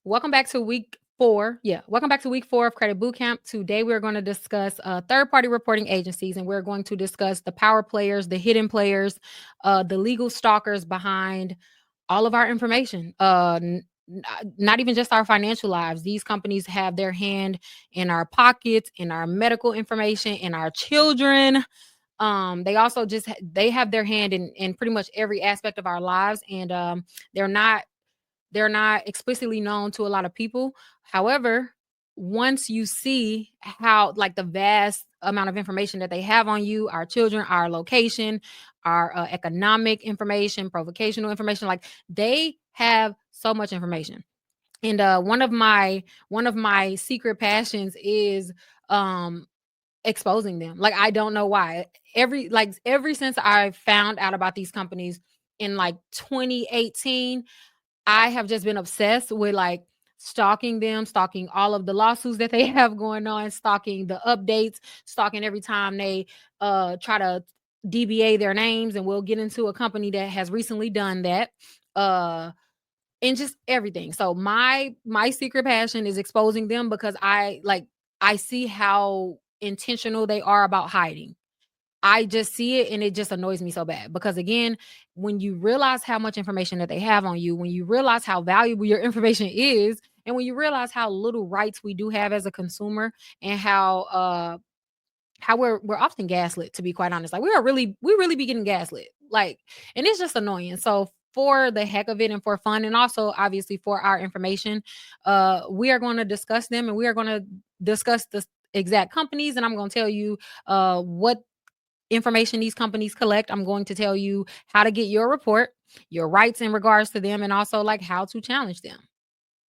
Welcome back to week 4. Yeah, welcome back to week 4 of Credit Bootcamp. Today we're going to discuss third-party reporting agencies, and we're going to discuss the power players, the hidden players, the legal stalkers behind all of our information. Not even just our financial lives. These companies have their hand in our pockets, in our medical information, in our children. They also they have their hand in pretty much every aspect of our lives, and they're not they're not explicitly known to a lot of people. However, once you see how like the vast amount of information that they have on you, our children, our location, our economic information, provocational information, like they have so much information. And one of my secret passions is um exposing them. Like I don't know why. Every since I found out about these companies in like 2018, I have just been obsessed with like stalking them, stalking all of the lawsuits that they have going on, stalking the updates, stalking every time they try to DBA their names. And we'll get into a company that has recently done that. Uh and just everything. So my secret passion is exposing them because I see how intentional they are about hiding. I just see it and it just annoys me so bad because again, when you realize how much information that they have on you, when you realize how valuable your information is, and when you realize how little rights we do have as a consumer and how we're often gaslit, to be quite honest. Like we really be getting gaslit. Like, and it's just annoying. So for the heck of it and for fun and also obviously for our information, we are going to discuss them and we are going to discuss the exact companies, and I'm going to tell you what information these companies collect. I'm going to tell you how to get your report, your rights in regards to them, and also like how to challenge them.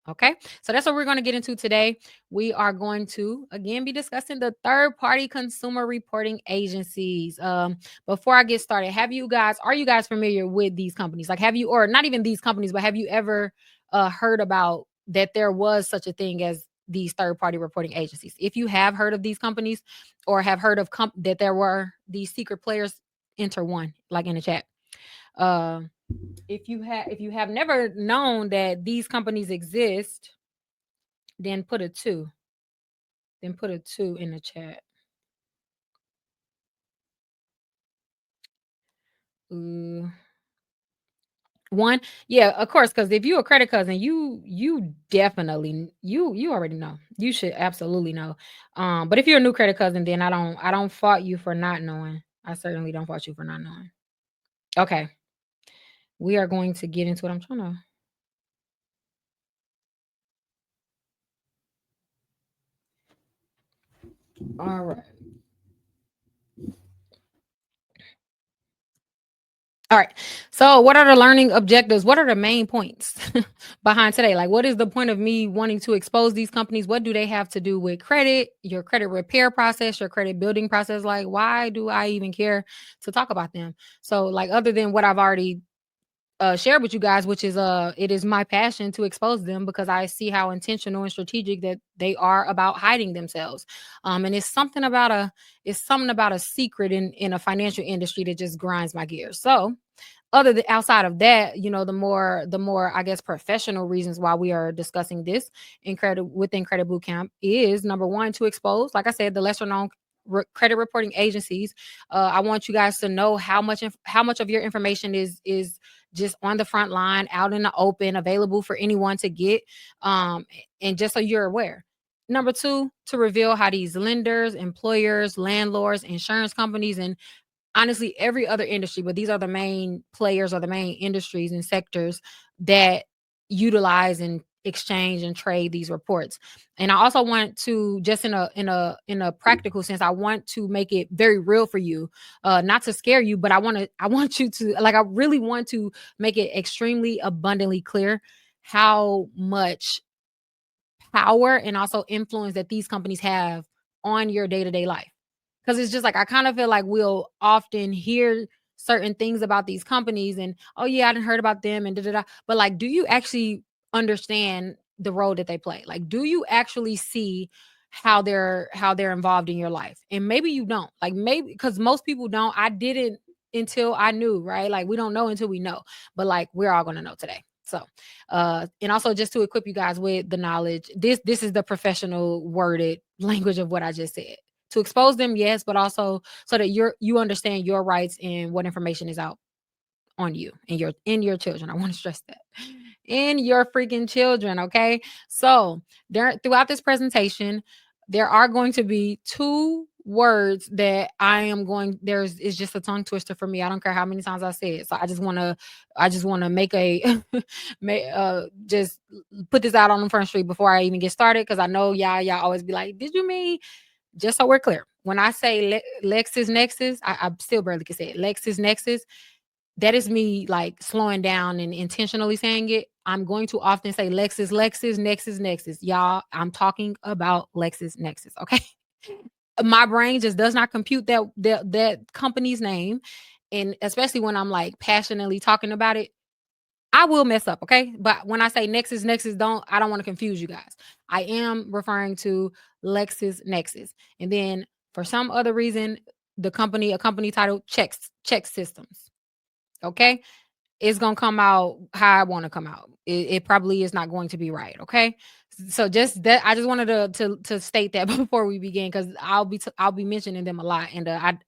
Okay, so that's what we're going to get into today. We are going to again be discussing the third party consumer reporting agencies. Before I get started, are you guys familiar with these companies? Like, have you, or not even these companies, but have you ever heard about that there was such a thing as these third party reporting agencies? If you have heard of these companies or have heard of that there were these secret players, enter one like in the chat. Uh, if you have never known that these companies exist, then put a 2. Then put a 2 in the chat. Ooh. 1. Yeah, of course, because if you a credit cousin, you definitely you already know. You should absolutely know. But if you're a new credit cousin, then I don't fault you for not knowing. I certainly don't fault you for not knowing. Okay. We are going to get into what I'm trying to. All right. All right. So, what are the learning objectives? What are the main points behind today? Like, what is the point of me wanting to expose these companies? What do they have to do with credit, your credit repair process, your credit building process? Like, why do I even care to talk about them? So, like, other than what I've already share with you guys, which is it is my passion to expose them because I see how intentional and strategic that they are about hiding themselves. And it's something about a secret in a financial industry that just grinds my gears. So other than outside of that, the more I guess professional reasons why we are discussing this within Credit Bootcamp is number one, to expose, like I said, the lesser known credit reporting agencies. I want you guys to know how much of your information is just on the front line, out in the open, available for anyone to get, um, and just so you're aware. Number two, to reveal how these lenders, employers, landlords, insurance companies, and honestly every other industry, but these are the main players or the main industries and sectors that utilize and exchange and trade these reports. And I also want to, just in a practical sense, I want to make it very real for you, not to scare you, but I want you to, like, I really want to make it extremely abundantly clear how much power and also influence that these companies have on your day-to-day life. Because it's just like I kind of feel like we'll often hear certain things about these companies and, oh yeah, I didn't heard about them and da da da. But like, do you actually understand the role that they play? Like, do you actually see how they're involved in your life? And maybe you don't. Like maybe because most people don't. I didn't until I knew, right? Like we don't know until we know. But like we're all gonna know today. So, and also just to equip you guys with the knowledge, this is the professional worded language of what I just said. To expose them, yes, but also so that you understand your rights and what information is out on you and your children. I want to stress that. In your freaking children, okay? So, there throughout this presentation, there are going to be two words that I am going there's it's just a tongue twister for me. I don't care how many times I say it. So I just want to make a just put this out on the front street before I even get started cuz I know y'all always be like, "Did you mean?" Just so we're clear. When I say LexisNexis, I still barely can say it. LexisNexis, that is me like slowing down and intentionally saying it. I'm going to often say Lexis. Y'all, I'm talking about LexisNexis. Okay. My brain just does not compute that company's name. And especially when I'm like passionately talking about it, I will mess up, okay? But when I say Nexus, I don't want to confuse you guys. I am referring to LexisNexis. And then for some other reason, a company title checks systems. Okay. It's gonna come out how I want to come out. It probably is not going to be right. Okay. So just that I just wanted to state that before we begin because I'll be mentioning them a lot and I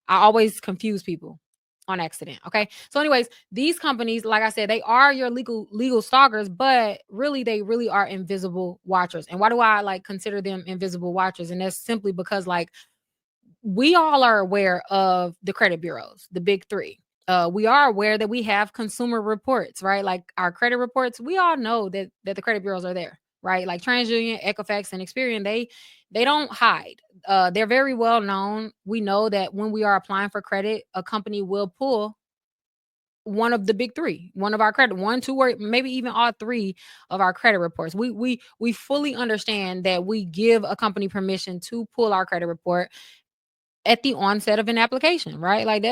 always confuse people on accident. Okay. So, anyways, these companies, like I said, they are your legal stalkers, but really they really are invisible watchers. And why do I like consider them invisible watchers? And that's simply because like we all are aware of the credit bureaus, the big three. We are aware that we have consumer reports, right? Like our credit reports, we all know that the credit bureaus are there, right? Like TransUnion, Equifax, and Experian, they don't hide. They're very well known. We know that when we are applying for credit, a company will pull one of the big three, one of our credit, one, two, or maybe even all three of our credit reports. We fully understand that we give a company permission to pull our credit report at the onset of an application, right? Like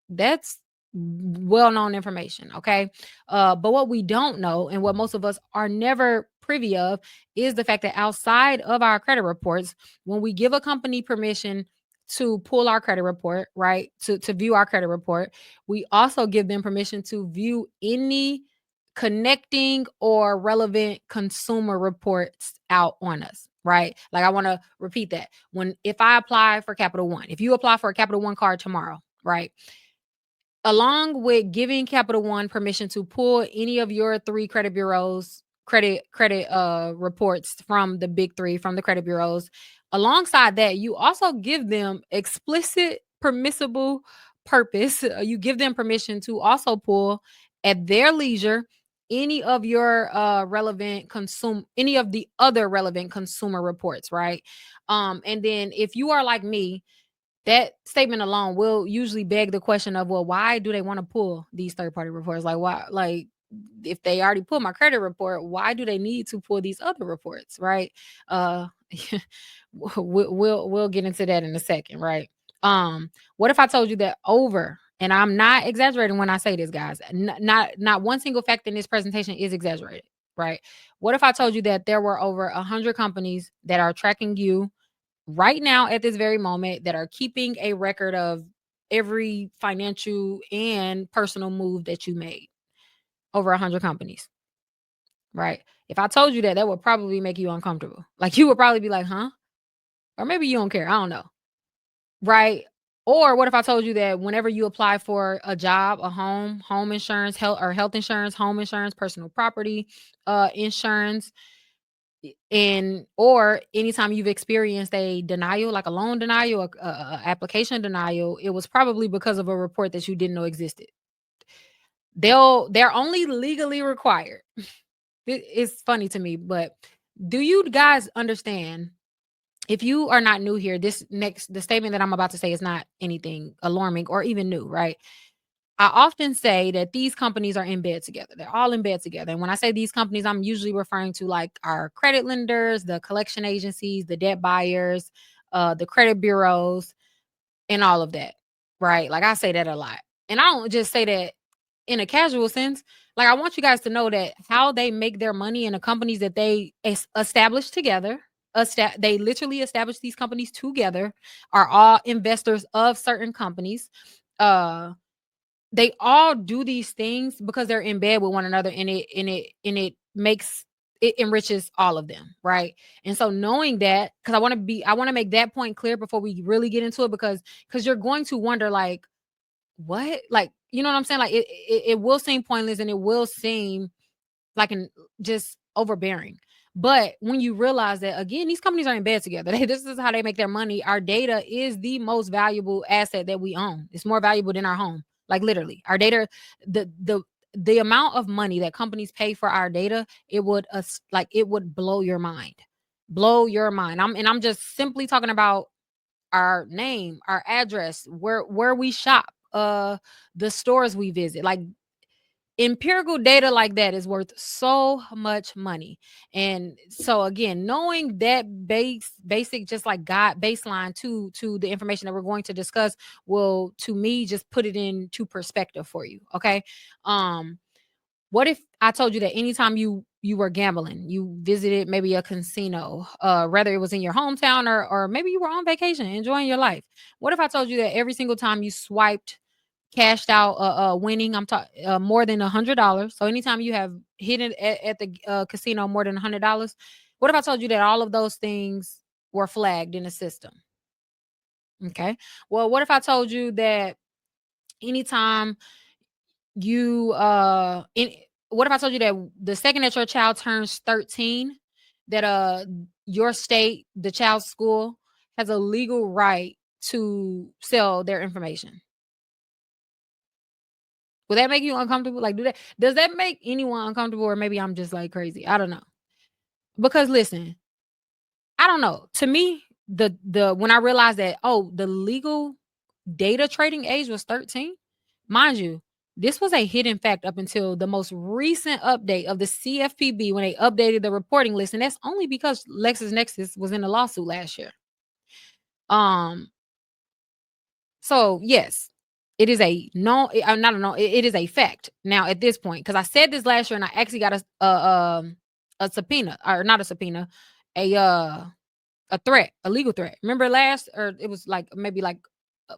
that's well-known information, okay? But what we don't know and what most of us are never privy of is the fact that outside of our credit reports, when we give a company permission to pull our credit report, right? To view our credit report, we also give them permission to view any connecting or relevant consumer reports out on us, right? Like I want to repeat that. If I apply for Capital One, if you apply for a Capital One card tomorrow, right? Along with giving Capital One permission to pull any of your three credit bureaus credit reports from the big three from the credit bureaus, alongside that you also give them explicit permissible purpose. You give them permission to also pull at their leisure any of your any of the other relevant consumer reports, right? And then if you are like me, that statement alone will usually beg the question of, well, why do they want to pull these third party reports? Like, why? Like, if they already pull my credit report, why do they need to pull these other reports? Right? Uh, we'll get into that in a second, right? What if I told you that over, and I'm not exaggerating when I say this, guys, not one single fact in this presentation is exaggerated, right? What if I told you that there were over 100 companies that are tracking you right now at this very moment that are keeping a record of every financial and personal move that you made? Over 100 companies, right? If I told you that, that would probably make you uncomfortable. Like you would probably be like, huh? Or maybe you don't care. I don't know. Right? Or what if I told you that whenever you apply for a job, a home insurance, health insurance, home insurance, personal property insurance, and or anytime you've experienced a denial, like a loan denial, a application denial, it was probably because of a report that you didn't know existed. They're only legally required. It's funny to me, but do you guys understand? If you are not new here, the statement that I'm about to say is not anything alarming or even new, right? I often say that these companies are in bed together. They're all in bed together. And when I say these companies, I'm usually referring to like our credit lenders, the collection agencies, the debt buyers, the credit bureaus, and all of that, right? Like I say that a lot. And I don't just say that in a casual sense. Like I want you guys to know that how they make their money in the companies that they establish together. They literally establish these companies together, are all investors of certain companies. Uh they all do these things because they're in bed with one another, and it makes it enriches all of them, right? And so knowing that, because I want to make that point clear before we really get into it, because you're going to wonder, like, what, like, you know what I'm saying? Like, it will seem pointless, and it will seem like an just overbearing. But when you realize that, again, these companies are in bed together. This is how they make their money. Our data is the most valuable asset that we own. It's more valuable than our home. Like, literally, our data, the amount of money that companies pay for our data, it would blow your mind. Blow your mind. I'm just simply talking about our name, our address, where we shop, the stores we visit. Like, empirical data like that is worth so much money. And so, again, knowing that basic, just like God baseline to the information that we're going to discuss, will, to me, just put it into perspective for you. Okay. What if I told you that anytime you were gambling, you visited maybe a casino, whether it was in your hometown, or maybe you were on vacation enjoying your life? What if I told you that every single time you swiped, cashed out, winning, I'm talking, more than $100. So anytime you have hit it at the casino more than $100, what if I told you that all of those things were flagged in the system? Okay. Well, what if I told you that anytime you what if I told you that the second that your child turns 13, that your state, the child's school, has a legal right to sell their information? Would that make you uncomfortable? Like, does that make anyone uncomfortable, or maybe I'm just, like, crazy? I don't know. Because listen, I don't know. To me, the when I realized that, oh, the legal data trading age was 13, mind you, this was a hidden fact up until the most recent update of the CFPB, when they updated the reporting list, and that's only because LexisNexis was in a lawsuit last year. Um, So yes, it is a no, not a no, it is a fact now at this point, because I said this last year and I actually got a subpoena, or not a subpoena, a threat, a legal threat. Remember last, or it was like maybe like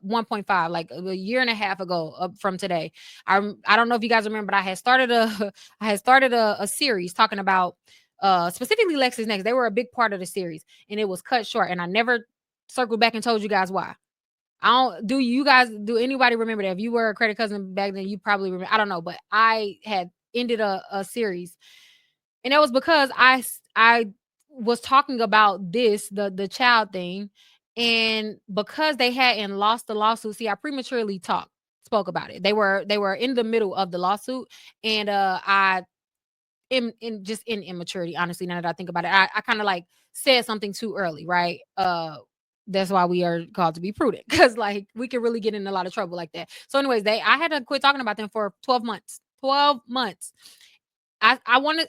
1.5, like a year and a half ago, from today. I don't know if you guys remember, but I had started a I had started a series talking about specifically LexisNexis. They were a big part of the series, and it was cut short, and I never circled back and told you guys why. I don't do you guys do anybody remember that? If you were a credit cousin back then, you probably remember. I don't know, but I had ended a series, and that was because I was talking about this, the child thing, and because they hadn't lost the lawsuit. See, I prematurely spoke about it. They were in the middle of the lawsuit, and I in just in immaturity, honestly, now that I think about it, I kind of like said something too early, right? That's why we are called to be prudent, because like we could really get in a lot of trouble like that. So, anyways, I had to quit talking about them for 12 months. 12 months. I wanted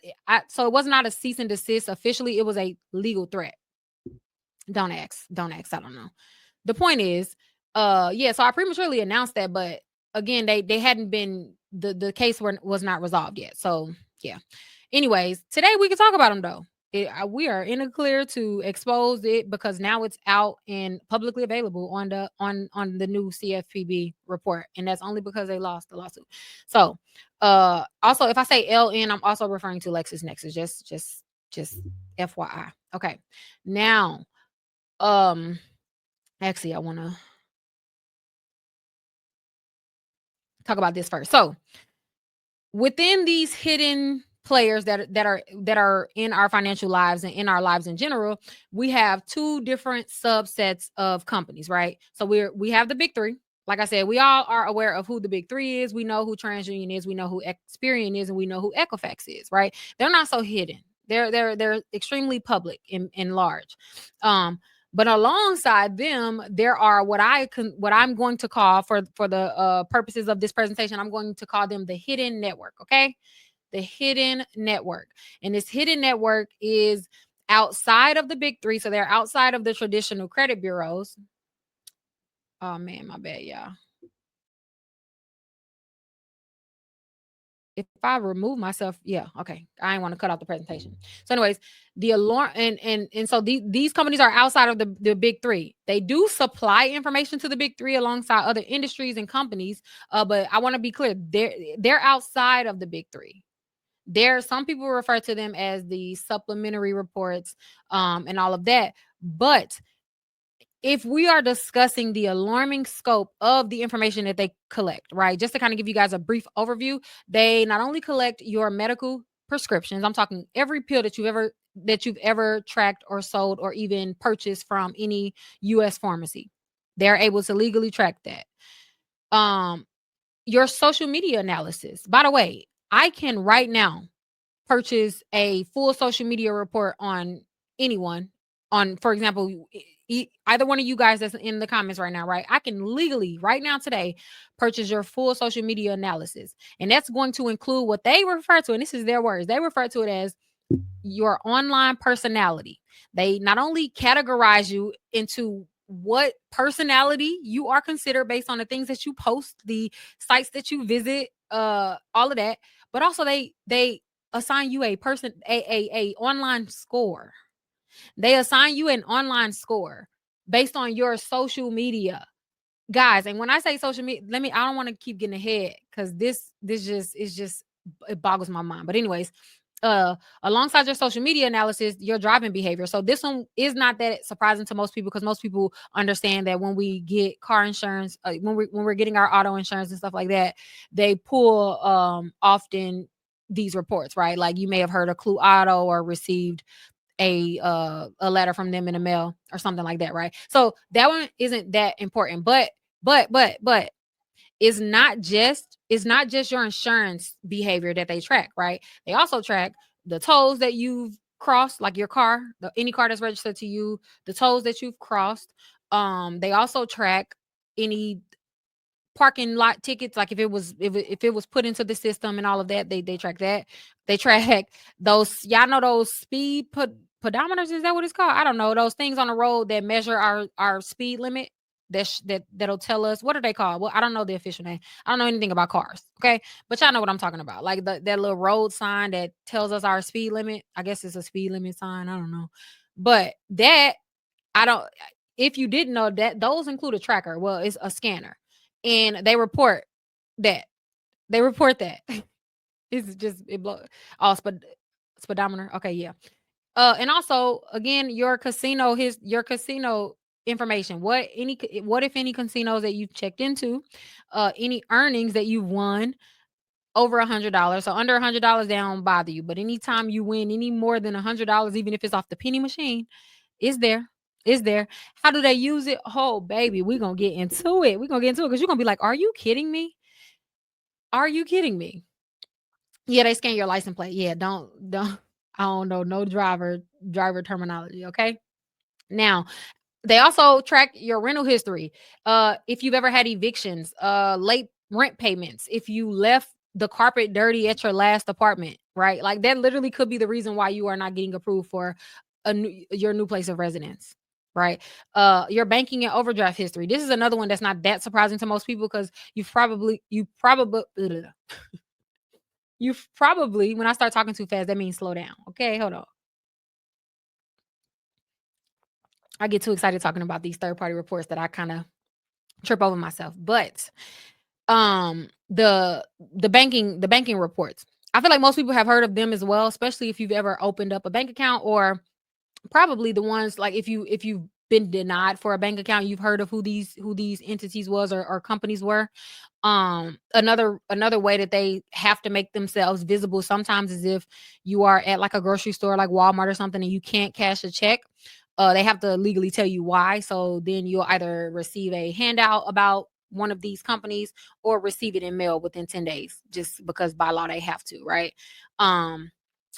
so it was not a cease and desist officially, it was a legal threat. Don't ask. Don't ask. I don't know. The point is, yeah, so I prematurely announced that, but again, they hadn't been the case was not resolved yet. So yeah. Anyways, today we can talk about them though. We are in a clear to expose it, because now it's out and publicly available on the new CFPB report, and that's only because they lost the lawsuit. So, also, if I say LN, I'm also referring to LexisNexis. Just FYI. Okay, now, um, actually, I want to talk about this first. So, within these hidden players that are in our financial lives and in our lives in general, we have two different subsets of companies, right? So we have the big three. Like I said, we all are aware of who the big three is. We know who TransUnion is, we know who Experian is, and we know who Equifax is, right? They're not so hidden. They're extremely public and large. But alongside them, there are what I'm going to call, for the purposes of this presentation, I'm going to call them the hidden network. Okay, the hidden network, and this hidden network is outside of the big three, so they're outside of the traditional credit bureaus. Oh man, my bad, y'all. if I remove myself, yeah, okay. I didn't want to cut off the presentation. So, anyways, the alarm and so these companies are outside of the big three. They do supply information to the big three alongside other industries and companies. But I want to be clear, they're outside of the big three. There, some people refer to them as the supplementary reports, and all of that. But if we are discussing the alarming scope of the information that they collect, right? Just to kind of give you guys a brief overview, they not only collect your medical prescriptions, I'm talking every pill that you've ever tracked or sold or even purchased from any US pharmacy. They're able to legally track that. Um your social media analysis. By the way, I can right now purchase a full social media report on anyone, on, for example, either one of you guys that's in the comments right now, right? I can legally right now today purchase your full social media analysis, and that's going to include what they refer to, and this is their words, they refer to it as your online personality. They not only categorize you into what personality you are considered based on the things that you post, the sites that you visit, all of that, but also they assign you a online score. They assign you an online score based on your social media, guys. And when I say social media, I don't want to keep getting ahead because this just is just, it boggles my mind. But anyways, alongside your social media analysis, your driving behavior. So this one is not that surprising to most people because most people understand that when we get car insurance, when we're getting our auto insurance and stuff like that, they pull often these reports, right? Like you may have heard of Clue Auto or received a letter from them in the mail or something like that, right? So that one isn't that important. But it's not just your insurance behavior that they track, right? They also track the tolls that you've crossed, like your car, any car that's registered to you, the tolls that you've crossed. They also track any parking lot tickets, like if it was put into the system and all of that, they track that. They track those, y'all know those speed pedometers, is that what it's called? I don't know, those things on the road that measure our speed limit. That'll tell us, what are they called? Well, I don't know the official name. I don't know anything about cars, okay? But y'all know what I'm talking about, like that little road sign that tells us our speed limit. I guess it's a speed limit sign, I don't know. But that, I don't, if you didn't know that, those include a tracker. Well, it's a scanner. And they report that. They report that. It's just, it blow, oh, speedometer. Okay, yeah. And also, again, your casino information. What if any casinos that you've checked into, any earnings that you've won over $100. So under $100, they don't bother you. But anytime you win any more than $100, even if it's off the penny machine, is there. Is there. How do they use it? Oh, baby, we're gonna get into it. We're gonna get into it because you're gonna be like, are you kidding me? Are you kidding me? Yeah, they scan your license plate. Yeah, don't I don't know no driver terminology. Okay. Now, they also track your rental history. If you've ever had evictions, late rent payments, if you left the carpet dirty at your last apartment, right? Like that literally could be the reason why you are not getting approved for your new place of residence, right? Your banking and overdraft history. This is another one that's not that surprising to most people because you've probably, when I start talking too fast, that means slow down. Okay, hold on. I get too excited talking about these third party reports that I kind of trip over myself. But the banking reports, I feel like most people have heard of them as well, especially if you've ever opened up a bank account, or probably the ones, like if you've been denied for a bank account, you've heard of who these entities was, or companies were. Another way that they have to make themselves visible sometimes is if you are at like a grocery store like Walmart or something and you can't cash a check. They have to legally tell you why. So then you'll either receive a handout about one of these companies or receive it in mail within 10 days, just because by law they have to, right? Um,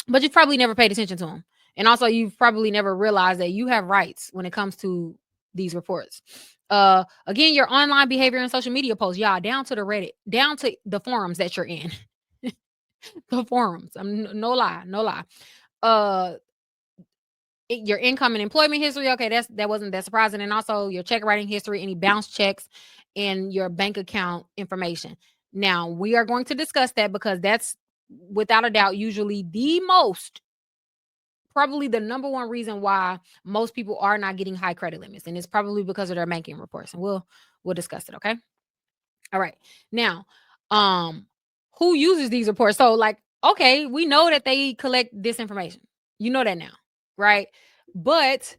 but you've probably never paid attention to them. And also you've probably never realized that you have rights when it comes to these reports. Again, your online behavior and social media posts, y'all, down to the Reddit, down to the forums that you're in. The forums. No lie, no lie. Uh your income and employment history. Okay, that wasn't that surprising. And also your check writing history, any bounce checks, and your bank account information. Now we are going to discuss that because without a doubt, usually probably the number one reason why most people are not getting high credit limits. And it's probably because of their banking reports. And we'll discuss it. Okay. All right. Now, um, who uses these reports? So, like, okay, we know that they collect this information. You know that now, right? But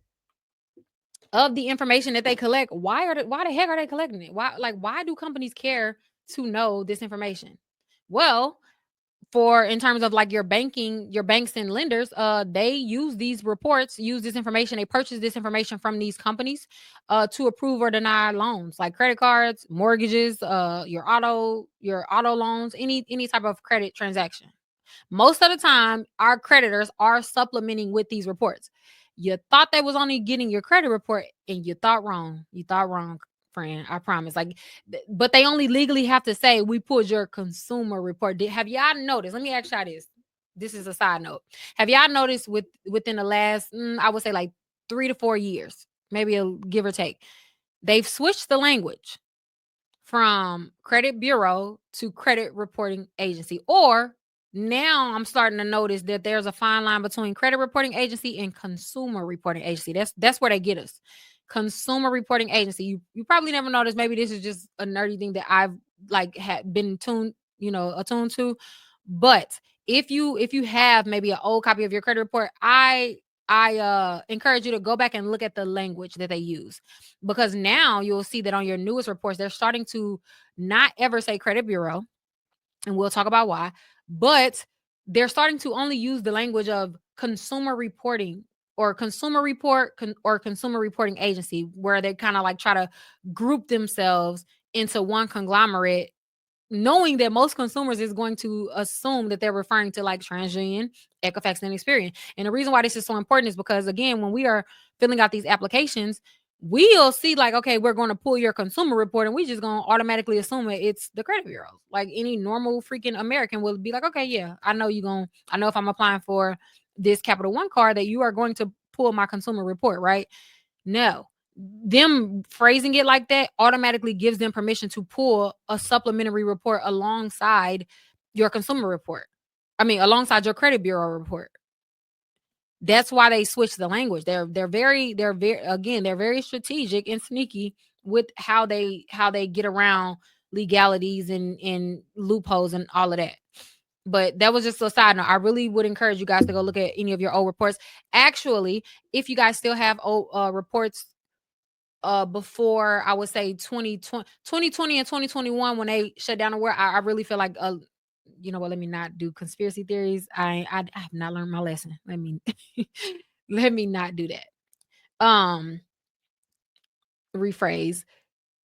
of the information that they collect, why the heck are they collecting it? Why do companies care to know this information? Well, for in terms of like your banks and lenders, they use this information, they purchase this information from these companies to approve or deny loans, like credit cards, mortgages, your auto loans, any type of credit transaction. Most of the time, our creditors are supplementing with these reports. You thought they was only getting your credit report, and you thought wrong. You thought wrong, friend. I promise. But they only legally have to say we pulled your consumer report. Have y'all noticed? Let me ask y'all this. This is a side note. Have y'all noticed within the last, I would say like 3 to 4 years, maybe a give or take, they've switched the language from credit bureau to credit reporting agency. Or now I'm starting to notice that there's a fine line between credit reporting agency and consumer reporting agency. That's where they get us. Consumer reporting agency. You probably never noticed. Maybe this is just a nerdy thing that I've like had been attuned to. But if you have maybe an old copy of your credit report, I encourage you to go back and look at the language that they use, because now you'll see that on your newest reports, they're starting to not ever say credit bureau, and we'll talk about why, but they're starting to only use the language of consumer reporting or or consumer reporting agency, where they kind of like try to group themselves into one conglomerate, knowing that most consumers is going to assume that they're referring to like TransUnion, Equifax, and Experian. And the reason why this is so important is because, again, when we are filling out these applications, we'll see like, okay, we're going to pull your consumer report, and we just going to automatically assume that it's the credit bureau. Like any normal freaking American will be like, okay, yeah, I know I know if I'm applying for this Capital One card that you are going to pull my consumer report, right? No, them phrasing it like that automatically gives them permission to pull a supplementary report alongside your consumer report. I mean, alongside your credit bureau report. That's why they switch the language. They're very strategic and sneaky with how they get around legalities and loopholes and all of that. But that was just a side note. I really would encourage you guys to go look at any of your old reports. Actually, if you guys still have old reports before, I would say 2020 and 2021, when they shut down the world, I really feel like you know what, let me not do conspiracy theories. I have not learned my lesson. Let me let me not do that. um Rephrase.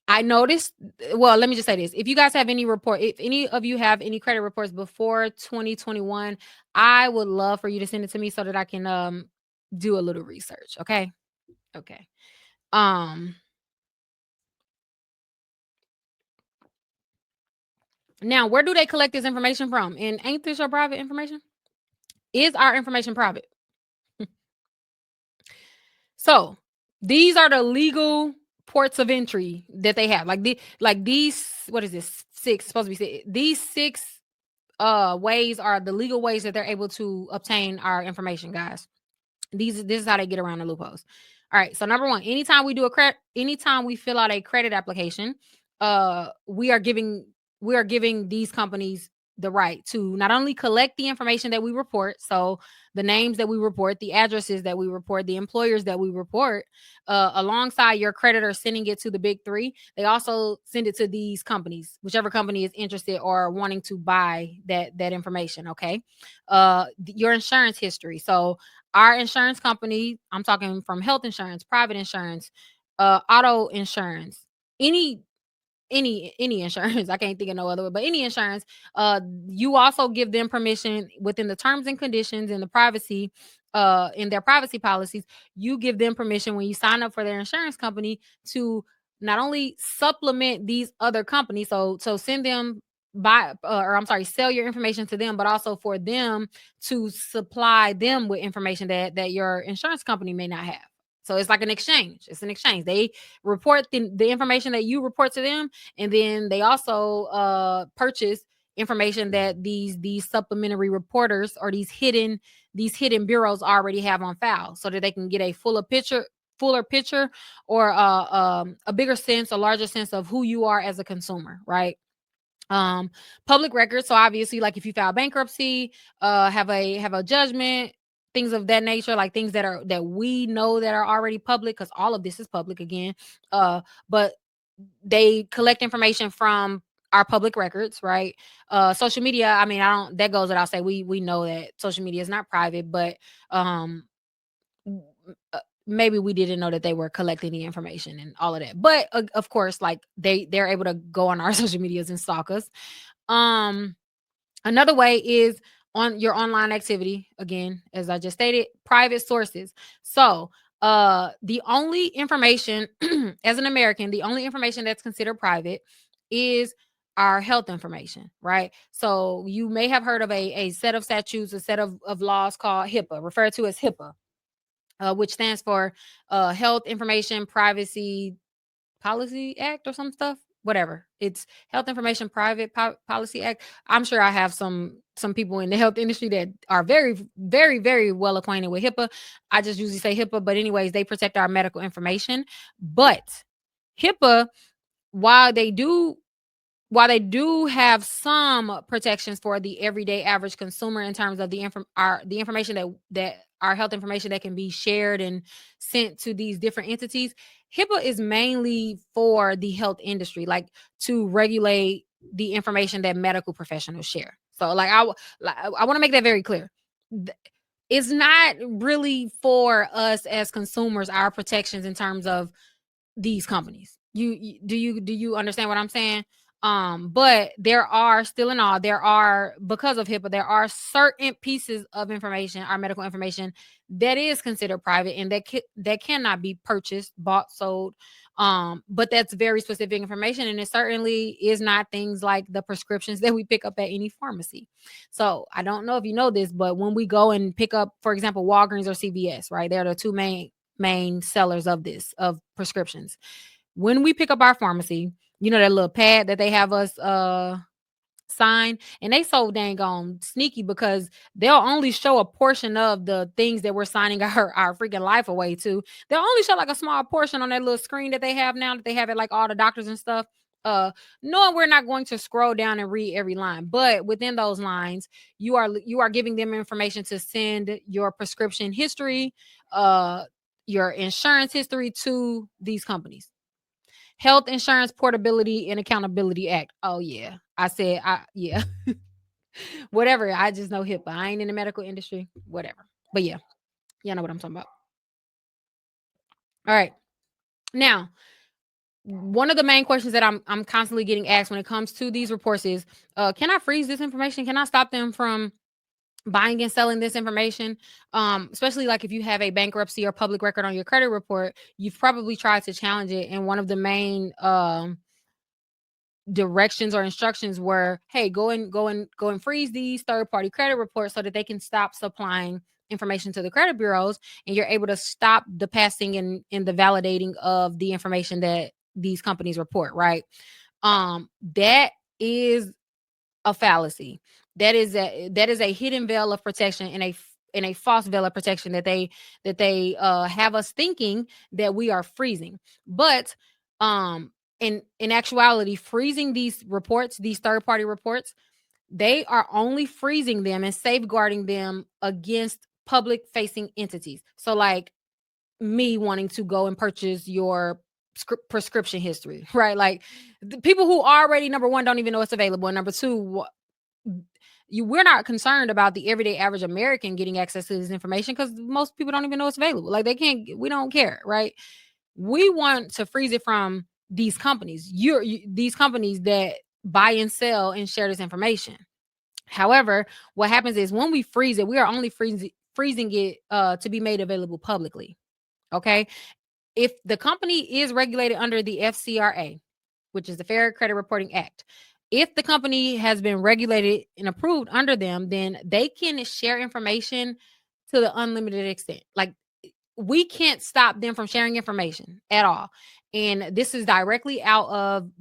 I noticed, well, let me just say this. If you guys have any report, if any of you have any credit reports before 2021, I would love for you to send it to me so that I can do a little research. Okay. Okay. um Now, where do they collect this information from? And ain't this your private information? Is our information private? So these are the legal ports of entry that they have. These, what is this? Six, supposed to be six. These six ways are the legal ways that they're able to obtain our information, guys. This is how they get around the loopholes. All right. So number one, anytime we fill out a credit application, we are giving these companies the right to not only collect the information that we report, so the names that we report, the addresses that we report, the employers that we report, alongside your creditor sending it to the big three, they also send it to these companies, whichever company is interested or wanting to buy that information. Okay. Your insurance history. So our insurance company, I'm talking from health insurance, private insurance, auto insurance, any any insurance. I can't think of no other way, but any insurance. You also give them permission within the terms and conditions and the privacy, in their privacy policies. You give them permission when you sign up for their insurance company to not only supplement these other companies, so send them or I'm sorry, sell your information to them, but also for them to supply them with information that your insurance company may not have. So it's like an exchange. It's an exchange. They report the information that you report to them, and then they also purchase information that these supplementary reporters or these hidden bureaus already have on file, so that they can get a fuller picture, or a bigger sense, a larger sense of who you are as a consumer, right? um Public records, so obviously, like if you file bankruptcy, have a judgment, things of that nature, like things that we know that are already public, because all of this is public again. But they collect information from our public records, right? Social media, I mean, I don't that goes without say, we know that social media is not private, but um w- maybe we didn't know that they were collecting the information and all of that. But of course, like they're able to go on our social medias and stalk us. um Another way is on your online activity. Again, as I just stated, private sources. So, the only information, as an American, the only information that's considered private is our health information, right? So, you may have heard of a set of statutes, a set of laws called HIPAA, referred to as HIPAA, which stands for Health Information Privacy Policy Act or some stuff, whatever. It's Health Information Policy Act. I'm sure I have some people in the health industry that are very, very, very well acquainted with HIPAA. I just usually say HIPAA, but anyways, they protect our medical information. But HIPAA, while they do while they do have some protections for the everyday average consumer in terms of the information that our health information that can be shared and sent to these different entities, HIPAA is mainly for the health industry, like to regulate the information that medical professionals share. So, I want to make that very clear. Th- It's not really for us as consumers, our protections in terms of these companies. Do you understand what I'm saying? But there are still in all, there are, because of HIPAA, there are certain pieces of information, our medical information, that is considered private, and that cannot be purchased, bought, sold. But that's very specific information, and it certainly is not things like the prescriptions that we pick up at any pharmacy. So I don't know if you know this, but when we go and pick up, for example, Walgreens or CVS, right? They're the two main sellers of prescriptions. When we pick up our pharmacy, that little pad that they have us sign, and they so dang on sneaky, because they'll only show a portion of the things that we're signing our freaking life away to. They'll only show like a small portion on that little screen that they have now, that they have at like all the doctors and stuff. uh Knowing we're not going to scroll down and read every line, but within those lines, you are giving them information to send your prescription history, uh your insurance history to these companies. Health Insurance Portability and Accountability Act. Oh yeah. Yeah. Whatever. I just know HIPAA. I ain't in the medical industry. Whatever. But yeah, y'all know what I'm talking about. All right. Now, one of the main questions that I'm constantly getting asked when it comes to these reports is, can I freeze this information? Can I stop them from buying and selling this information? Especially like if you have a bankruptcy or public record on your credit report, you've probably tried to challenge it. And one of the main directions or instructions were, hey, go and freeze these third party credit reports, so that they can stop supplying information to the credit bureaus, and you're able to stop the passing and the validating of the information that these companies report, right? That is a fallacy. That is a hidden veil of protection, and a false veil of protection that they have us thinking that we are freezing. But um in actuality, freezing these reports, these third party reports, they are only freezing them and safeguarding them against public facing entities. So, like me wanting to go and purchase your prescription history, right? Like the people who already, number one, don't even know it's available, and number two, we're not concerned about the everyday average American getting access to this information, because most people don't even know it's available. Like they can't, we don't care, right? We want to freeze it from these companies. These companies that buy and sell and share this information. However, what happens is when we freeze it, we are only freezing it to be made available publicly. Okay. If the company is regulated under the FCRA, which is the Fair Credit Reporting Act, if the company has been regulated and approved under them, then they can share information to the unlimited extent. Like we can't stop them from sharing information at all. And this is directly out of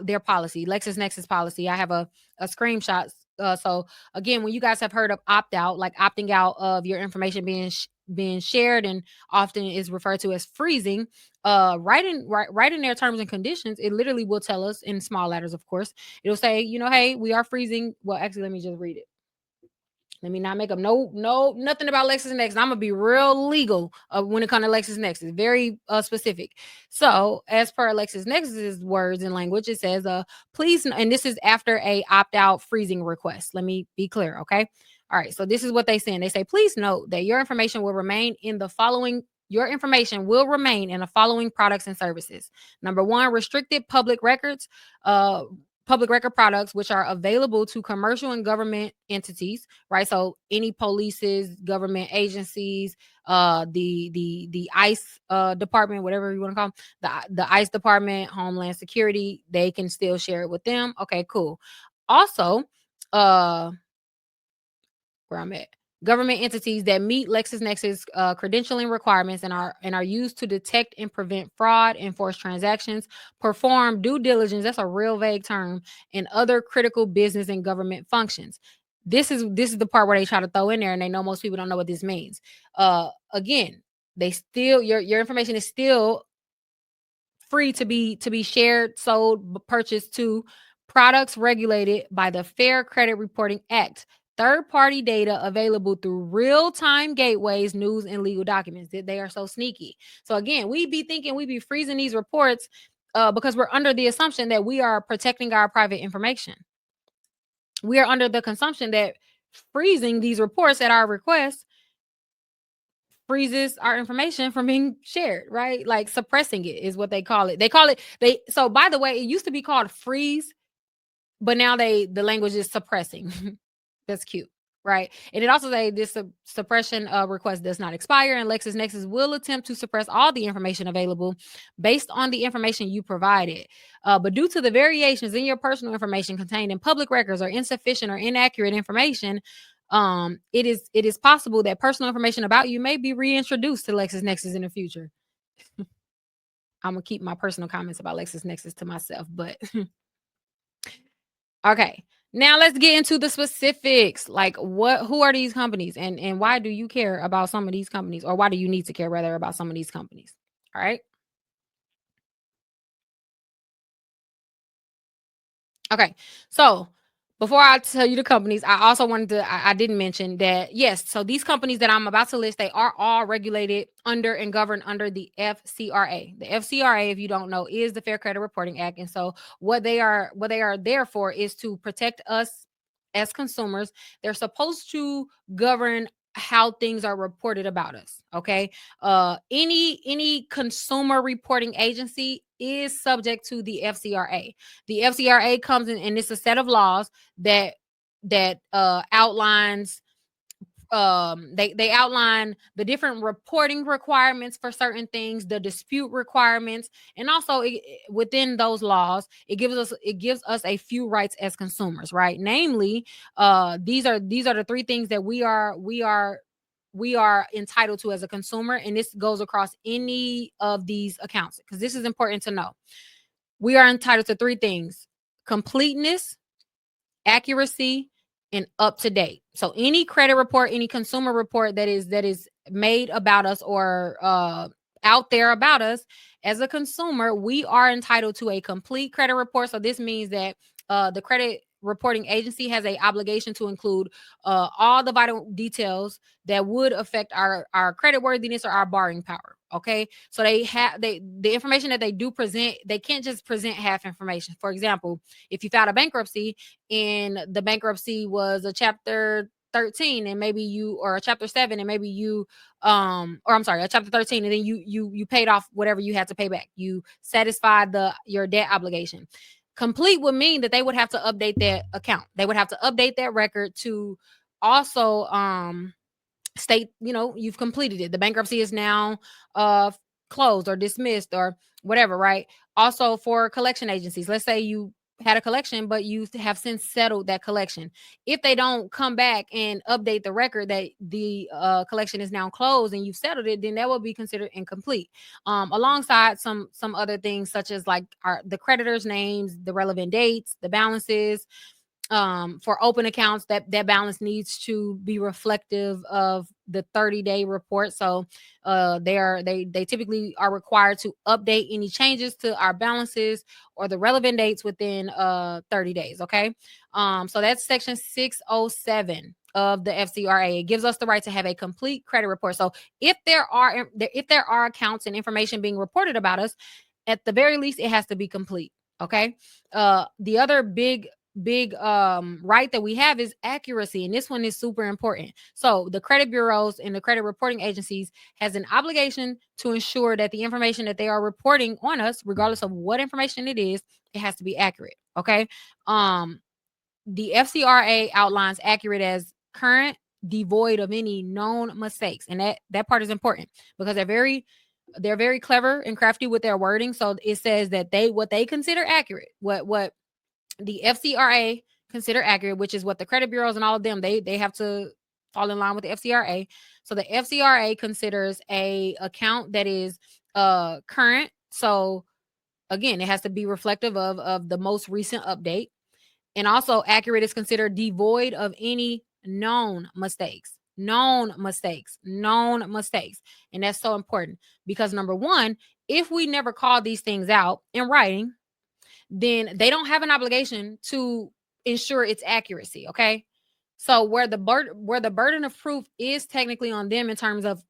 their policy, LexisNexis policy. I have a screenshot. So again, when you guys have heard of opt out, like opting out of your information being shared, and often is referred to as freezing, right in their terms and conditions, it literally will tell us in small letters, of course. It'll say, hey, we are freezing. Well, actually, let me just read it. Let me not make up nothing about LexisNexis. I'm gonna be real legal when it comes to LexisNexis, very specific. So, as per LexisNexis's words and language, it says, please, and this is after a opt-out freezing request. Let me be clear, okay? All right. So this is what they say. They say, please note that your information will remain in the following. Your information will remain in the following products and services. Number one, restricted public records. Public record products, which are available to commercial and government entities, right? So any polices, government agencies, the ICE department, whatever you want to call them, the ICE department, Homeland Security, they can still share it with them. Okay, cool. Also, where I'm at. Government entities that meet LexisNexis credentialing requirements and are used to detect and prevent fraud, enforce transactions, perform due diligence. That's a real vague term, and other critical business and government functions. This is the part where they try to throw in there, and they know most people don't know what this means. Again, they still your information is still free to be shared, sold, purchased to products regulated by the Fair Credit Reporting Act. Third-party data available through real-time gateways, news, and legal documents. They are so sneaky. So again, we be thinking we be freezing these reports because we're under the assumption that we are protecting our private information. We are under the consumption that freezing these reports at our request freezes our information from being shared, right? Like suppressing it is what they call it. So by the way, it used to be called freeze, but now the language is suppressing. That's cute, right? And it also say this suppression request does not expire, and LexisNexis will attempt to suppress all the information available based on the information you provided. But due to the variations in your personal information contained in public records or insufficient or inaccurate information, it is possible that personal information about you may be reintroduced to LexisNexis in the future. I'm gonna keep my personal comments about LexisNexis to myself, but okay. Now let's get into the specifics. Like who are these companies, and why do you care about some of these companies, or why do you need to care rather about some of these companies? All right. Okay. So before I tell you the companies, I also wanted to, I didn't mention that, yes, so these companies that I'm about to list, they are all regulated under and governed under the FCRA. The FCRA, if you don't know, is the Fair Credit Reporting Act. And so what they are there for is to protect us as consumers. They're supposed to govern how things are reported about us. Okay. Any consumer reporting agency is subject to the FCRA. The FCRA comes in, and it's a set of laws that outlines they outline the different reporting requirements for certain things, the dispute requirements, and also within those laws it gives us a few rights as consumers, right? Namely, these are the three things that we are entitled to as a consumer, and this goes across any of these accounts because this is important to know. We are entitled to three things: completeness, accuracy, and up to date. So any credit report, any consumer report that is made about us or out there about us as a consumer, we are entitled to a complete credit report. So this means that the credit reporting agency has a obligation to include all the vital details that would affect our credit worthiness or our borrowing power. Okay, so the information that they do present, they can't just present half information. For example, if you filed a bankruptcy and the bankruptcy was a chapter 13 and maybe you, or a chapter 7 and maybe you or I'm sorry, a chapter 13, and then you paid off whatever you had to pay back, you satisfied your debt obligation. Complete would mean that they would have to update that account, they would have to update that record to also state, you've completed it, the bankruptcy is now closed or dismissed or whatever, right? Also for collection agencies, let's say you had a collection, but you have since settled that collection. If they don't come back and update the record that the collection is now closed and you've settled it, then that will be considered incomplete. Alongside some other things such as like the creditors' names, the relevant dates, the balances. For open accounts, that balance needs to be reflective of the 30-day report. So they typically are required to update any changes to our balances or the relevant dates within 30 days. Okay. So that's section 607 of the FCRA. It gives us the right to have a complete credit report. So if there are accounts and information being reported about us, at the very least, it has to be complete. Okay. The other big right that we have is accuracy, and this one is super important. So the credit bureaus and the credit reporting agencies has an obligation to ensure that the information that they are reporting on us, regardless of what information it is, it has to be accurate. Okay. The FCRA outlines accurate as current, devoid of any known mistakes, and that part is important because they're very clever and crafty with their wording. So it says that what they consider accurate, what the FCRA consider accurate, which is what the credit bureaus and all of them, they have to fall in line with the FCRA. So the FCRA considers a account that is current. So again, it has to be reflective of the most recent update. And also accurate is considered devoid of any known mistakes. Known mistakes. Known mistakes. And that's so important because number one, if we never call these things out in writing, then they don't have an obligation to ensure its accuracy. Okay. So where the burden of proof is technically on them in terms of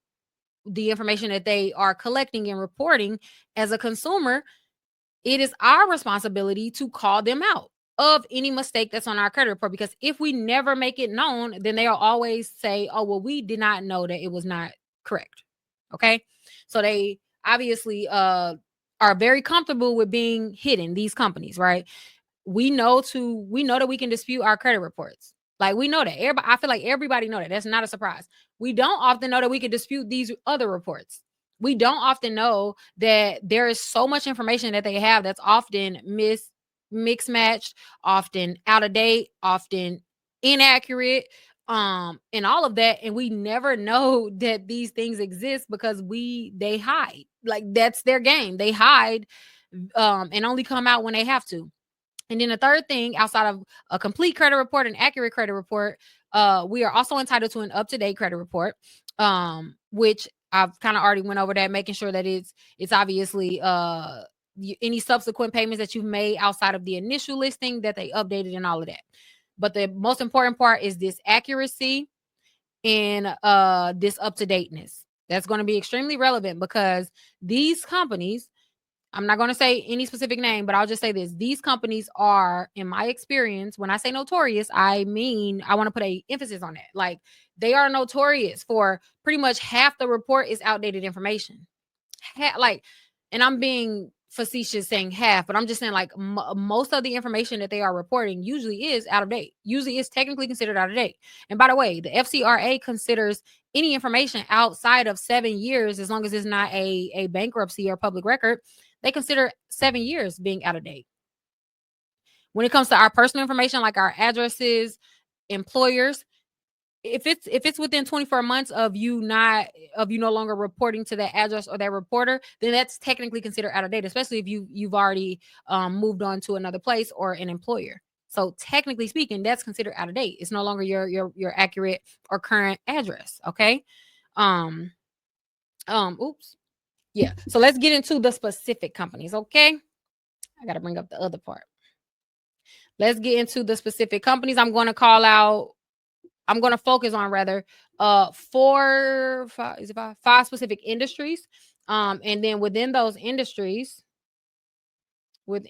the information that they are collecting and reporting as a consumer, it is our responsibility to call them out of any mistake that's on our credit report. Because if we never make it known, then they'll always say, oh, well, we did not know that it was not correct. Okay. So they obviously are very comfortable with being hidden, these companies, right? We know that we can dispute our credit reports. Like we know that. Everybody, I feel like everybody know that. That's not a surprise. We don't often know that we can dispute these other reports. We don't often know that there is so much information that they have that's often mixed matched, often out of date, often inaccurate, and all of that. And we never know that these things exist because they hide. Like that's their game. They hide and only come out when they have to. And then the third thing, outside of a complete credit report, an accurate credit report, we are also entitled to an up-to-date credit report, which I've kind of already went over that, making sure that it's obviously any subsequent payments that you've made outside of the initial listing that they updated and all of that. But the most important part is this accuracy and this up-to-dateness. That's going to be extremely relevant because these companies, I'm not going to say any specific name, but I'll just say this. These companies are, in my experience, when I say notorious, I mean, I want to put a emphasis on that. Like they are notorious for pretty much half the report is outdated information. And I'm being facetious saying half, but I'm just saying like most of the information that they are reporting usually is out of date. Usually is technically considered out of date. And by the way, the FCRA considers any information outside of 7 years, as long as it's not a bankruptcy or public record, they consider 7 years being out of date. When it comes to our personal information, like our addresses, employers, if it's within 24 months of you no longer reporting to that address or that reporter, then that's technically considered out of date, especially if you've already moved on to another place or an employer. So technically speaking, that's considered out of date. It's no longer your accurate or current address. Okay. Oops. Yeah. So let's get into the specific companies. Okay. I got to bring up the other part. Let's get into the specific companies. I'm going to focus on rather five specific industries. And then within those industries, hold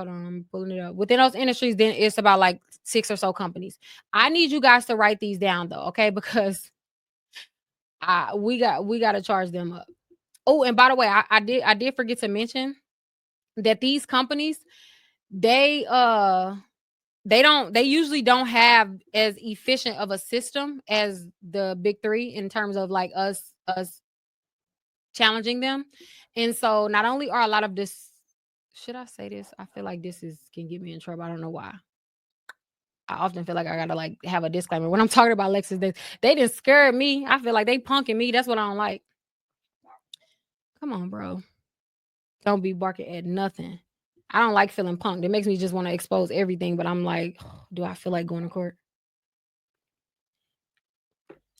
on, I'm pulling it up. Within those industries, then it's about like 6 or so companies. I need you guys to write these down though, okay? Because we got to charge them up. Oh, and by the way, I did forget to mention that these companies, they usually don't have as efficient of a system as the big 3 in terms of like us challenging them. And so not only are a lot of should I say this? I feel like this can get me in trouble. I don't know why. I often feel like I gotta like have a disclaimer when I'm talking about Lexus. They just scared me. I feel like they punking me. That's what I don't like. Come on, bro. Don't be barking at nothing. I don't like feeling punked. It makes me just want to expose everything. But I'm like, do I feel like going to court?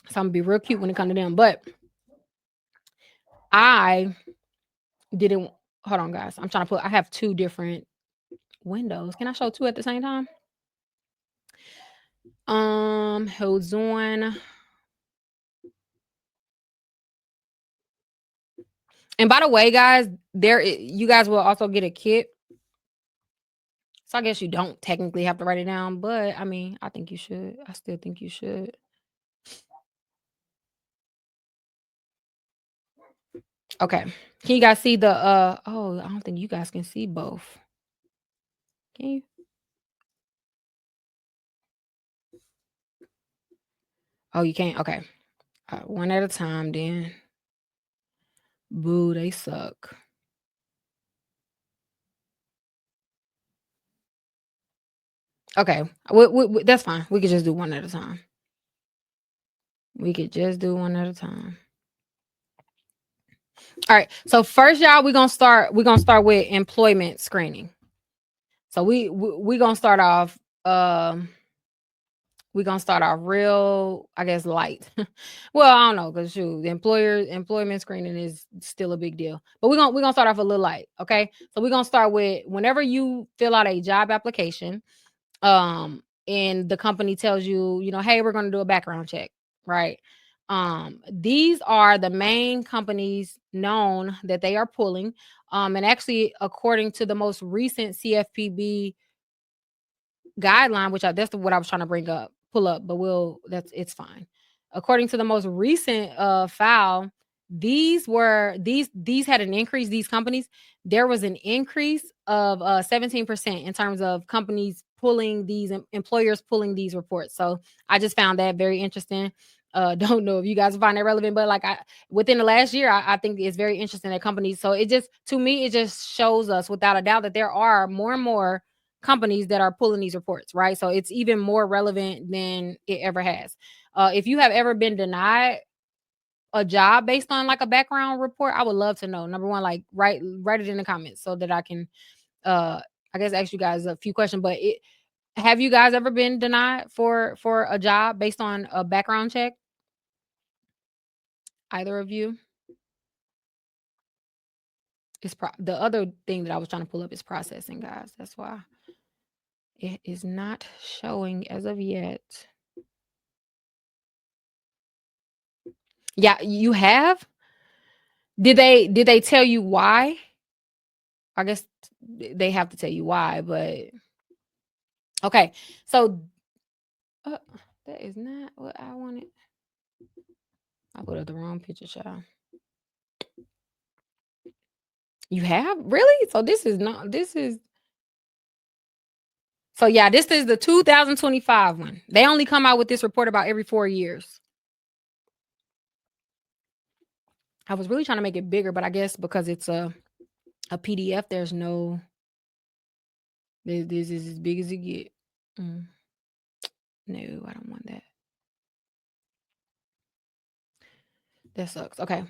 So I'm gonna be real cute when it comes to them. But I didn't. Hold on, guys. I'm trying to put. I have two different windows. Can I show two at the same time? Hold on. And by the way, guys, you guys will also get a kit. So I guess you don't technically have to write it down, but I mean, I think you should. I still think you should. Okay. Can you guys see the oh, I don't think you guys can see both. Can you? Oh, you can't. Okay. All right, one at a time then. Boo, they suck. Okay. That's fine. We could just do one at a time. We could just do one at a time. All right. So first, y'all, we're gonna start with employment screening. So we gonna start off we're gonna start off real, I guess, light. Well, I don't know, because shoot, the employment screening is still a big deal. But we're gonna start off a little light, okay? So we're gonna start with whenever you fill out a job application, and the company tells you, hey, we're gonna do a background check, right? These are the main companies known that they are pulling. And actually, according to the most recent CFPB guideline, which that's what I was trying to pull up, but it's fine. According to the most recent file, these had an increase. These companies, there was an increase of 17% in terms of companies pulling these employers pulling these reports. So I just found that very interesting. Don't know if you guys find that relevant, but like within the last year, I think it's very interesting that companies. So it just, to me, it just shows us without a doubt that there are more and more companies that are pulling these reports, right? So it's even more relevant than it ever has. If you have ever been denied a job based on like a background report, I would love to know. Number one, like write it in the comments so that I can I guess ask you guys a few questions. But have you guys ever been denied for a job based on a background check? Either of you? The other thing that I was trying to pull up is processing, guys. That's why it is not showing as of yet. Yeah, you have? Did they tell you why? I guess they have to tell you why, but okay. So uh, that is not what I wanted. I put up the wrong picture, child. You have? Really? So this is so yeah, this is the 2025 one. They only come out with this report about every 4 years. I was really trying to make it bigger, but I guess because it's a PDF, there's no this is as big as it get. No, I don't want that. That sucks. Okay.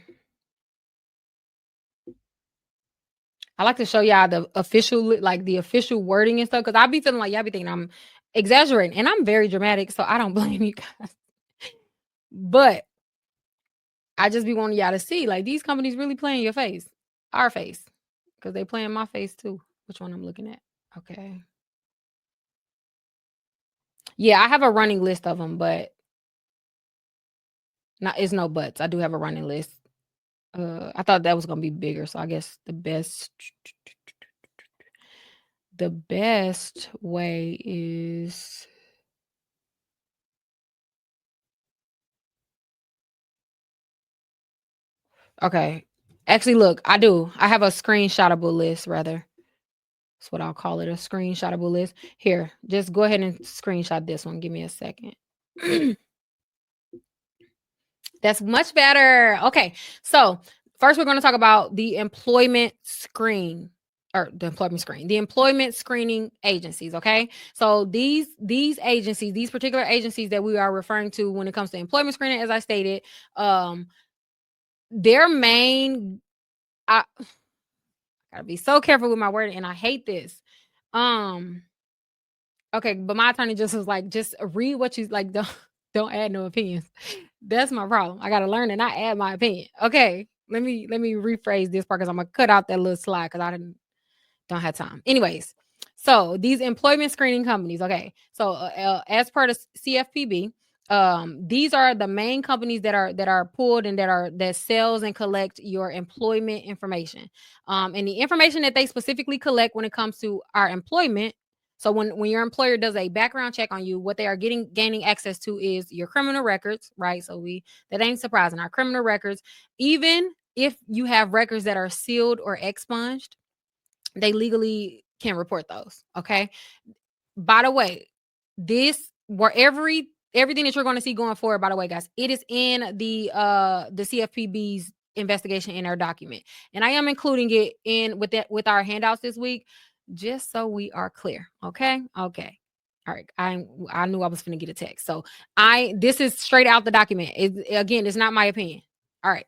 I like to show y'all the official wording and stuff, because I be feeling like y'all be thinking I'm exaggerating, and I'm very dramatic, so I don't blame you guys. But I just be wanting y'all to see, like, these companies really playing your face, our face, because they playing my face too. Which one I'm looking at? Okay. Yeah, I have a running list of them, but it's no buts. I do have a running list. I thought that was gonna be bigger, so I guess the best way is okay. Actually, look, I do. I have a screenshotable list, rather. That's what I'll call it, a screenshotable list. Here, just go ahead and screenshot this one. Give me a second. That's much better. Okay. So, first we're going to talk about the employment screen or the employment screening agencies. Okay. So these agencies, these particular agencies that we are referring to when it comes to employment screening, as I stated, their main, I gotta be so careful with my wording, and I hate this. Okay, but my attorney just was like, just read what you like, don't add no opinions. That's my problem. I gotta learn and not add my opinion. Okay. Let me rephrase this part because I'm gonna cut out that little slide because I don't have time. Anyways, so these employment screening companies, okay. So as per the CFPB, these are the main companies that are pulled and that sells and collect your employment information. And the information that they specifically collect when it comes to our employment. So when your employer does a background check on you, what they are gaining access to is your criminal records, right? So that ain't surprising. Our criminal records, even if you have records that are sealed or expunged, they legally can report those. Okay. By the way, this where everything that you're going to see going forward, by the way, guys, it is in the CFPB's investigation in our document. And I am including it in with our handouts this week, just so we are clear. Okay. Okay. All right. I knew I was gonna get a text. So this is straight out the document. Again, it's not my opinion. All right.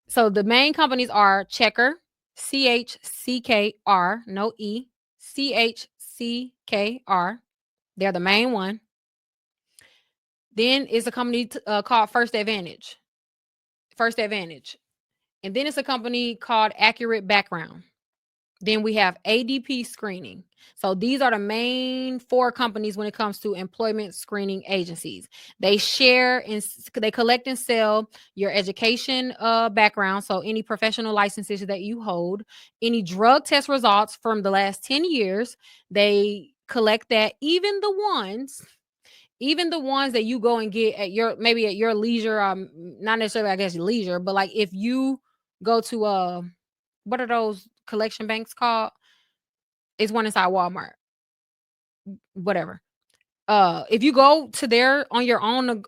So the main companies are Checker, CHCKR, no E, CHCKR. They're the main one. Then is a company called First Advantage. First Advantage. And then it's a company called Accurate Background. Then we have ADP Screening. So these are the main 4 companies when it comes to employment screening agencies. They share and they collect and sell your education background. So any professional licenses that you hold, any drug test results from the last 10 years, they collect that. Even the ones that you go and get at your leisure, not necessarily I guess leisure, but like if you go to what are those collection banks called? It's one inside Walmart. Whatever. If you go to there on your own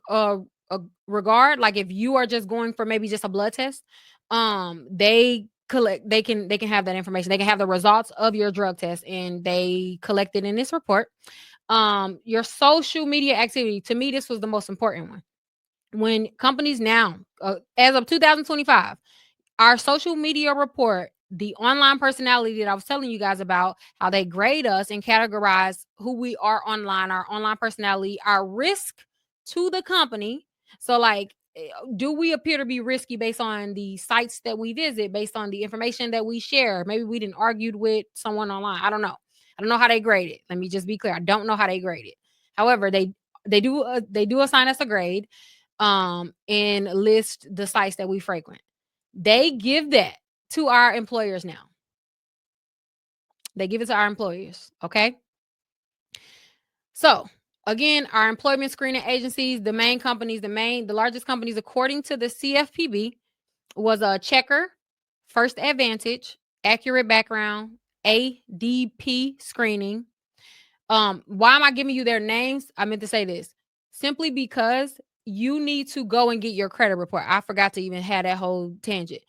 regard, like if you are just going for maybe just a blood test, they can have that information. They can have the results of your drug test and they collect it in this report. Your social media activity, to me, this was the most important one. When companies now, as of 2025, our social media report, the online personality that I was telling you guys about, how they grade us and categorize who we are online, our online personality, our risk to the company. So, like, do we appear to be risky based on the sites that we visit, based on the information that we share? Maybe we didn't argued with someone online. I don't know. I don't know how they grade it. Let me just be clear. I don't know how they grade it. However, they do assign us a grade, and list the sites that we frequent. They give that to our employers now. They give it to our employers. Okay. So again, our employment screening agencies, the main companies, the largest companies, according to the CFPB, was a Checker, First Advantage, Accurate Background, ADP Screening. Why am I giving you their names? I meant to say this simply because you need to go and get your credit report. I forgot to even have that whole tangent.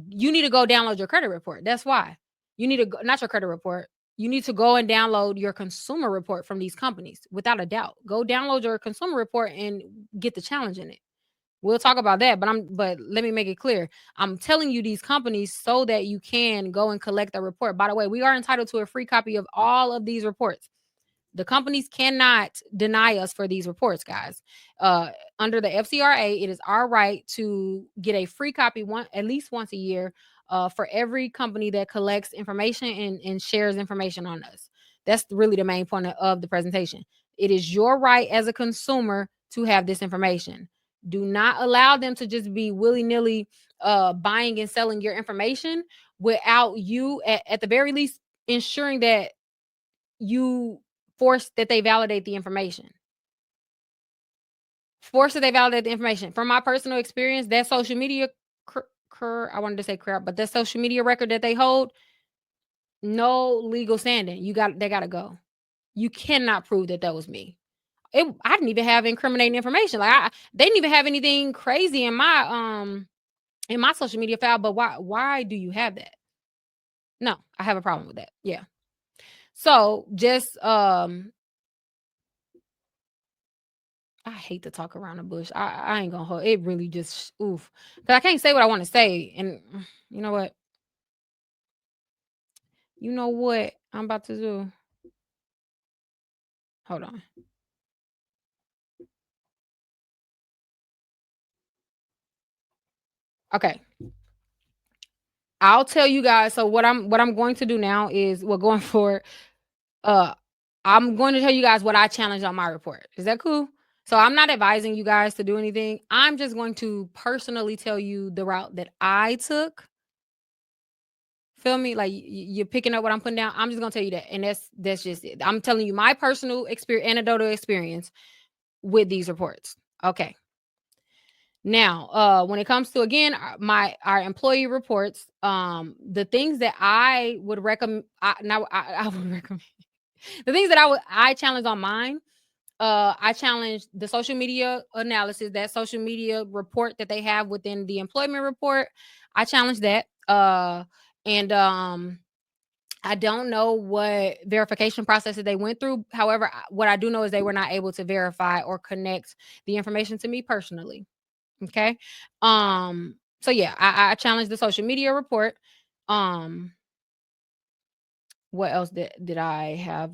You need to go download your credit report. That's why. You need to go, not your credit report. You need to go and download your consumer report from these companies without a doubt. Go download your consumer report and get the challenge in it. We'll talk about that, but let me make it clear. I'm telling you these companies so that you can go and collect the report. By the way, we are entitled to a free copy of all of these reports. The companies cannot deny us for these reports, guys. Under the FCRA, it is our right to get a free copy at least once a year for every company that collects information and shares information on us. That's really the main point of the presentation. It is your right as a consumer to have this information. Do not allow them to just be willy-nilly buying and selling your information without you, at the very least, ensuring that you force that they validate the information. Force that they validate the information. From my personal experience, that social media I wanted to say crap, but that social media record that they hold, no legal standing. They gotta go. You cannot prove that was me. I didn't even have incriminating information. Like they didn't even have anything crazy in my social media file. But why do you have that? No, I have a problem with that. Yeah. So just I hate to talk around the bush. I ain't gonna hold it. Really just oof, because I can't say what I want to say. And you know what? You know what I'm about to do? Hold on. Okay. I'll tell you guys. So what I'm going to do now is well going forward. Uh, I'm going to tell you guys what I challenged on my report. Is that cool? So I'm not advising you guys to do anything. I'm just going to personally tell you the route that I took. Feel me? Like you're picking up what I'm putting down. I'm just gonna tell you that, and that's just it. I'm telling you my personal experience, anecdotal experience with these reports. Okay. Now, when it comes to again our employee reports, the things that I would recommend, I would recommend the things that I challenge on mine. I challenge the social media analysis, that social media report that they have within the employment report. I challenge that. And I don't know what verification processes they went through. However, what I do know is they were not able to verify or connect the information to me personally. Okay. So yeah, I challenged the social media report. Um, what else did I have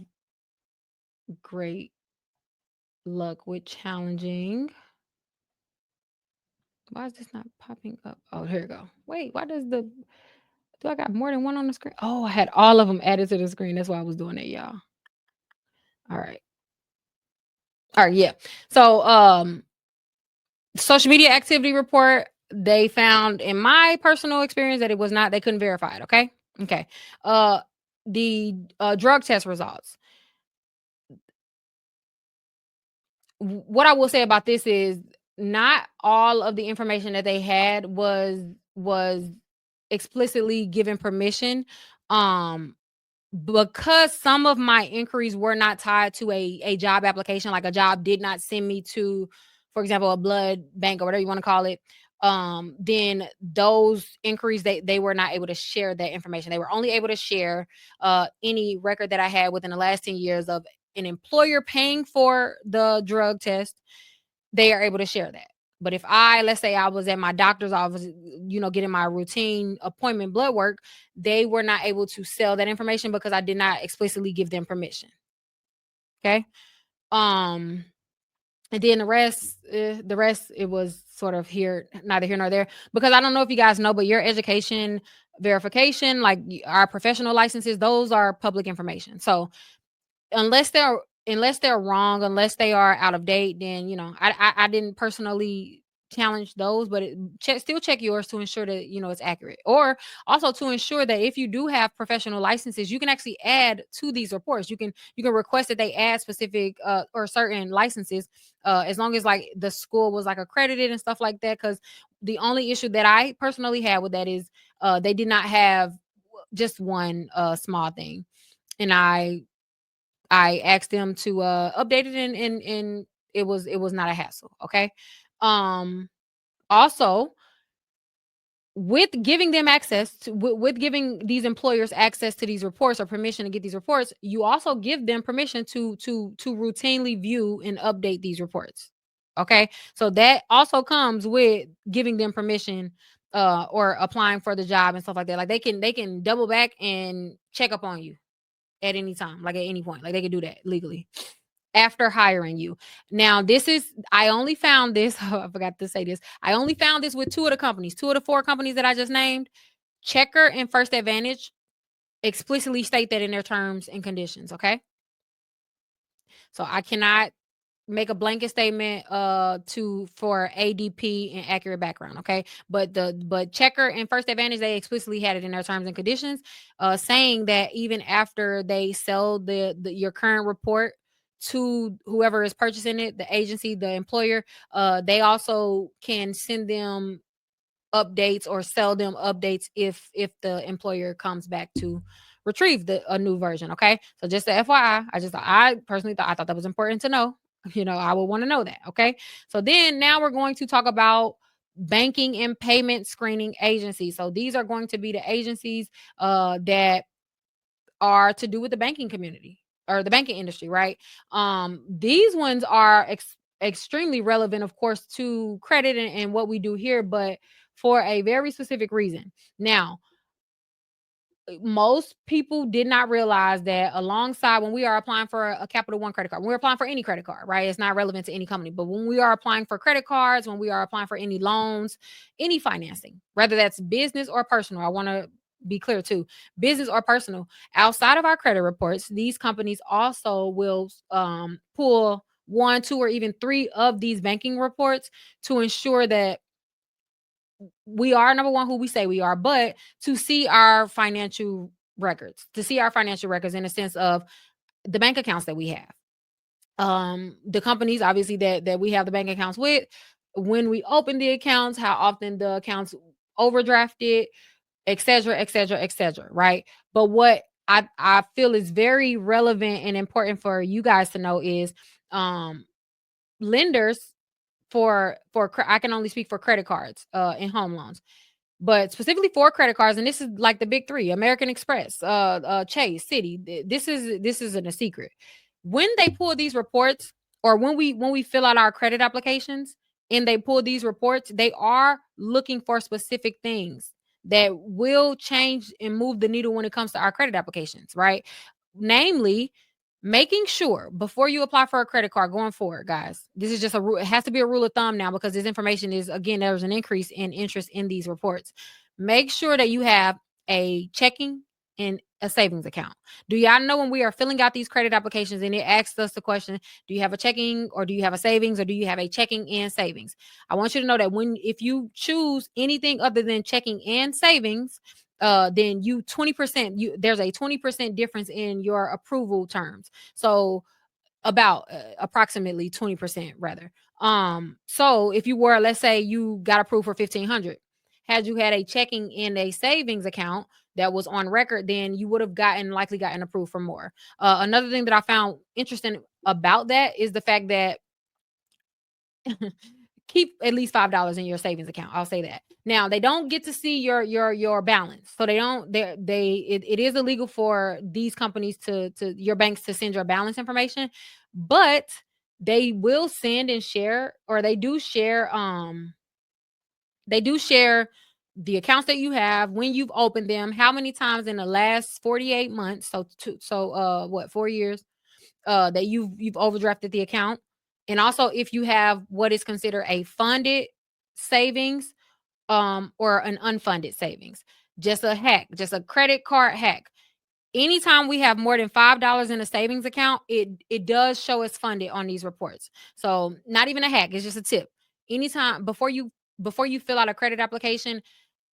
great luck with challenging? Why is this not popping up? Oh, here we go. Wait, why do I got more than one on the screen? Oh, I had all of them added to the screen. That's why I was doing it, y'all. All right. All right, yeah. So social media activity report, they found in my personal experience that it was not, they couldn't verify it. Okay. Okay. Uh the drug test results. What I will say about this is not all of the information that they had was explicitly given permission. Um because some of my inquiries were not tied to a job application, like a job did not send me to, for example, a blood bank or whatever you want to call it. Then those inquiries, they were not able to share that information. They were only able to share any record that I had within the last 10 years of an employer paying for the drug test. They are able to share that. But if let's say I was at my doctor's office, getting my routine appointment blood work, they were not able to sell that information because I did not explicitly give them permission. Okay. Um, and then the rest, it was sort of neither here nor there, because I don't know if you guys know, but your education verification, like our professional licenses, those are public information. So unless they're wrong, unless they are out of date, then I didn't personally challenge those, but still check yours to ensure that it's accurate, or also to ensure that if you do have professional licenses, you can actually add to these reports. You can request that they add specific or certain licenses, as long as like the school was like accredited and stuff like that. Because the only issue that I personally had with that is they did not have just one small thing, and I asked them to update it, and it was not a hassle. Okay. Um Also, with giving them access to with giving these employers access to these reports or permission to get these reports, you also give them permission to routinely view and update these reports. Okay. So that also comes with giving them permission or applying for the job and stuff like that. Like they can double back and check up on you at any time, like at any point. Like they could do that legally after hiring you. Now, I only found this, oh, I forgot to say this. I only found this with two of the companies, two of the four companies that I just named. Checker and First Advantage explicitly state that in their terms and conditions. Okay. So I cannot make a blanket statement for ADP and accurate background. Okay. But Checker and First Advantage, they explicitly had it in their terms and conditions, saying that even after they sell your current report to whoever is purchasing it, the agency, the employer, they also can send them updates or sell them updates if the employer comes back to retrieve a new version. Okay. So just the FYI, I personally thought that was important to know. I would want to know that. Okay. So then now we're going to talk about banking and payment screening agencies. So these are going to be the agencies that are to do with the banking community or the banking industry, right? These ones are extremely relevant, of course, to credit and what we do here, but for a very specific reason. Now, most people did not realize that alongside when we are applying for a Capital One credit card, when we're applying for any credit card, right? It's not relevant to any company, but when we are applying for credit cards, when we are applying for any loans, any financing, whether that's business or personal, I want to be clear too, business or personal, outside of our credit reports, these companies also will pull one, two, or even three of these banking reports to ensure that we are number one who we say we are, but to see our financial records, to see our financial records in a sense of the bank accounts that we have. The companies obviously that we have the bank accounts with, when we open the accounts, how often the accounts overdrafted, et cetera, et cetera, et cetera, right? But what I feel is very relevant and important for you guys to know is lenders I can only speak for credit cards and home loans, but specifically for credit cards, and this is like the big three: American Express, Chase, City. This isn't a secret. When they pull these reports, or when we fill out our credit applications and they pull these reports, they are looking for specific things that will change and move the needle when it comes to our credit applications, right? Namely, making sure before you apply for a credit card going forward, guys, this is just a rule. It has to be a rule of thumb now because this information is, again, there's an increase in interest in these reports. Make sure that you have a checking and a savings account. Do y'all know when we are filling out these credit applications and it asks us the question, do you have a checking or do you have a savings or do you have a checking and savings? I want you to know that if you choose anything other than checking and savings, then you 20%, there's a 20% difference in your approval terms. So about approximately 20% rather. So if you were, let's say you got approved for 1,500, had you had a checking and a savings account that was on record, then you would have likely gotten approved for more. Another thing that I found interesting about that is the fact that keep at least $5 in your savings account. I'll say that. Now they don't get to see your balance, so they don't. It is illegal for these companies to your banks to send your balance information, but they will send and share, or they do share. They do share the accounts that you have, when you've opened them, how many times in the last 48 months. So 4 years that you've overdrafted the account, and also if you have what is considered a funded savings or an unfunded savings. Just a hack, just a credit card hack. Anytime we have more than $5 in a savings account, it does show as funded on these reports. So not even a hack, it's just a tip. Anytime before you fill out a credit application,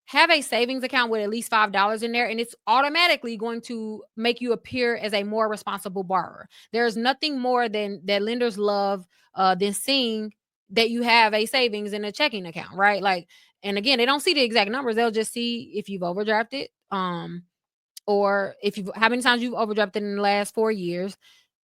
have a savings account with at least $5 in there, and it's automatically going to make you appear as a more responsible borrower. There's nothing more than that lenders love than seeing that you have a savings and a checking account, right? Like, and again, they don't see the exact numbers; they'll just see if you've overdrafted, or if you how many times you've overdrafted in the last 4 years,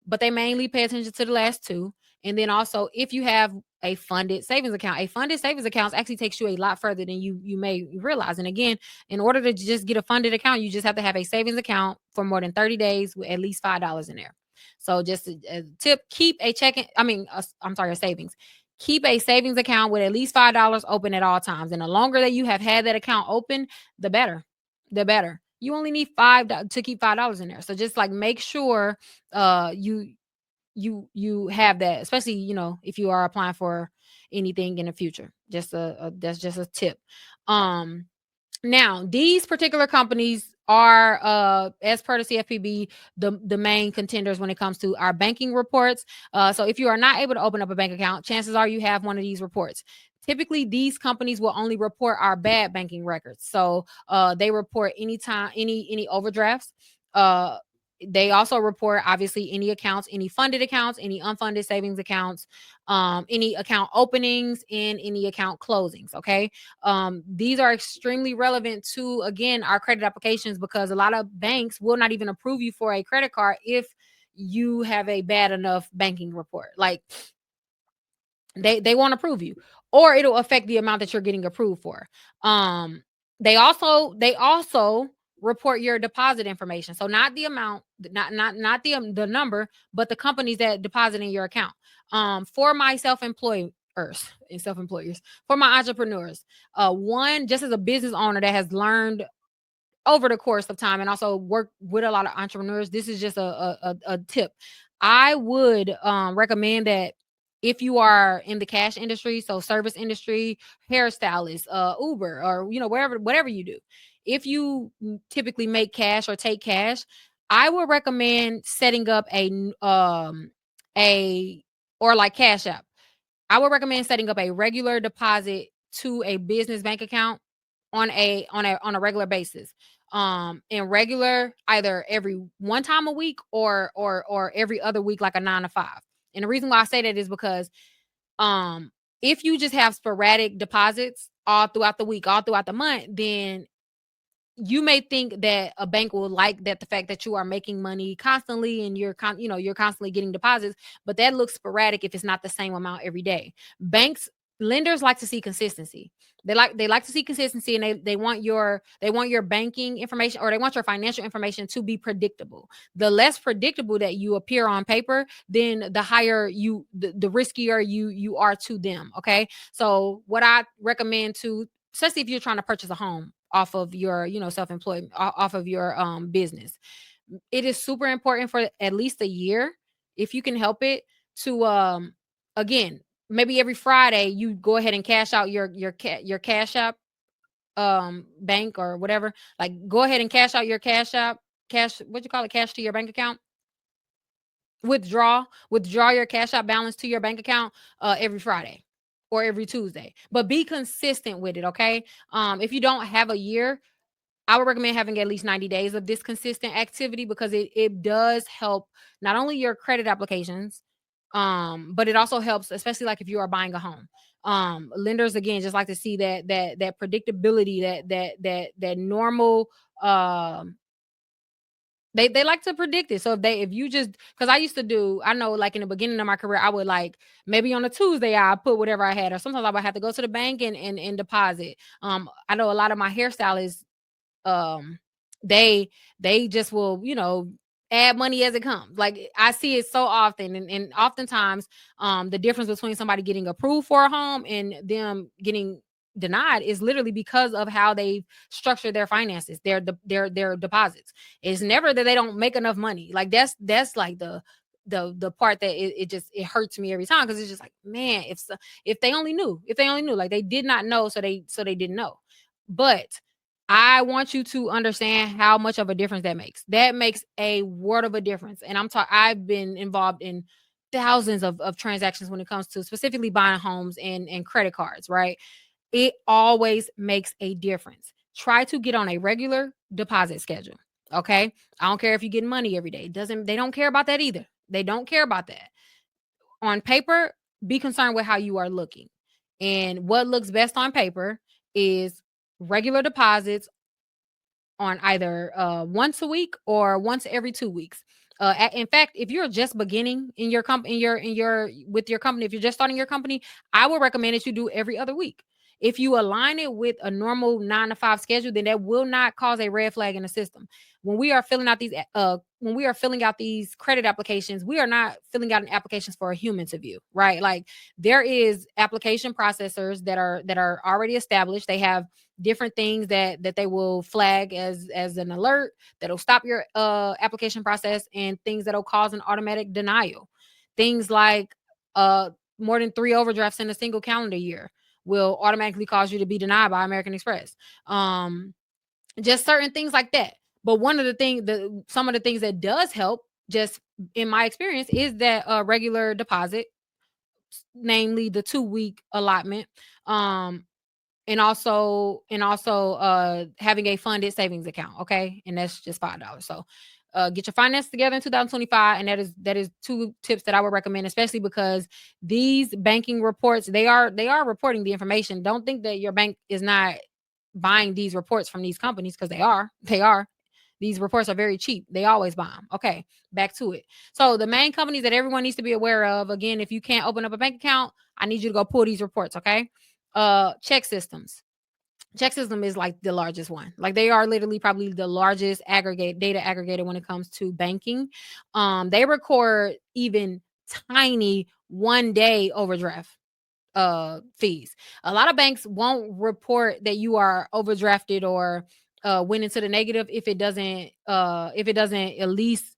but they mainly pay attention to the last two. And then also, if you have a funded savings account actually takes you a lot further than you may realize. And again, in order to just get a funded account, you just have to have a savings account for more than 30 days with at least $5 in there. So just a tip, keep a checking, I mean, I'm sorry, a savings. Keep a savings account with at least $5 open at all times. And the longer that you have had that account open, the better. The better. You only need to keep $5 in there. So just like make sure you have that, especially if you are applying for anything in the future. That's just a tip. um Now, these particular companies are, as per the CFPB, the main contenders when it comes to our banking reports. So if you are not able to open up a bank account, chances are you have one of these reports. Typically, these companies will only report our bad banking records. So they report any overdrafts. Uh, they also report obviously any accounts, any funded accounts, any unfunded savings accounts, any account openings, and any account closings. Okay. These are extremely relevant to, again, our credit applications, because a lot of banks will not even approve you for a credit card if you have a bad enough banking report. Like they won't approve you. or it'll affect the amount that you're getting approved for. They also report your deposit information. So not the amount, not the number, but the companies that deposit in your account. For my self-employers and self-employers, for my entrepreneurs, one, just as a business owner that has learned over the course of time and also work with a lot of entrepreneurs, this is just a tip. I would recommend that if you are in the cash industry, so service industry, hairstylist, Uber, or whatever you do, if you typically make cash or take cash, I would recommend setting up a or like Cash App. I would recommend setting up a regular deposit to a business bank account on a regular basis. In regular, either every one time a week or every other week, like a 9 to 5. And the reason why I say that is because um if you just have sporadic deposits all throughout the week, all throughout the month, then you may think that a bank will like that, the fact that you are making money constantly and you're constantly getting deposits, but that looks sporadic if it's not the same amount every day. Lenders like to see consistency. They like to see consistency, and they want your banking information, or they want your financial information to be predictable. The less predictable that you appear on paper, then the higher the riskier you are to them. Okay. So what I recommend, to especially if you're trying to purchase a home off of your self-employed, off of your business, it is super important for at least a year, if you can help it, to again, maybe every Friday you go ahead and cash out your Cash App bank or whatever. Like, go ahead and cash out your Cash App, what you call it, cash to your bank account. Withdraw your Cash App balance to your bank account every Friday or every Tuesday. But be consistent with it, okay? If you don't have a year, I would recommend having at least 90 days of this consistent activity, because it does help not only your credit applications, but it also helps, especially like if you are buying a home. Lenders, again, just like to see that predictability, that normal. They like to predict it. So if you just, because I used to do, I know, like in the beginning of my career, I would, like, maybe on a Tuesday I put whatever I had, or sometimes I would have to go to the bank and deposit. I know a lot of my hairstylists, um they just will, add money as it comes. Like, I see it so often, and oftentimes the difference between somebody getting approved for a home and them getting denied is literally because of how they structure their finances, their deposits. It's never that they don't make enough money. Like, that's like the part that it hurts me every time, because it's just like, man, if they only knew, like, they did not know, so they didn't know. But I want you to understand how much of a difference that makes. That makes a world of a difference. And I've been involved in thousands of transactions when it comes to specifically buying homes and credit cards, right? It always makes a difference. Try to get on a regular deposit schedule. Okay. I don't care if you get money every day. They don't care about that either. They don't care about that. On paper, be concerned with how you are looking. And what looks best on paper is regular deposits on either once a week or once every 2 weeks. In fact, if you're just beginning in your company, with your company, if you're just starting your company, I would recommend that you do every other week. If you align it with a normal 9 to 5 schedule, then that will not cause a red flag in the system. When we are filling out these credit applications, we are not filling out an applications for a human to view, right? Like, there is application processors that are already established. They have different things that they will flag as an alert that'll stop your application process, and things that'll cause an automatic denial. Things like uh more than 3 overdrafts in a single calendar year will automatically cause you to be denied by American Express. Just certain things like that. But some of the things that does help, just in my experience, is that regular deposit, namely the 2 week allotment. Um and also having a funded savings account, okay? And that's just $5. So get your finances together in 2025, and that is two tips that I would recommend, especially because these banking reports, they are reporting the information. Don't think that your bank is not buying these reports from these companies, because they are. These reports are very cheap. They always buy them. Okay, back to it. So the main companies that everyone needs to be aware of, again, if you can't open up a bank account, I need you to go pull these reports, okay? Check systems. Check system is like the largest one. Like they are literally probably the largest aggregate data aggregator when it comes to banking. They record even tiny 1 day overdraft fees. A lot of banks won't report that you are overdrafted or went into the negative if it doesn't at least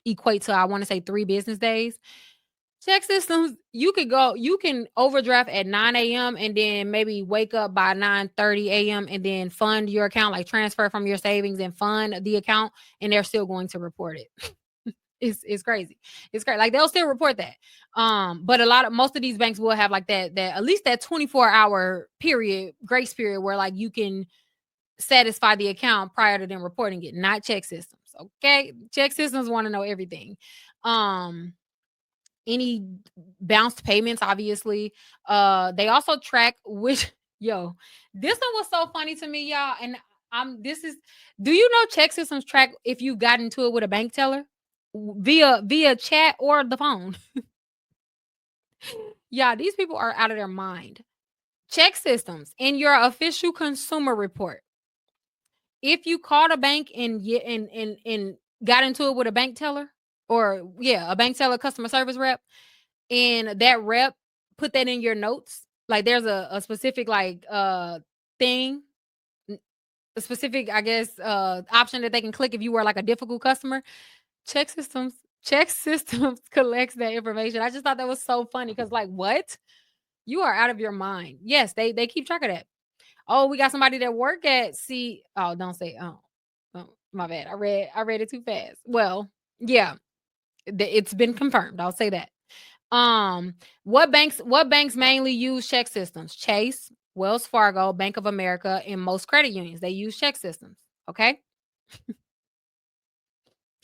equate to, I want to say, 3 business days. Check systems, you can overdraft at 9 a.m. and then maybe wake up by 9:30 a.m. and then fund your account, like transfer from your savings and fund the account, and they're still going to report it. It's crazy. It's great. Like they'll still report that. But most of these banks will have like that at least that 24-hour period, grace period, where like you can satisfy the account prior to them reporting it, not check systems. Okay. Check systems want to know everything. Any bounced payments, obviously. They also track which yo, this one was so funny to me, y'all. And this is, do you know check systems track if you got into it with a bank teller via chat or the phone? Yeah, these people are out of their mind. Check systems in your official consumer report. If you called a bank and got into it with a bank teller, or yeah, a bank teller customer service rep, and that rep put that in your notes, like there's a specific like thing, a specific, I guess, option that they can click if you were like a difficult customer. Check systems, check systems collects that information. I just thought that was so funny because like what? You are out of your mind. Yes, they keep track of that. Oh, we got somebody that work at oh, don't say oh, my bad. I read it too fast. Well, yeah, it's been confirmed. I'll say that. What banks mainly use check systems? Chase, Wells Fargo, Bank of America, and most credit unions. They use check systems. Okay.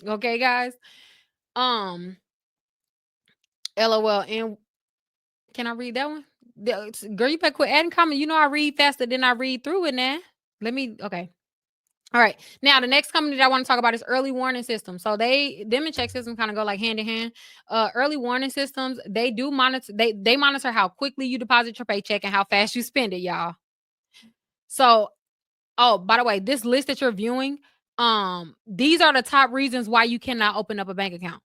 Okay, guys. Um, LOL. And can I read that one? Girl, you better quit adding comment. You know I read faster than I read through it now. Okay. All right. Now the next company that I want to talk about is early warning systems. So them and check systems kind of go like hand in hand. Early warning systems, they do monitor, they monitor how quickly you deposit your paycheck and how fast you spend it, y'all. So, oh, by the way, this list that you're viewing, these are the top reasons why you cannot open up a bank account.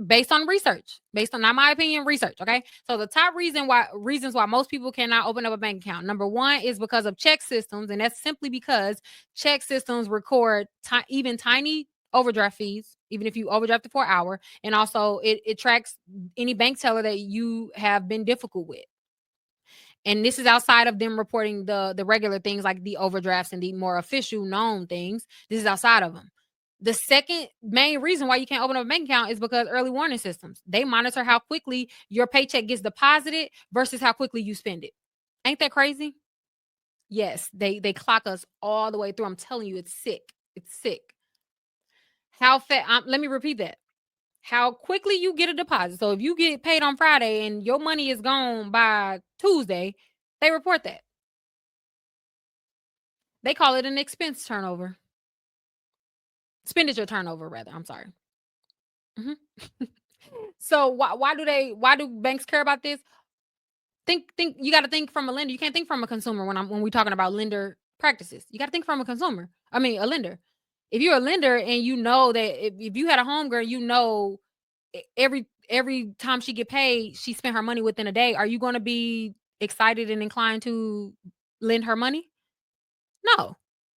Based on research, based on not my opinion, research. Okay. So the top reasons why most people cannot open up a bank account. Number one is because of check systems, and that's simply because check systems record even tiny overdraft fees, even if you overdrafted for an hour, and also it tracks any bank teller that you have been difficult with. And this is outside of them reporting the regular things like the overdrafts and the more official known things. This is outside of them. The second main reason why you can't open up a bank account is because early warning systems. They monitor how quickly your paycheck gets deposited versus how quickly you spend it. Ain't that crazy? Yes, they clock us all the way through. I'm telling you, it's sick. It's sick. How fast? Let me repeat that. How quickly you get a deposit. So if you get paid on Friday and your money is gone by Tuesday, they report that. They call it an expense turnover. Expenditure turnover, rather. I'm sorry. Mhm. So why do banks care about this? Think you got to think from a lender. You can't think from a consumer when we talking about lender practices. You got to think from a consumer. I mean, a lender. If you're a lender and you know that if you had a home girl, you know every time she get paid, she spent her money within a day. Are you going to be excited and inclined to lend her money? No.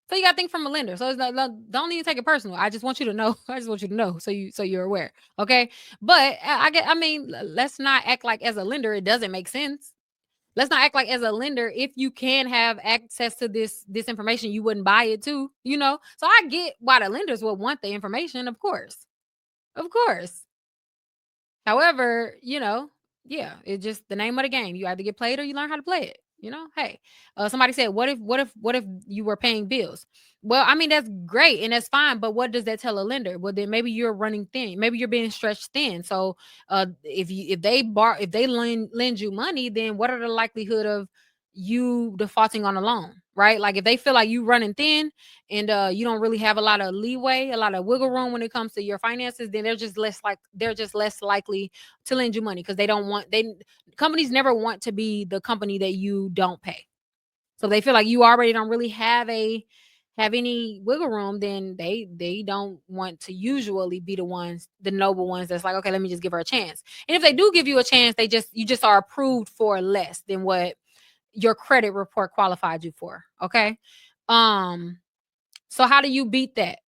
So you got to think from a lender. So it's like, look, don't even take it personal. I just want you to know. I just want you to know so you're aware. Okay. But I mean, let's not act like as a lender it doesn't make sense. Let's not act like as a lender, if you can have access to this information, you wouldn't buy it too, you know? So I get why the lenders would want the information, of course. Of course. However, yeah, it's just the name of the game. You either get played or you learn how to play it. Hey, somebody said, what if you were paying bills? Well, I mean that's great and that's fine, but what does that tell a lender? Well, then maybe you're running thin. Maybe you're being stretched thin. So, if they lend you money, then what are the likelihood of you defaulting on a loan, right? Like if they feel like you running thin and you don't really have a lot of leeway, a lot of wiggle room when it comes to your finances, then they're just less likely to lend you money because they don't want they companies never want to be the company that you don't pay. So they feel like you already don't really have any wiggle room, then they don't want to usually be the noble ones that's like, okay, let me just give her a chance. And if they do give you a chance, you just are approved for less than what your credit report qualified you for. Okay. Um, so how do you beat that?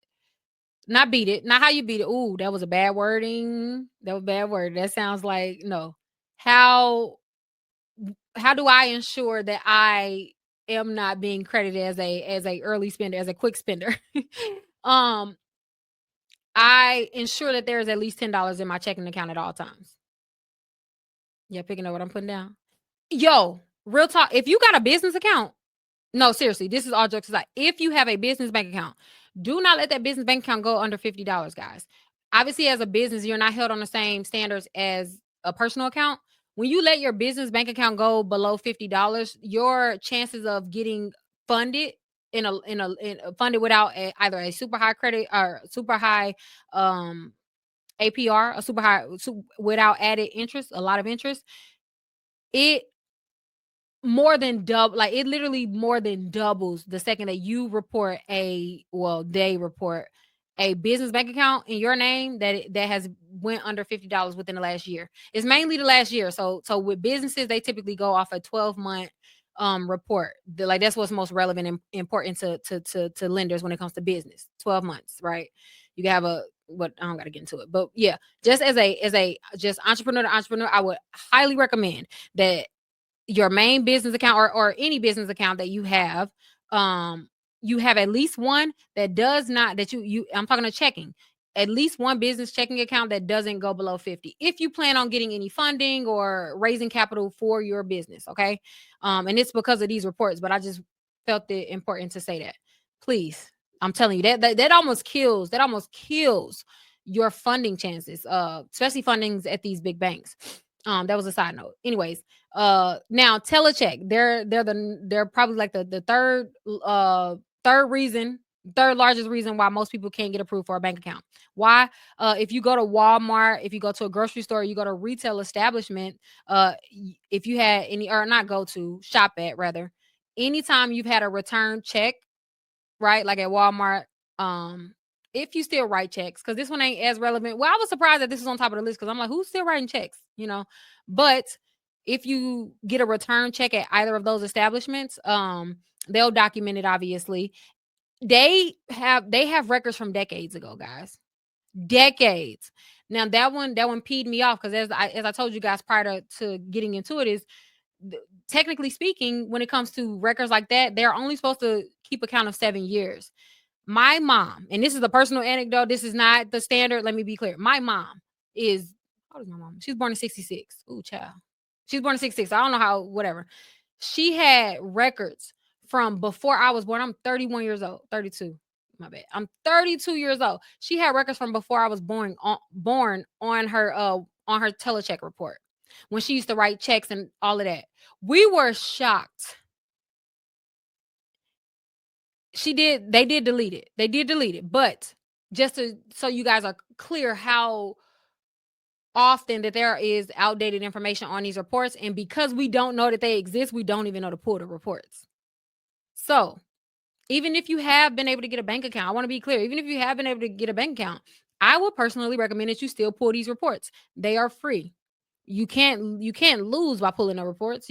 Not beat it, not how you beat it. Ooh, that was a bad wording. That was a bad word. That sounds like no. How how do I ensure that I am not being credited as a early spender, as a quick spender? um, I ensure that there is at least $10 in my checking account at all times. Yeah, picking up what I'm putting down. Yo, real talk. If you got a business account, no, seriously, this is all jokes aside. If you have a business bank account, do not let that business bank account go under $50, guys. Obviously, as a business, you're not held on the same standards as a personal account. When you let your business bank account go below $50, your chances of getting funded funded without either a super high credit or super high um APR, a super high without added interest, a lot of interest, it more than double, like, it literally more than doubles the second that you report they report a business bank account in your name that has went under $50 within the last year. It's mainly the last year. So with businesses, they typically go off a 12-month report. Like that's what's most relevant and important to lenders when it comes to business. 12 months, right? You can have a what I don't gotta get into it. But yeah, just as a just entrepreneur to entrepreneur, I would highly recommend that your main business account or any business account that um you have at least one that does not that you I'm talking to checking, at least one business checking account that doesn't go below 50 if you plan on getting any funding or raising capital for your business. Okay. And it's because of these reports, but I just felt it important to say that. Please, I'm telling you that almost kills your funding chances, especially fundings at these big banks. That was a side note. Anyways, now telecheck. They're probably like the third largest reason why most people can't get approved for a bank account. Why? If you go to Walmart, if you go to a grocery store, you go to a retail establishment, if you had any or not go to shop at rather, anytime you've had a return check, right? Like at Walmart. Um, if you still write checks, because this one ain't as relevant. Well, I was surprised that this is on top of the list because I'm like, who's still writing checks? But if you get a return check at either of those establishments, they'll document it, obviously. They have records from decades ago, guys. Decades. Now that one peed me off because as I told you guys prior to getting into it is technically speaking, when it comes to records like that, they're only supposed to keep account of 7 years. My mom, and this is a personal anecdote, this is not the standard. Let me be clear. My mom is, how old is my mom? She was born in 66. Ooh, child. She was born in 66. I don't know how, whatever. She had records from before I was born. I'm 31 years old, 32. My bad. I'm 32 years old. She had records from before I was born on her telecheck report when she used to write checks and all of that. We were shocked. They did delete it. They did delete it. But just so you guys are clear how often that there is outdated information on these reports. And because we don't know that they exist, we don't even know to pull the reports. So even if you have been able to get a bank account, I want to be clear, even if you have been able to get a bank account, I would personally recommend that you still pull these reports. They are free. You can't lose by pulling the reports.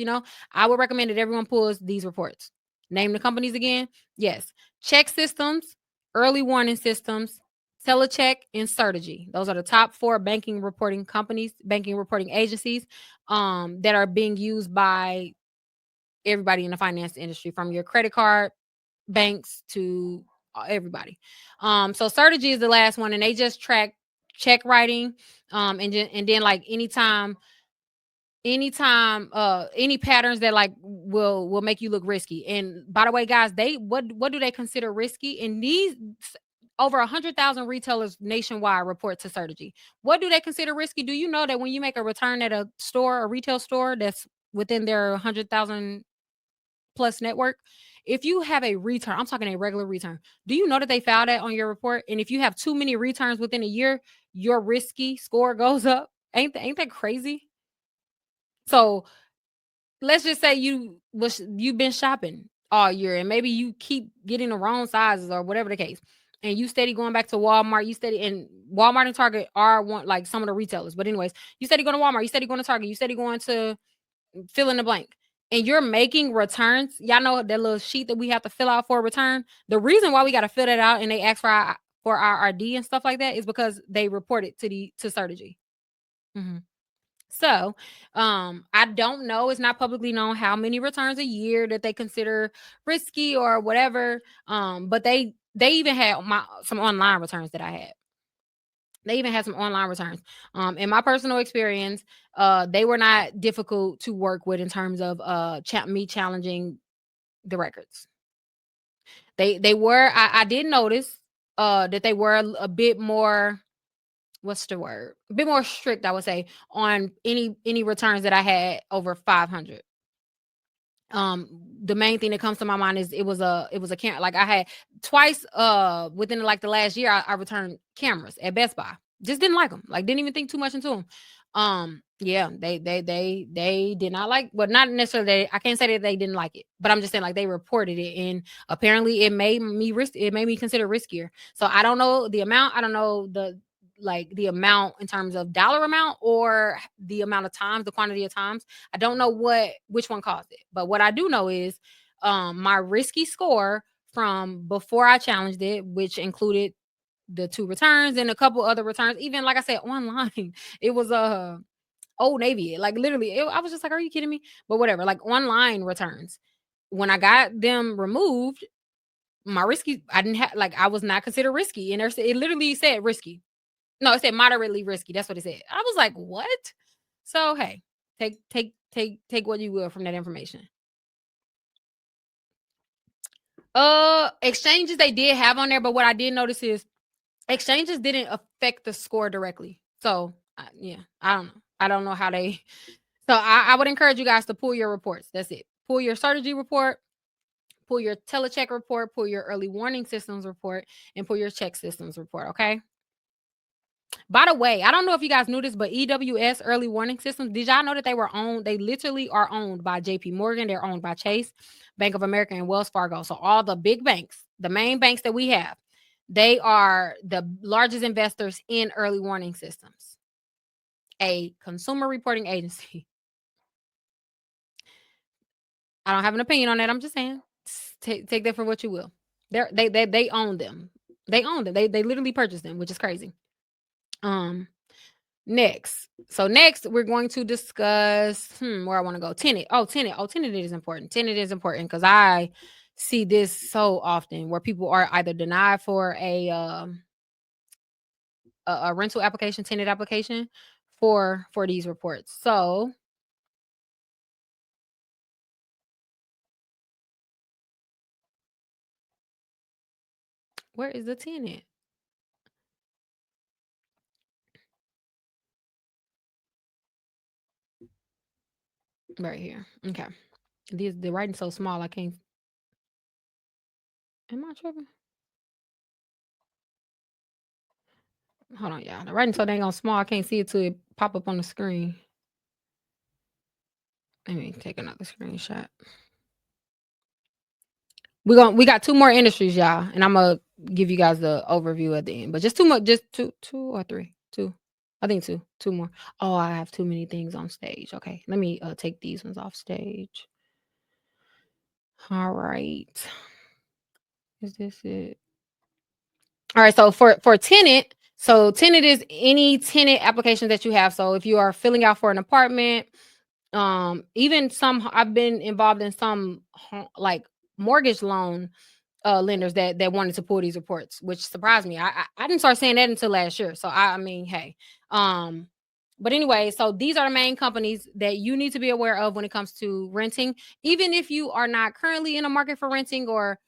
I would recommend that everyone pulls these reports. Name the companies again. Yes. Check systems, early warning systems, telecheck, and Certegy. Those are the top four banking reporting companies, banking reporting agencies that are being used by everybody in the finance industry, from your credit card banks to everybody. So Certegy is the last one, and they just track check writing, and then like anytime any patterns that like will make you look risky. And by the way, guys, they what do they consider risky? And these over 100,000 retailers nationwide report to Certegy. What do they consider risky? Do you know that when you make a return at a retail store that's within their 100,000 plus network, if you have a return, I'm talking a regular return. Do you know that they filed that on your report? And if you have too many returns within a year, your risky score goes up. Ain't that crazy? So let's just say you've been shopping all year and maybe you keep getting the wrong sizes or whatever the case. And you steady going back to Walmart, you steady and Walmart and Target are one like some of the retailers. But anyways, you steady going to Walmart, you steady going to Target, you steady going to fill in the blank. And you're making returns. Y'all know that little sheet that we have to fill out for a return. The reason why we got to fill that out and they ask for our ID and stuff like that is because they report it to Certegy. Mhm. So, I don't know. It's not publicly known how many returns a year that they consider risky or whatever. But they even had some online returns that I had. They even had some online returns. In my personal experience, they were not difficult to work with in terms of me challenging the records. They were. I did notice that they were a bit more, what's the word? A bit more strict, I would say, on any returns that I had over 500. The main thing that comes to my mind is it was a camera. Like I had twice within like the last year, I returned cameras at Best Buy. Just didn't like them. Like didn't even think too much into them. Yeah, they did not like, well, not necessarily. I can't say that they didn't like it, but I'm just saying like they reported it, and apparently it made me risk. It made me consider riskier. So I don't know the amount. I don't know the amount in terms of dollar amount or the amount of times, the quantity of times. I don't know which one caused it. But what I do know is my risky score from before I challenged it, which included the two returns and a couple other returns, even like I said, online. It was a Old Navy. Like literally, I was just like, are you kidding me? But whatever, like online returns. When I got them removed, my risky, I didn't have like I was not considered risky. And it literally said risky. No, it said moderately risky. That's what it said. I was like, what? So hey, take what you will from that information. Exchanges they did have on there, but what I did notice is exchanges didn't affect the score directly. So yeah, I don't know. I don't know how they. So I would encourage you guys to pull your reports. That's it. Pull your strategy report, pull your telecheck report, pull your early warning systems report, and pull your check systems report. Okay. By the way, I don't know if you guys knew this, but EWS early warning systems, did y'all know that they were owned? They literally are owned by JP Morgan. They're owned by Chase, Bank of America, and Wells Fargo. So all the big banks, the main banks that we have, they are the largest investors in early warning systems, a consumer reporting agency. I don't have an opinion on that. I'm just saying, take that for what you will. They own them. They own them. They literally purchased them, which is crazy. Next. So next we're going to discuss where I want to go. Tenant. Tenant is important. Tenant is important because I see this so often where people are either denied for a rental application, tenant application for these reports. So where is the tenant? Right here. Okay. The writing's so small I can't. Am I tripping? Hold on, y'all. The writing so dang on small I can't see it till it pop up on the screen. Let me take another screenshot. We got two more industries, y'all, and I'm gonna give you guys the overview at the end. But just two more, just two or three, two. I think two more. Oh, I have too many things on stage. Okay, let me take these ones off stage. All right, is this it? All right, so for tenant, so tenant is any tenant application that you have. So if you are filling out for an apartment, even some, I've been involved in some like mortgage loan lenders that wanted to pull these reports, which surprised me. I didn't start saying that until last year. So I mean, hey, but anyway, so these are the main companies that you need to be aware of when it comes to renting, even if you are not currently in a market for renting, or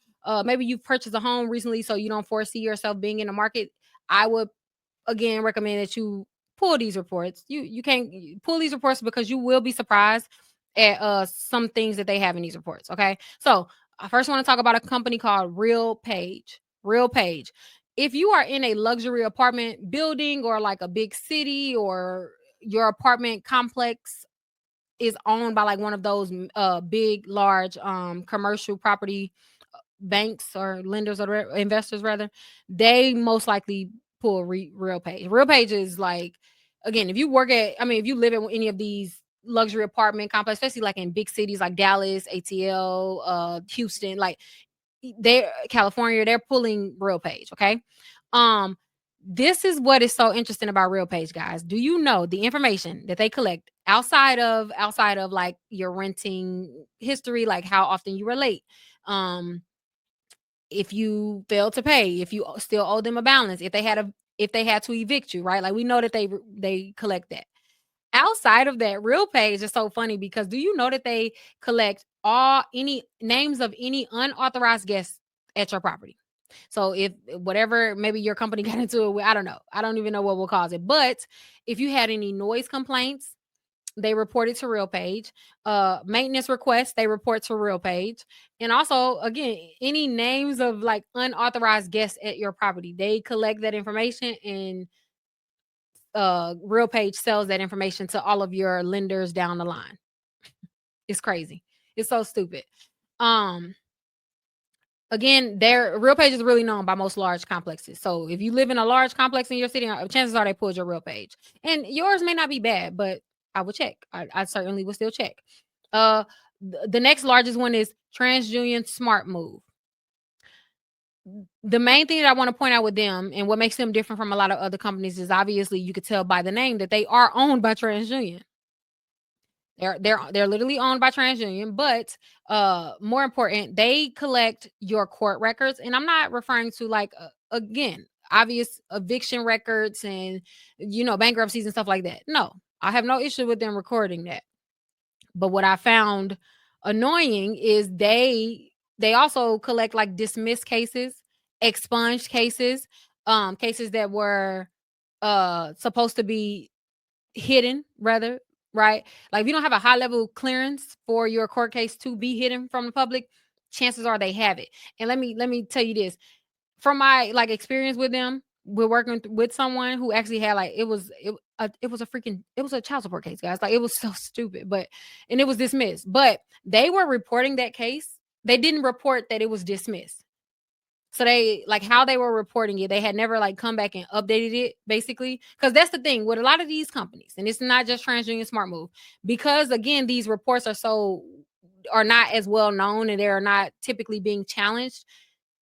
maybe you've purchased a home recently, so you don't foresee yourself being in the market. I would again recommend that you pull these reports. You can't pull these reports because you will be surprised at some things that they have in these reports. Okay, so I first want to talk about a company called RealPage. RealPage. If you are in a luxury apartment building or like a big city, or your apartment complex is owned by like one of those big large commercial property banks or lenders or investors rather, they most likely pull RealPage. RealPage is like, again, if you work at, I mean, if you live in any of these luxury apartment complexes, especially like in big cities like Dallas, ATL, Houston, like they're California, they're pulling RealPage. Okay. Um, this is what is so interesting about RealPage, guys. Do you know the information that they collect outside of like your renting history, like how often you were late, um, if you fail to pay, if you still owe them a balance, if they had to evict you, right? Like we know that they collect that. Outside of that, RealPage is so funny because do you know that they collect all any names of any unauthorized guests at your property? So if whatever, maybe your company got into it with, I don't know. I don't even know what will cause it. But if you had any noise complaints, they report it to RealPage. Maintenance requests, they report to RealPage. And also, again, any names of like unauthorized guests at your property, they collect that information, and RealPage sells that information to all of your lenders down the line. It's crazy. It's so stupid. Um, Again, their RealPage is really known by most large complexes. So if you live in a large complex in your city, chances are they pulled your RealPage. And yours may not be bad, but I would check. I certainly would still check. Uh, the next largest one is TransUnion Smart Move. The main thing that I want to point out with them and what makes them different from a lot of other companies is obviously you could tell by the name that they are owned by TransUnion. They're literally owned by TransUnion, but more important, they collect your court records, and I'm not referring to like again obvious eviction records and bankruptcies and stuff like that. No, I have no issue with them recording that. But what I found annoying is they also collect like dismissed cases, expunged cases, cases that were supposed to be hidden rather, right? Like if you don't have a high level clearance for your court case to be hidden from the public, chances are they have it. And let me tell you this, from my like experience with them, we're working with someone who actually had like it was a child support case, guys. Like it was so stupid, but and it was dismissed. But they were reporting that case. They didn't report that it was dismissed. So they like how they were reporting it, they had never like come back and updated it basically. Because that's the thing with a lot of these companies, and it's not just TransUnion Smart Move, because again, these reports are not as well known and they're not typically being challenged.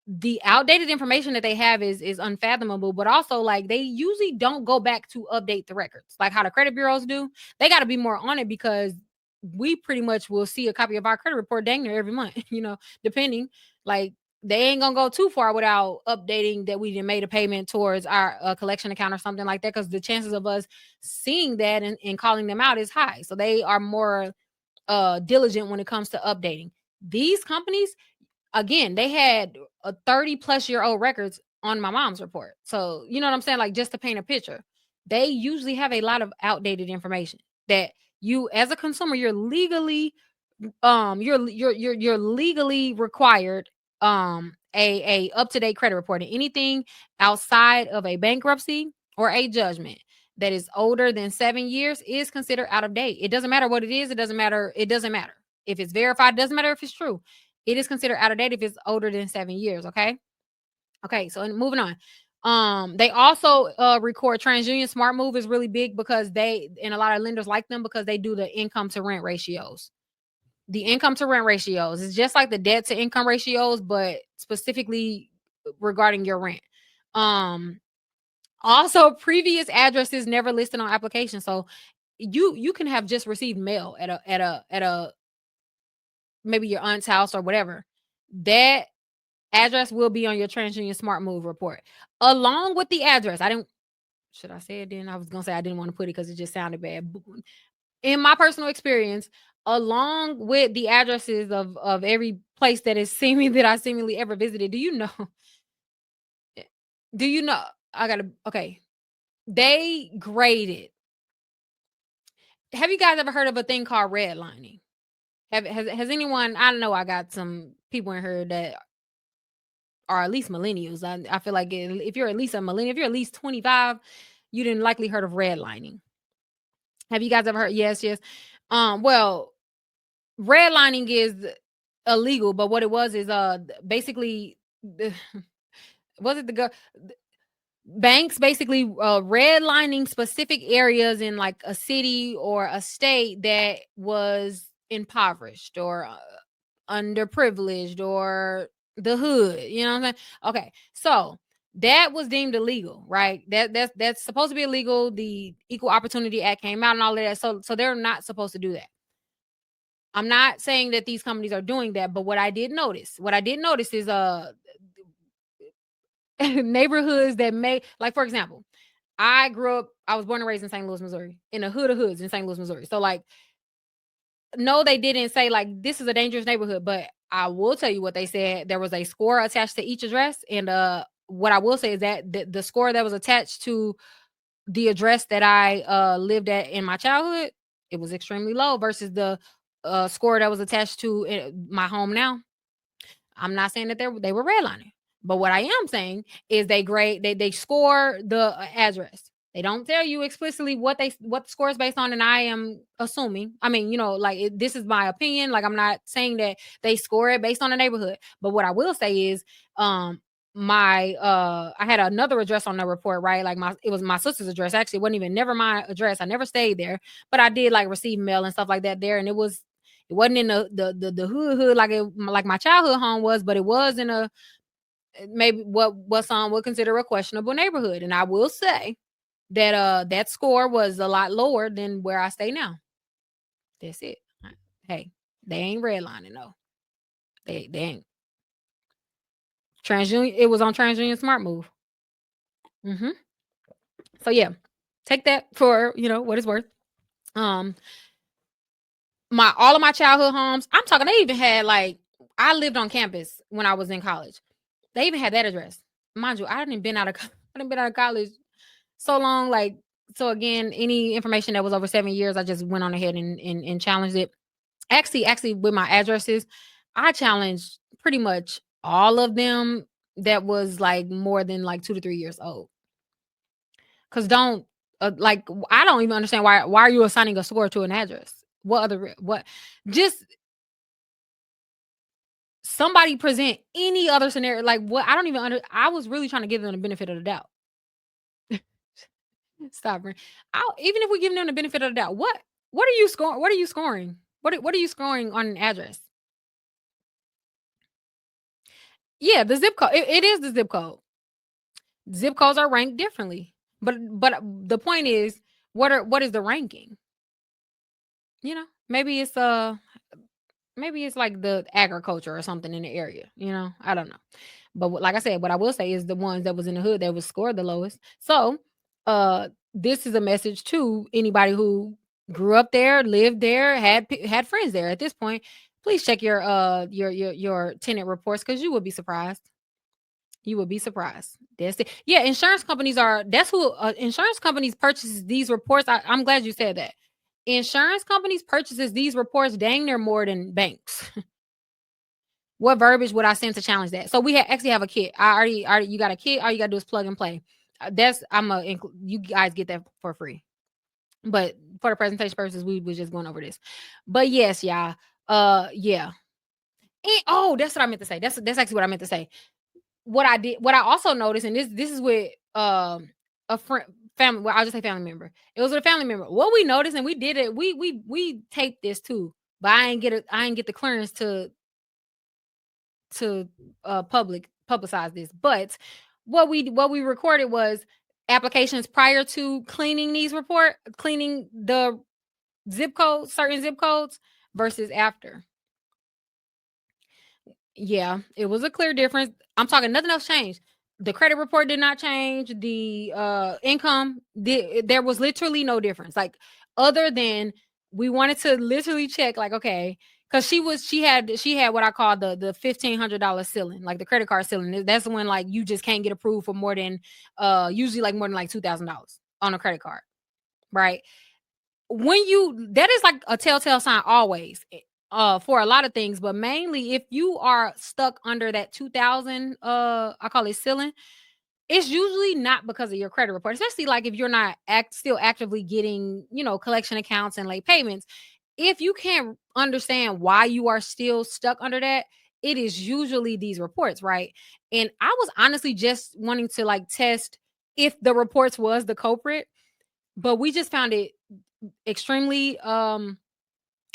The outdated information that they have is unfathomable, but also like they usually don't go back to update the records like how the credit bureaus do. They got to be more on it because we pretty much will see a copy of our credit report dang near every month, depending. Like they ain't gonna go too far without updating that we did made a payment towards our collection account or something like that, because the chances of us seeing that and calling them out is high. So they are more diligent when it comes to updating. These companies, again, they had a 30 plus year old records on my mom's report. So, you know what I'm saying? Like just to paint a picture, they usually have a lot of outdated information that you as a consumer, you're legally required a up-to-date credit report. And anything outside of a bankruptcy or a judgment that is older than 7 years is considered out of date. It doesn't matter what it is, it doesn't matter if it's verified, it doesn't matter if it's true. It is considered out of date if it's older than 7 years. Okay, so moving on. They also record TransUnion Smart Move is really big because they and a lot of lenders like them because they do the income to rent ratios. The income to rent ratios is just like the debt to income ratios, but specifically regarding your rent. Um, Also previous addresses never listed on application. So you can have just received mail at a maybe your aunt's house or whatever. That address will be on your TransUnion Smart Move report along with the address. I didn't should I say it then? I was gonna say I didn't want to put it because it just sounded bad. In my personal experience, along with the addresses of every place that is seeming that I seemingly ever visited, do you know? Do you know? I gotta okay. They graded. Have you guys ever heard of a thing called redlining? Has anyone? I know I got some people in here that are at least millennials. I feel like if you're at least a millennial, if you're at least 25, you didn't likely heard of redlining. Have you guys ever heard? Yes, yes. Well, redlining is illegal, but what it was is basically was it the banks basically redlining specific areas in like a city or a state that was impoverished or underprivileged or the hood, you know what I'm saying? Okay, so that was deemed illegal, right? That's supposed to be illegal. The Equal Opportunity Act came out and all of that. So they're not supposed to do that. I'm not saying that these companies are doing that, but what I did notice is neighborhoods that may, like, for example, I was born and raised in St. Louis, Missouri, in the hood of hoods in St. Louis, Missouri. So like, no, they didn't say like this is a dangerous neighborhood, but I will tell you what they said. There was a score attached to each address, and what I will say is that the score that was attached to the address that I lived at in my childhood, it was extremely low versus the score that was attached to my home now. I'm not saying that they were redlining, but what I am saying is they score the address. They don't tell you explicitly what the score is based on, and I am assuming. I mean, like this is my opinion. Like I'm not saying that they score it based on the neighborhood, but what I will say is, my I had another address on the report, right? Like it was my sister's address. Actually, it wasn't even never my address. I never stayed there, but I did like receive mail and stuff like that there, and it wasn't in the hood like my childhood home was, but it was in a maybe what some would consider a questionable neighborhood. And I will say that that score was a lot lower than where I stay now. That's it. Hey, they ain't redlining though. They ain't. TransUnion, it was on TransUnion Smart Move. hmm So yeah, take that for what it's worth. Um, my all of my childhood homes, I'm talking. They even had like I lived on campus when I was in college. They even had that address. Mind you, I hadn't been out of I hadn't been out of college so long. Like, so again, any information that was over 7 years, I just went on ahead and challenged it. Actually, with my addresses, I challenged pretty much all of them that was like more than like 2 to 3 years old. Cause don't like I don't even understand why are you assigning a score to an address? What other what just somebody present any other scenario like what I don't even I was really trying to give them the benefit of the doubt. Stop. Even if we give them the benefit of the doubt, what are you scoring? What are you scoring? What are you scoring on an address? Yeah, the zip code. It is the zip code. Zip codes are ranked differently. But the point is, what is the ranking? Maybe it's like the agriculture or something in the area. I don't know. But like I said, what I will say is the ones that was in the hood that was scored the lowest. So, this is a message to anybody who grew up there, lived there, had friends there. At this point, please check your tenant reports because you will be surprised. You will be surprised. That's it. Yeah, insurance companies are. That's who insurance companies purchases these reports. I'm glad you said that. Insurance companies purchases these reports dang near more than banks. What verbiage would I send to challenge that? So we actually have a kit. I already you got a kit. All you gotta do is plug and play. That's you guys get that for free. But for the presentation purposes, we was just going over this. But yes, y'all. Yeah. Oh, that's what I meant to say. That's actually what I meant to say. What I also noticed, and this is with a friend family. Well, I'll just say family member. It was with a family member. What we noticed, and we did it. We taped this too, but I ain't get the clearance to publicize this. But what we recorded was applications prior to cleaning the certain zip codes versus after. Yeah, it was a clear difference. I'm talking nothing else changed. The credit report did not change. The income there was literally no difference. Like other than we wanted to literally check like okay, cuz she had what I call the $1,500 ceiling, like the credit card ceiling. That's when like you just can't get approved for more than usually like more than like $2,000 on a credit card, right? When you that is like a telltale sign always. for a lot of things, but mainly if you are stuck under that 2000, I call it ceiling, it's usually not because of your credit report, especially like if you're not still actively getting, collection accounts and late payments. If you can't understand why you are still stuck under that, it is usually these reports, right? And I was honestly just wanting to like test if the reports was the culprit, but we just found it extremely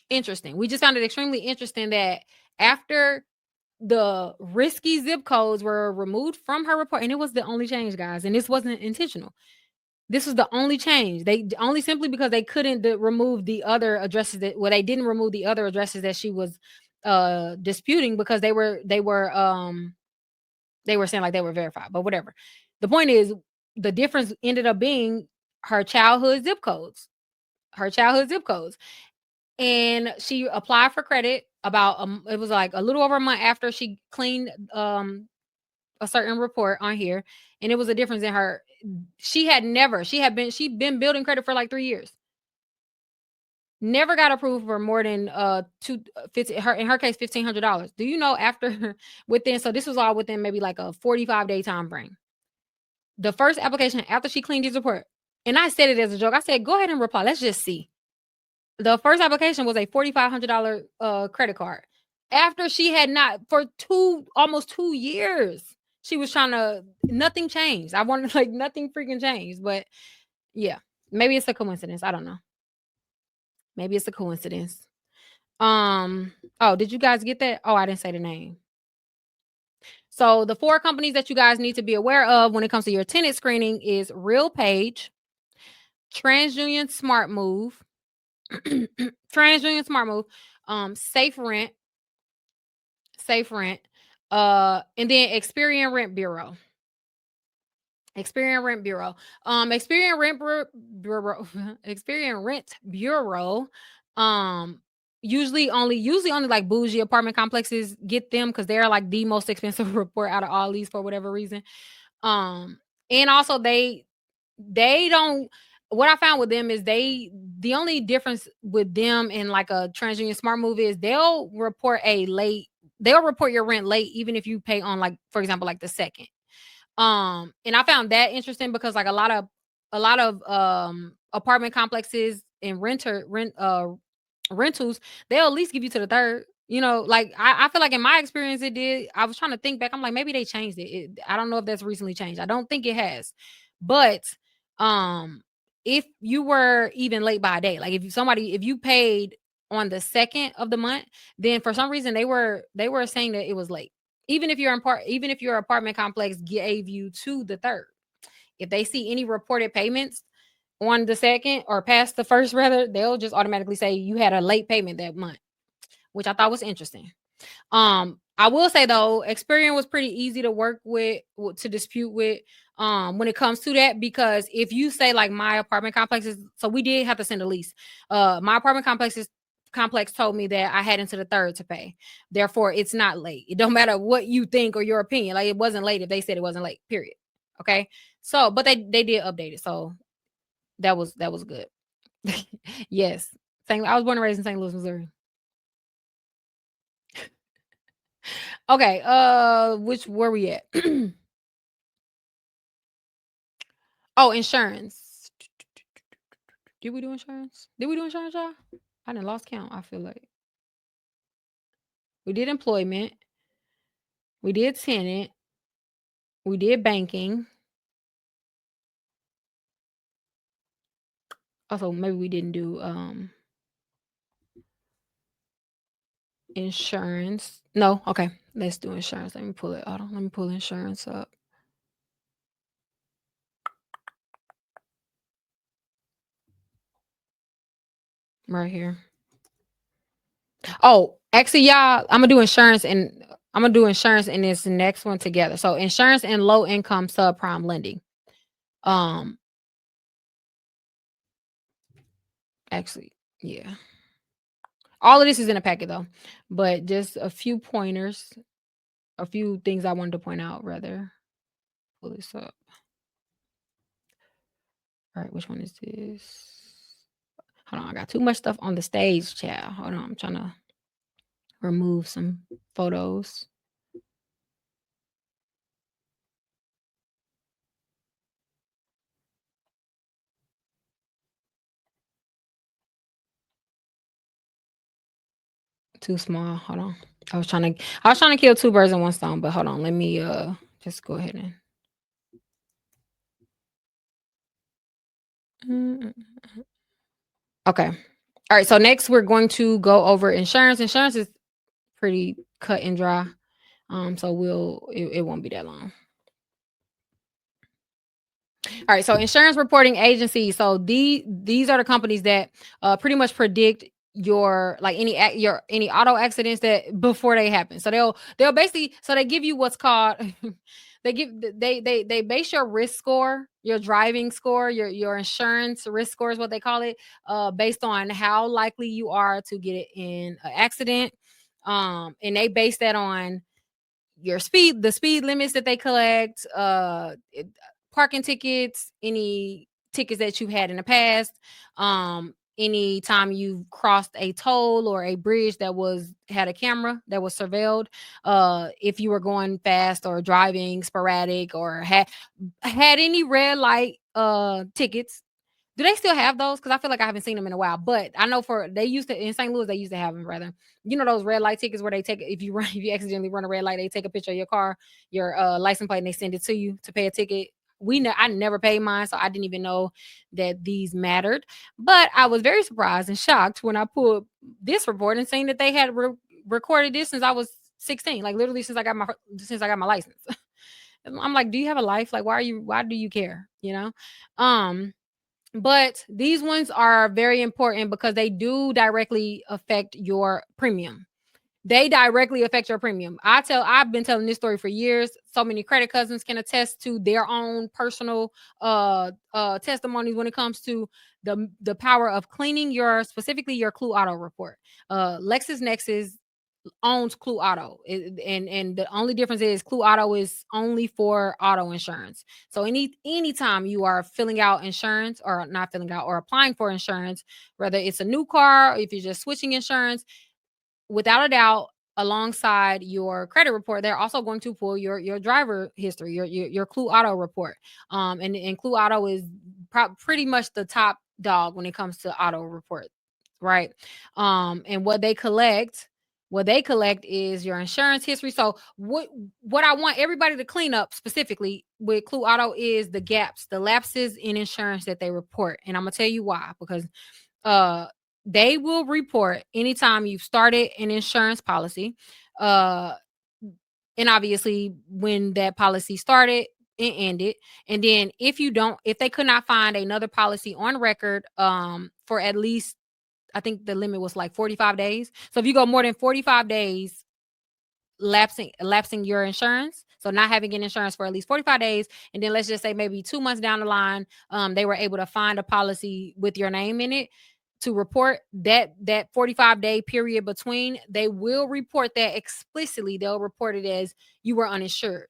interesting. We just found it extremely interesting that after the risky zip codes were removed from her report, and it was the only change, guys, and this wasn't intentional. This was the only change. They only simply because they couldn't remove the other addresses they didn't remove the other addresses that she was disputing because they were saying like they were verified, but whatever. The point is the difference ended up being her childhood zip codes. Her childhood zip codes. And she applied for credit about it was like a little over a month after she cleaned a certain report on here, and it was a difference in her. She'd been building credit for like 3 years. Never got approved for more than two 50 her in her case $1,500. Do you know after within so this was all within maybe like a 45-day time frame. The first application after she cleaned his report, and I said it as a joke. I said, go ahead and reply. Let's just see. The first application was a $4,500 credit card. After she had not for almost 2 years, she was trying to. Nothing changed. I wanted like nothing freaking changed. But yeah, maybe it's a coincidence. I don't know. Maybe it's a coincidence. Oh, did you guys get that? Oh, I didn't say the name. So the 4 companies that you guys need to be aware of when it comes to your tenant screening is RealPage, TransUnion Smart Move, TransUnion Smart Move, Safe Rent, and then Experian Rent Bureau. Experian Rent Bureau. Experian Rent Bureau. Experian Rent Bureau. Um, usually only like bougie apartment complexes get them because they're like the most expensive report out of all these for whatever reason. Um, and also they don't. What I found with them is the only difference with them and like a TransUnion Smart Move is they'll report your rent late even if you pay on like for example like the second. And I found that interesting because like a lot of apartment complexes and rentals, they'll at least give you to the third. Like I feel like in my experience it did. I was trying to think back. I'm like, maybe they changed it. I don't know if that's recently changed. I don't think it has. But um if you were even late by a day, like if you paid on the second of the month, then for some reason they were saying that it was late. Even if your apartment complex gave you to the third. If they see any reported payments on the second or past the first rather, they'll just automatically say you had a late payment that month, which I thought was interesting. I will say though, Experian was pretty easy to work with to dispute with when it comes to that because if you say like my apartment complexes, so we did have to send a lease. My apartment complex told me that I had into the third to pay. Therefore, it's not late. It don't matter what you think or your opinion. Like it wasn't late if they said it wasn't late. Period. Okay. So, but they did update it. So that was good. Yes. I was born and raised in St. Louis, Missouri. Okay, which where we at? Oh, insurance. Did we do insurance? Did we do insurance, y'all? I didn't lost count. I feel like we did employment, we did tenant, we did banking. Also, maybe we didn't do insurance. No, okay. Let's do insurance. Let me pull it. Hold on. Let me pull insurance up right here. Oh, actually, y'all, I'm gonna do insurance and this next one together. So insurance and low income subprime lending. Um, actually, yeah. All of this is in a packet though, but just a few pointers, a few things I wanted to point out rather. Pull this up. All right, which one is this? Hold on, I got too much stuff on the stage, chat. Hold on, I'm trying to. remove some photos. Too small. Hold on. I was trying to kill two birds in one stone, but hold on. Let me just go ahead and Mm, okay. All right. So next we're going to go over insurance. Insurance is pretty cut and dry. So it won't be that long. All right, so insurance reporting agencies. So these are the companies that pretty much predict your like any auto accidents that before they happen. So they'll basically so they give you what's called they base your risk score, your driving score, your insurance risk score is what they call it, based on how likely you are to get in an accident. And they base that on the speed limits that they collect, parking tickets, any tickets that you've had in the past, any time you've crossed a toll or a bridge that had a camera that was surveilled, if you were going fast or driving sporadic or had any red light tickets. Do they still have those? Because I feel like I haven't seen them in a while. But I know they used to in St. Louis, they used to have them rather. You know those red light tickets where they take if you run if you accidentally run a red light, they take a picture of your car, your license plate, and they send it to you to pay a ticket. I never paid mine, so I didn't even know that these mattered. But I was very surprised and shocked when I pulled this report and saying that they had recorded this since I was 16, like literally since I got my license. I'm like, do you have a life? Like, why do you care? But these ones are very important because they do directly affect your premium. They directly affect your premium. I've been telling this story for years. So many credit cousins can attest to their own personal testimonies when it comes to the power of cleaning specifically your Clue Auto report. LexisNexis owns Clue Auto. And the only difference is Clue Auto is only for auto insurance. So anytime you are filling out insurance or not filling out or applying for insurance, whether it's a new car or if you're just switching insurance, without a doubt, alongside your credit report, they're also going to pull your driver history, your Clue Auto report. And Clue Auto is pretty much the top dog when it comes to auto reports, right? And what they collect is your insurance history. So what I want everybody to clean up specifically with Clue Auto is the lapses in insurance that they report. And I'm gonna tell you why. Because uh they will report anytime you've started an insurance policy, uh and obviously when that policy started and ended. And then if they could not find another policy on record for at least, I think the limit was like 45 days. So if you go more than 45 days lapsing your insurance, so not having an insurance for at least 45 days, and then let's just say maybe 2 months down the line, they were able to find a policy with your name in it to report that 45-day period between, they will report that explicitly. They'll report it as you were uninsured.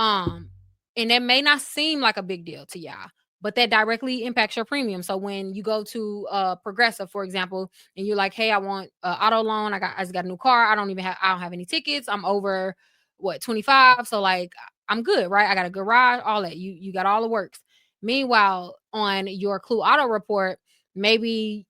um, and that may not seem like a big deal to y'all, but that directly impacts your premium. So when you go to Progressive, for example, and you're like, "Hey, I want auto loan. I just got a new car. I don't have any tickets. I'm over 25, so like I'm good, right? I got a garage, all that. You got all the works." Meanwhile, on your Clue Auto report, maybe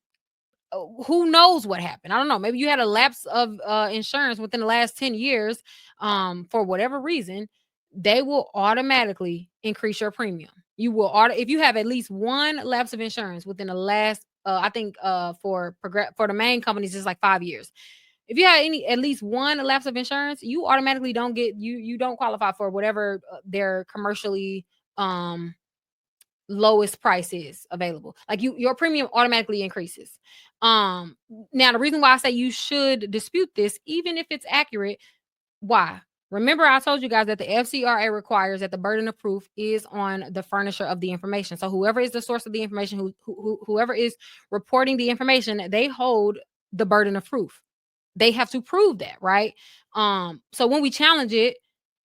who knows what happened? I don't know. Maybe you had a lapse of insurance within the last 10 years, for whatever reason. They will automatically increase your premium. If you have at least one lapse of insurance within the last, I think, for the main companies, it's like 5 years. If you have at least one lapse of insurance, you automatically don't qualify for whatever their commercially lowest price is available. Like your premium automatically increases. Now the reason why I say you should dispute this, even if it's accurate, why? Remember, I told you guys that the FCRA requires that the burden of proof is on the furnisher of the information. So whoever is the source of the information, whoever is reporting the information, they hold the burden of proof. They have to prove that, right? So when we challenge it,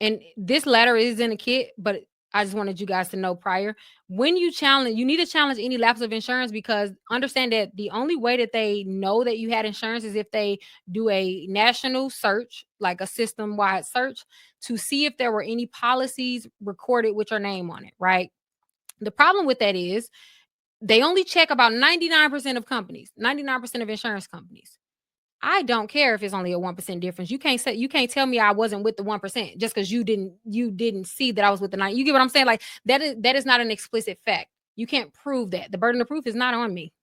and this letter is in a kit, but I just wanted you guys to know prior. When you challenge, you need to challenge any lapse of insurance, because understand that the only way that they know that you had insurance is if they do a national search, like a system-wide search, to see if there were any policies recorded with your name on it, right? The problem with that is they only check about 99% of companies, 99% of insurance companies. I don't care if it's only a 1% difference. You can't tell me I wasn't with the 1% just because you didn't see that I was with the 9. You get what I'm saying? Like that is not an explicit fact. You can't prove that. The burden of proof is not on me.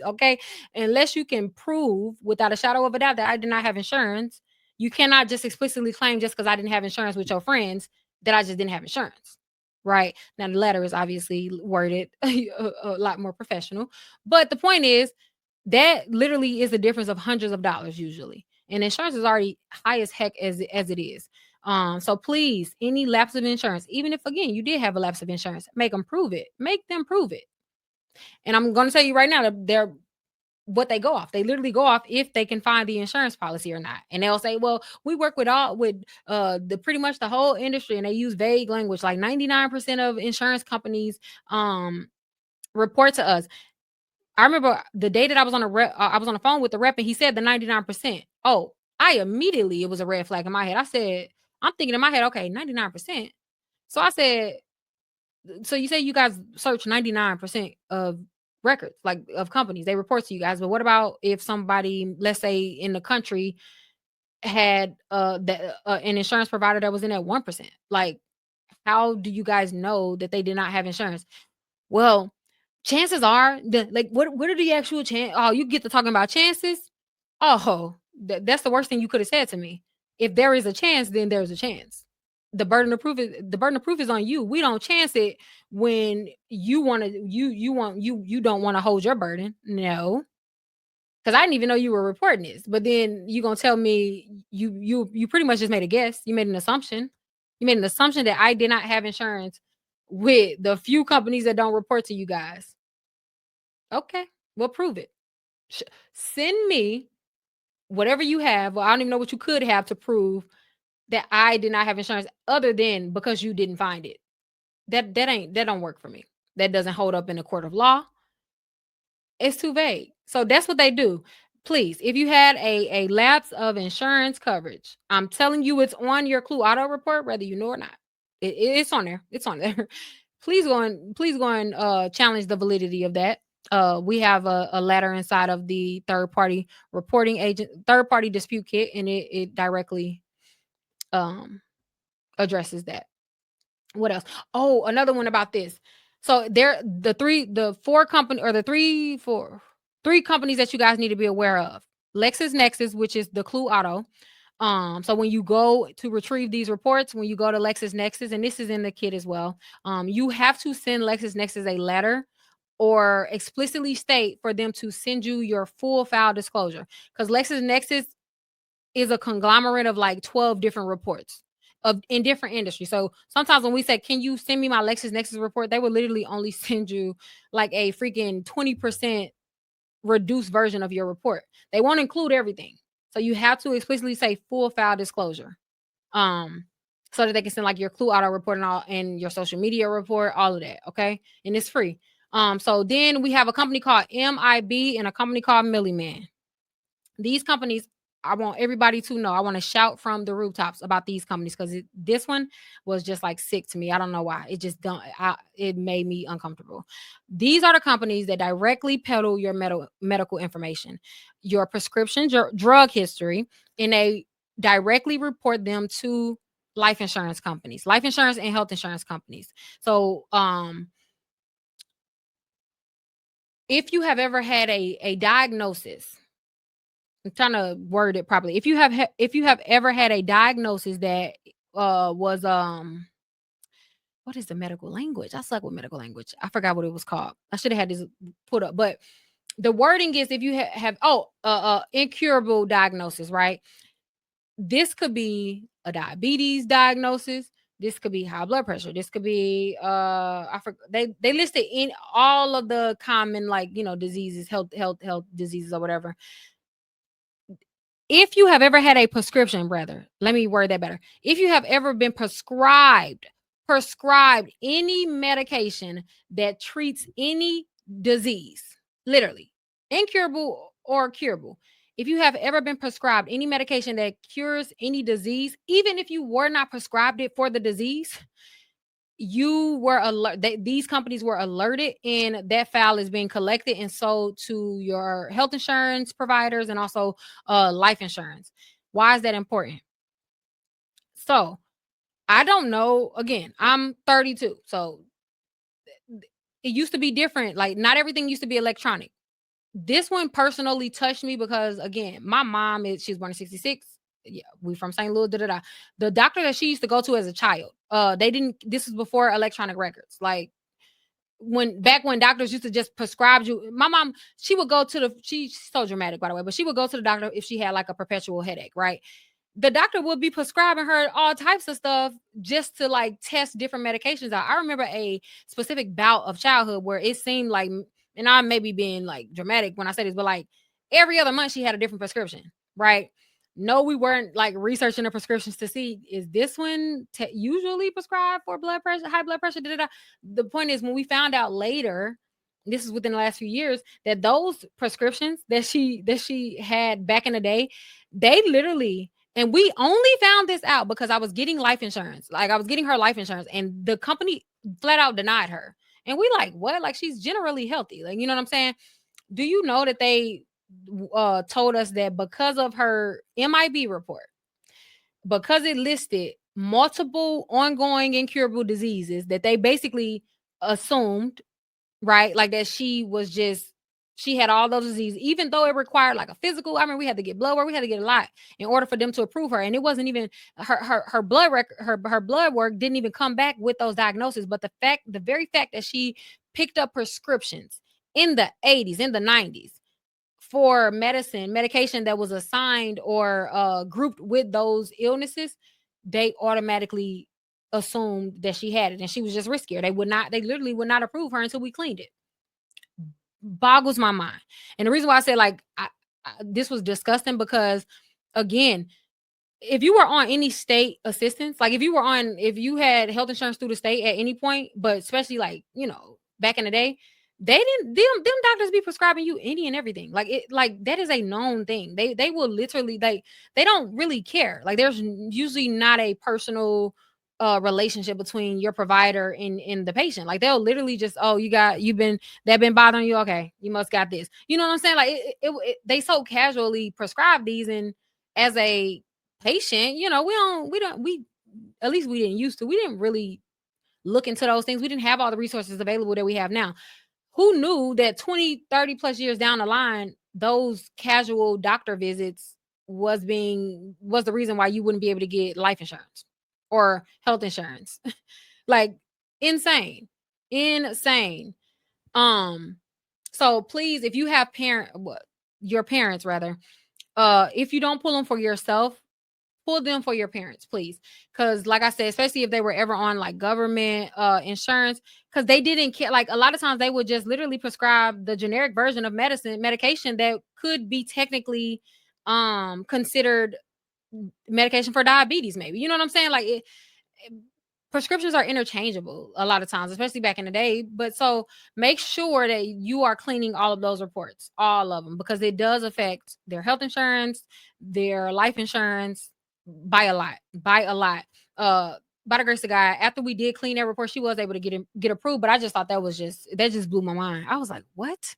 Okay. Unless you can prove without a shadow of a doubt that I did not have insurance, you cannot just explicitly claim just because I didn't have insurance with your friends that I just didn't have insurance. Right. Now the letter is obviously worded a lot more professional. But the point is that literally is a difference of hundreds of dollars usually. And insurance is already high as heck as it is. So please, any lapse of insurance, even if again you did have a lapse of insurance, make them prove it. Make them prove it. And I'm going to tell you right now that they're what they go off. They literally go off if they can find the insurance policy or not. And they'll say, "Well, we work with the pretty much the whole industry," and they use vague language like 99% of insurance companies report to us. I remember the day that I was on I was on the phone with the rep, and he said the 99%. Oh, I immediately, it was a red flag in my head. I said, I'm thinking in my head, okay, 99%. So I said, so you say you guys search 99% of records, like of companies, they report to you guys. But what about if somebody, let's say in the country, had an insurance provider that was in at 1%? Like, how do you guys know that they did not have insurance? Well, chances are the like what are the actual chance? Oh, you get to talking about chances. Oh, that's the worst thing you could have said to me. If there is a chance, then there's a chance. The burden of proof is on you. We don't chance it when you want to you don't want to hold your burden. No. Because I didn't even know you were reporting this. But then you gonna tell me you pretty much just made a guess. You made an assumption. You made an assumption that I did not have insurance with the few companies that don't report to you guys. Okay, well, prove it. Sh- Send me whatever you have. Well, I don't even know what you could have to prove that I did not have insurance, other than because you didn't find it. That don't work for me. That doesn't hold up in a court of law. It's too vague. So that's what they do. Please, if you had a lapse of insurance coverage, I'm telling you, it's on your Clue Auto report, whether you know or not. It's on there. It's on there. Please go and challenge the validity of that. We have a letter inside of the third party dispute kit, and it directly um addresses that. What else? Oh, another one about this. So there, the four company or the three companies that you guys need to be aware of. LexisNexis, which is the Clue Auto. So when you go to retrieve these reports, when you go to LexisNexis, and this is in the kit as well, you have to send LexisNexis a letter or explicitly state for them to send you your full file disclosure, because LexisNexis is a conglomerate of like 12 different reports of in different industries. So sometimes when we say, "Can you send me my LexisNexis report?" they will literally only send you like a freaking 20% reduced version of your report. They won't include everything. So you have to explicitly say full file disclosure. Um, so that they can send like your Clue Auto report and all, and your social media report, all of that. Okay. And it's free. So then we have a company called MIB and a company called Milliman. These companies, I want everybody to know. I want to shout from the rooftops about these companies, because this one was just like sick to me. I don't know why. It just don't. It made me uncomfortable. These are the companies that directly peddle your medical information, your prescription drug history, and they directly report them to life insurance and health insurance companies. So, if you have ever had a diagnosis, I'm trying to word it properly. If you have ever had a diagnosis that was what is the medical language? I suck with medical language. I forgot what it was called. I should have had this put up, but the wording is, if you have incurable diagnosis, right? This could be a diabetes diagnosis. This could be high blood pressure. This could be they listed in all of the common, like, diseases, health diseases or whatever. If you have ever had a prescription, rather, let me word that better. If you have ever been prescribed prescribed any medication that treats any disease, literally, incurable or curable. If you have ever been prescribed any medication that cures any disease, even if you were not prescribed it for the disease, you were alert. These companies were alerted, and that file is being collected and sold to your health insurance providers and also life insurance. Why is that important? So I don't know. Again, I'm 32, so it used to be different. Like, not everything used to be electronic. This one personally touched me because, again, my mom she was born in 66. Yeah, we from St. Louis. Da, da, da. The doctor that she used to go to as a child, they didn't. This was before electronic records. Like, when doctors used to just prescribe you. My mom, she would go to she's so dramatic, by the way, but she would go to the doctor if she had like a perpetual headache, right? The doctor would be prescribing her all types of stuff just to like test different medications out. I remember a specific bout of childhood where it seemed like, and I may be being like dramatic when I say this, but like every other month she had a different prescription, right? No, we weren't like researching the prescriptions to see, is this one usually prescribed for blood pressure, high blood pressure? Da, da, da. The point is, when we found out later, this is within the last few years, that those prescriptions that she had back in the day, they literally, and we only found this out because I was getting life insurance. Like, I was getting her life insurance, and the company flat out denied her. And we like, what? Like, she's generally healthy. Like, you know what I'm saying? Do you know that they told us that because of her MIB report, because it listed multiple ongoing incurable diseases, that they basically assumed, right? Like, that she had all those diseases, even though it required like a physical. I mean, we had to get blood work, we had to get a lot in order for them to approve her. And it wasn't even her blood record, her blood work didn't even come back with those diagnoses. But the very fact that she picked up prescriptions in the 80s, in the 90s, for medication that was assigned or grouped with those illnesses, they automatically assumed that she had it and she was just riskier. They literally would not approve her until we cleaned it. Boggles my mind. And the reason why I say, like, this was disgusting because, again, if you were on any state assistance, like if you had health insurance through the state at any point, but especially like, back in the day, they didn't them doctors be prescribing you any and everything. Like, it, like, that is a known thing. They will literally, they don't really care. Like, there's usually not a personal relationship between your provider and the patient. Like, they'll literally just, oh, that been bothering you, okay, you must got this. You know what I'm saying? Like, they so casually prescribe these, and as a patient, we at least we didn't used to. We didn't really look into those things. We didn't have all the resources available that we have now. Who knew that 20, 30 plus years down the line, those casual doctor visits was the reason why you wouldn't be able to get life insurance or health insurance. Like, insane. Insane. Um, so please, if you have your parents rather, if you don't pull them for yourself, pull them for your parents, please. Because, like I said, especially if they were ever on like government insurance, because they didn't care. Like, a lot of times they would just literally prescribe the generic version of medication that could be technically considered medication for diabetes, maybe. You know what I'm saying? Like, prescriptions are interchangeable a lot of times, especially back in the day. But so make sure that you are cleaning all of those reports, all of them, because it does affect their health insurance, their life insurance, by a lot, by a lot. By the grace of God, after we did clean that report, she was able to get approved. But I just thought that just blew my mind. I was like, what?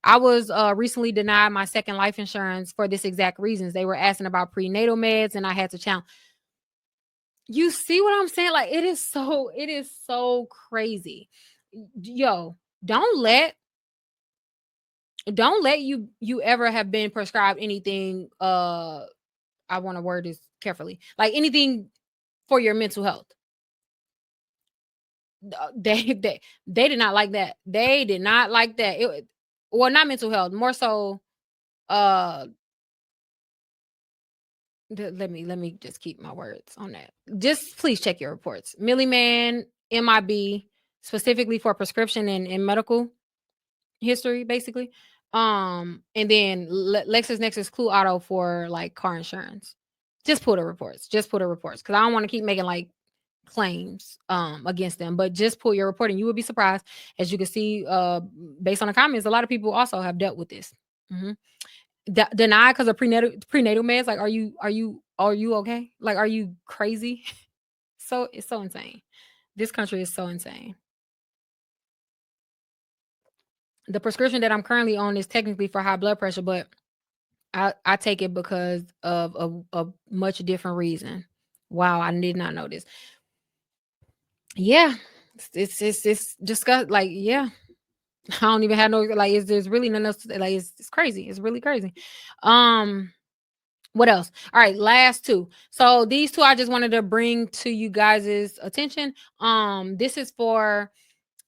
I was recently denied my second life insurance for this exact reasons. They were asking about prenatal meds, and I had to challenge. You see what I'm saying? Like, it is so crazy. Yo, don't let you ever have been prescribed anything. I want to word this carefully. Like, anything for your mental health. They did not like that. They did not like that. Well, not mental health, more so. Uh, let me just keep my words on that. Just please check your reports. Millie Man, MIB, specifically for prescription and medical history, basically. And then LexisNexis Clue Auto for like car insurance. Just pull the reports. Just pull the reports, because I don't want to keep making like claims against them. But just pull your report and you will be surprised. As you can see, based on the comments, a lot of people also have dealt with this. Mhm. Deny because of prenatal meds. Like, are you okay? Like, are you crazy? So it's so insane. This country is so insane. The prescription that I'm currently on is technically for high blood pressure, but I take it because of a much different reason. Wow, I did not know this. Yeah, it's disgust. Like, yeah, I don't even have no, like. There's really nothing else. Like, it's crazy. It's really crazy. Um, what else? All right, last two. So these two I just wanted to bring to you guys' attention. This is for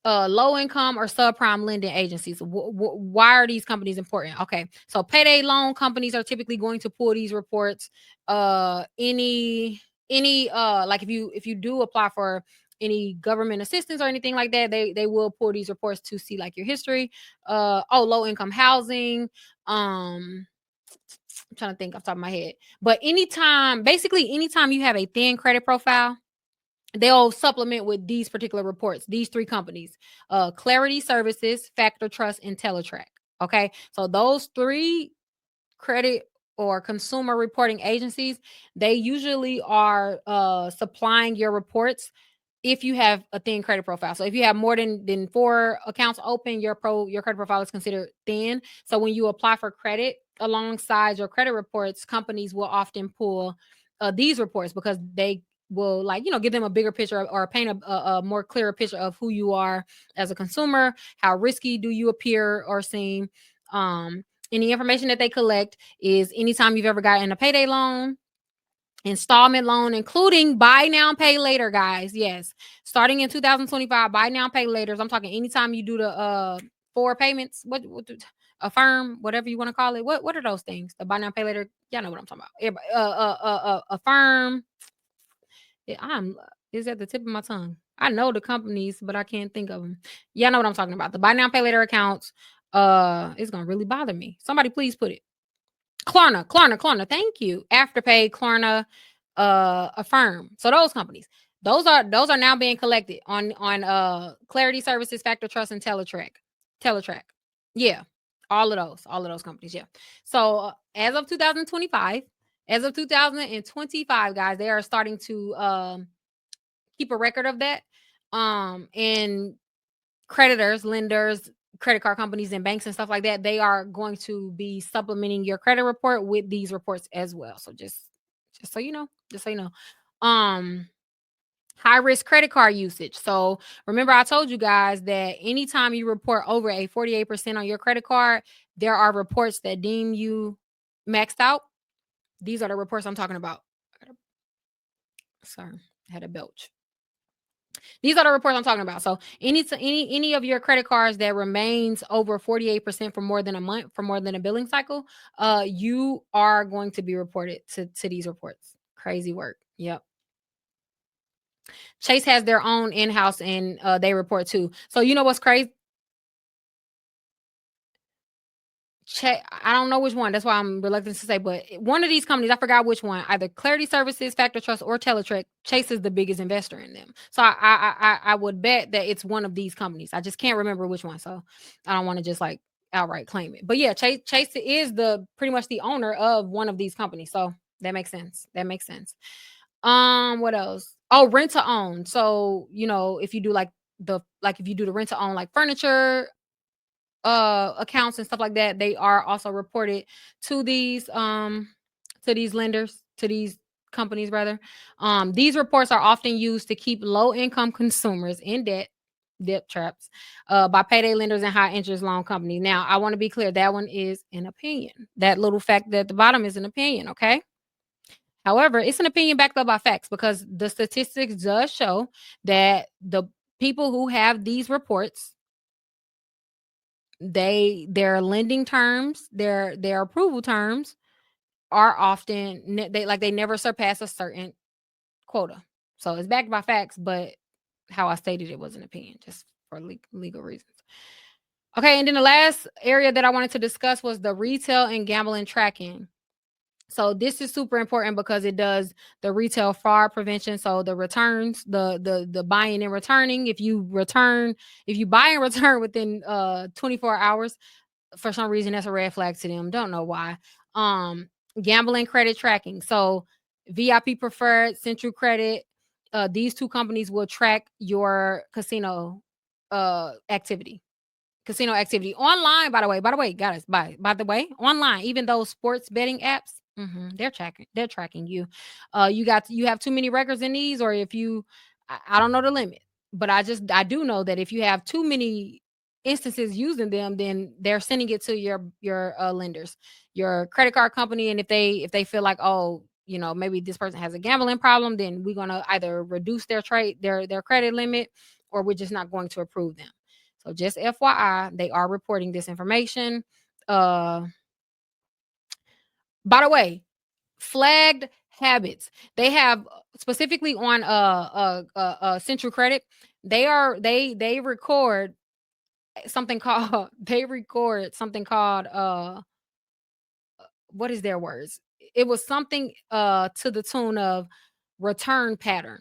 low income or subprime lending agencies. Why are these companies important? Okay, so payday loan companies are typically going to pull these reports. Any like if you do apply for any government assistance or anything like that, they will pull these reports to see like your history. Low income housing. I'm trying to think off the top of my head, but anytime you have a thin credit profile, they'll supplement with these particular reports, these three companies: Clarity Services, Factor Trust, and Teletrack. Okay, so those three credit or consumer reporting agencies, they usually are supplying your reports if you have a thin credit profile. So if you have more than four accounts open, your credit profile is considered thin. So when you apply for credit alongside your credit reports, companies will often pull these reports because they will, like, give them a bigger picture or paint a more clearer picture of who you are as a consumer. How risky do you appear or seem? Any information that they collect is anytime you've ever gotten a payday loan, installment loan, including buy now, pay later, guys. Yes. Starting in 2025, buy now, pay later. I'm talking anytime you do the four payments, affirm, whatever you want to call it. What are those things? The buy now, pay later. Y'all know what I'm talking about. Affirm. I'm is at the tip of my tongue. I know the companies, but I can't think of them. Y'all know what I'm talking about. The buy now, pay later accounts. It's gonna really bother me. Somebody please put it. Klarna. Thank you. Afterpay, Klarna, Affirm. So those companies, those are now being collected on Clarity Services, Factor Trust, and Teletrack. Teletrack. Yeah, all of those companies. Yeah. So as of 2025, guys, they are starting to keep a record of that. And creditors, lenders, credit card companies, and banks and stuff like that, they are going to be supplementing your credit report with these reports as well. So just so you know, um high risk credit card usage. So remember, I told you guys that anytime you report over a 48% on your credit card, there are reports that deem you maxed out. These are the reports I'm talking about. Sorry, I had a belch. These are the reports I'm talking about. So any of your credit cards that remains over 48% for more than a month, for more than a billing cycle, you are going to be reported to these reports. Crazy work. Yep. Chase has their own in-house and they report too. So you know what's crazy? I don't know which one. That's why I'm reluctant to say, but one of these companies, I forgot which one, either Clarity Services, Factor Trust, or Teletrack. Chase is the biggest investor in them. So I would bet that it's one of these companies. I just can't remember which one. So I don't want to just like outright claim it. But yeah, Chase is the pretty much the owner of one of these companies. So that makes sense. That makes sense. What else? Oh, rent to own. So if you do if you do the rent to own, like furniture accounts and stuff like that, they are also reported to these lenders, to these companies rather. These reports are often used to keep low income consumers in debt traps by payday lenders and high interest loan companies. Now I want to be clear, that one is an opinion. That little fact at the bottom is an opinion. Okay, however, it's an opinion backed up by facts because the statistics does show that the people who have these reports, their lending terms, their approval terms are often they never surpass a certain quota. So it's backed by facts, but how I stated it was an opinion, just for legal reasons. Okay, and then the last area that I wanted to discuss was the retail and gambling tracking. So this is super important because it does the retail fraud prevention. So the returns, the buying and returning. If you buy and return within 24 hours, for some reason that's a red flag to them. Don't know why. Um, Gambling credit tracking. So VIP Preferred, Central Credit, these two companies will track your activity. Casino activity online, by the way, guys, by the way, online, even those sports betting apps, they're tracking you. You have too many records in these, or if you, I don't know the limit, but I do know that if you have too many instances using them, then they're sending it to your lenders, your credit card company, and if they feel like, oh, maybe this person has a gambling problem, then we're gonna either reduce their credit limit, or we're just not going to approve them. So just FYI, they are reporting this information. Uh, by the way, flagged habits. They have specifically on Central Credit. They record something called they record something called what is their words? It was something to the tune of return pattern.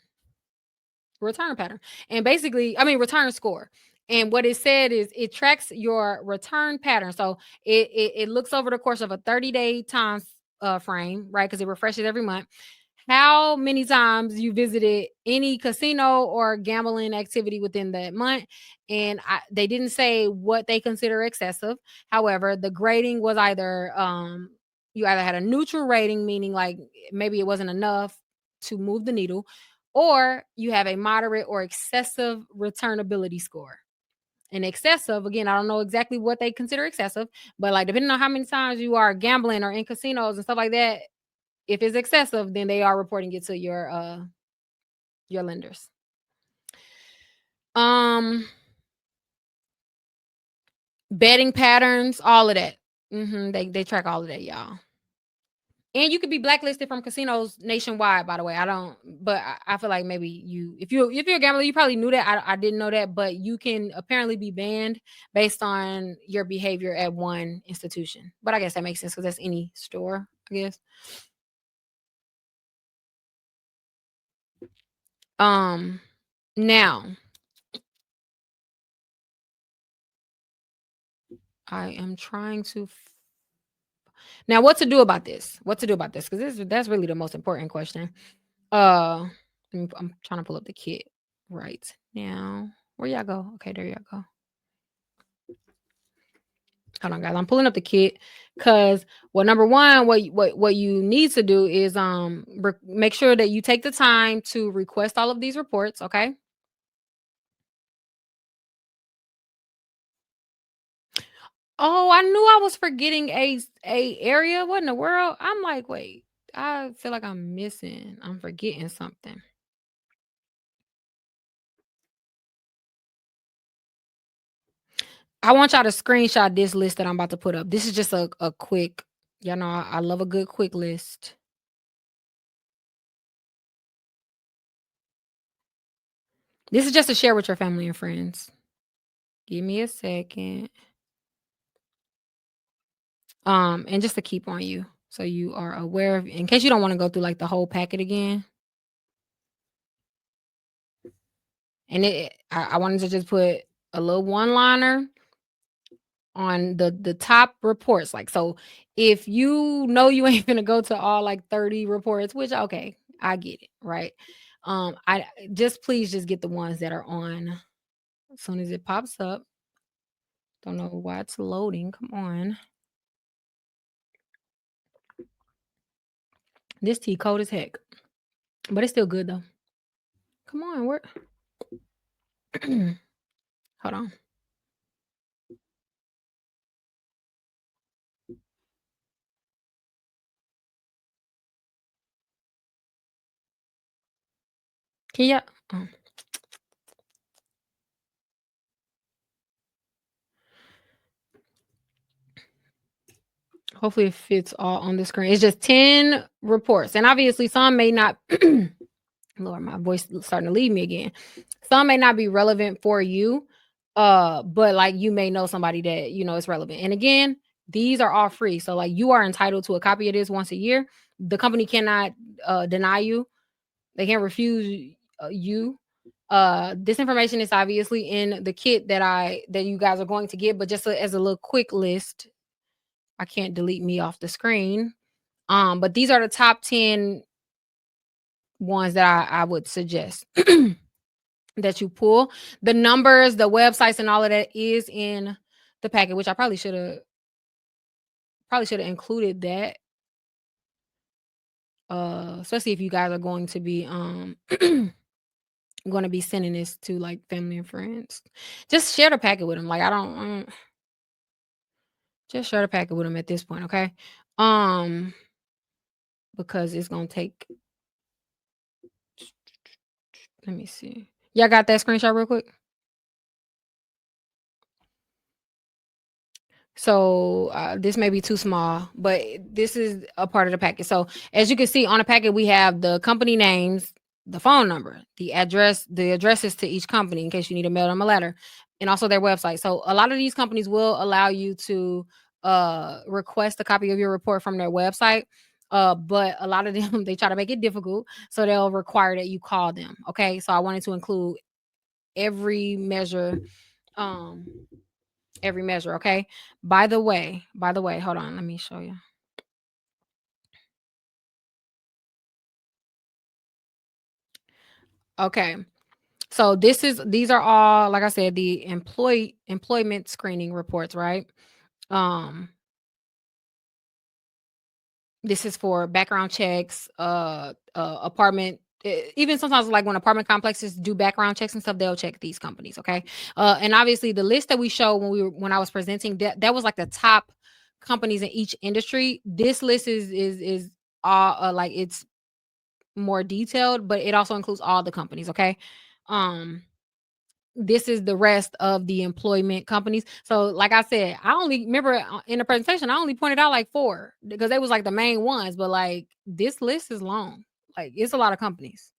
Return pattern. And basically, I mean return score. And what it said is it tracks your return pattern. So it looks over the course of a 30-day time frame, right? Because it refreshes every month. How many times you visited any casino or gambling activity within that month. And they didn't say what they consider excessive. However, the grading was either you either had a neutral rating, meaning like maybe it wasn't enough to move the needle, or you have a moderate or excessive returnability score. And excessive, again, I don't know exactly what they consider excessive, but like depending on how many times you are gambling or in casinos and stuff like that, if it's excessive, then they are reporting it to your lenders. Um, Betting patterns, all of that. They track all of that, y'all. And you could be blacklisted from casinos nationwide, by the way. I feel like maybe if you're a gambler, you probably knew that. I didn't know that, but you can apparently be banned based on your behavior at one institution. But I guess that makes sense because that's any store, I guess. Um Now I am trying to now what to do about this? What to do about this? Because that's really the most important question. Uh I'm trying to pull up the kit right now. Where y'all go? Okay, there y'all go. Hold on, guys. I'm pulling up the kit because, well, number one, what you need to do is make sure that you take the time to request all of these reports. Okay. Oh, I knew I was forgetting a area. What in the world? I'm like, wait. I feel like I'm missing. I'm forgetting something. I want y'all to screenshot this list that I'm about to put up. This is just a quick. Y'all know I love a good quick list. This is just to share with your family and friends. Give me a second. And just to keep on you, so you are aware of, in case you don't want to go through like the whole packet again. And I wanted to just put a little one liner on the top reports. Like, so if you know you ain't gonna go to all like 30 reports, which okay, I get it, right? I just please just get the ones that are on as soon as it pops up. Don't know why it's loading. Come on. This tea cold as heck. But it's still good though. Come on, where hold on. Can you oh. Hopefully it fits all on the screen. It's just 10 reports. And obviously some may not Lord, my voice is starting to leave me again. Some may not be relevant for you. But like you may know somebody that you know is relevant. And again, These are all free. So like you are entitled to a copy of this once a year. The company cannot deny you. They can't refuse you. This information is obviously in the kit that you guys are going to get, but just as a little quick list, I can't delete me off the screen. But these are the top 10 ones that I would suggest that you pull. The numbers, the websites, and all of that is in the packet, which I probably should have included that. Especially if you guys are going to be going to be sending this to like family and friends. Just share the packet with them. Like I don't just share the packet with them at this point, okay? Um, because it's gonna take. Let me see. Y'all got that screenshot real quick? So this may be too small, but this is a part of the packet. So as you can see on the packet, we have the company names, the phone number, the addresses to each company in case you need to mail them a letter, and also their website. So a lot of these companies will allow you to request a copy of your report from their website. But a lot of them they try to make it difficult, so they'll require that you call them. Okay, so I wanted to include every measure. Um, every measure, okay? By the way, hold on, let me show you. Okay. So these are all, like I said, the employment screening reports, right? Um, this is for background checks, apartment. Even sometimes, like when apartment complexes do background checks and stuff, they'll check these companies. Okay, and obviously the list that we show when I was presenting that was like the top companies in each industry. This list is all like it's more detailed, but it also includes all the companies. Okay, um, this is the rest of the employment companies. So, like I said, I only remember in the presentation, I only pointed out like 4 because they was like the main ones, but like this list is long. Like it's a lot of companies.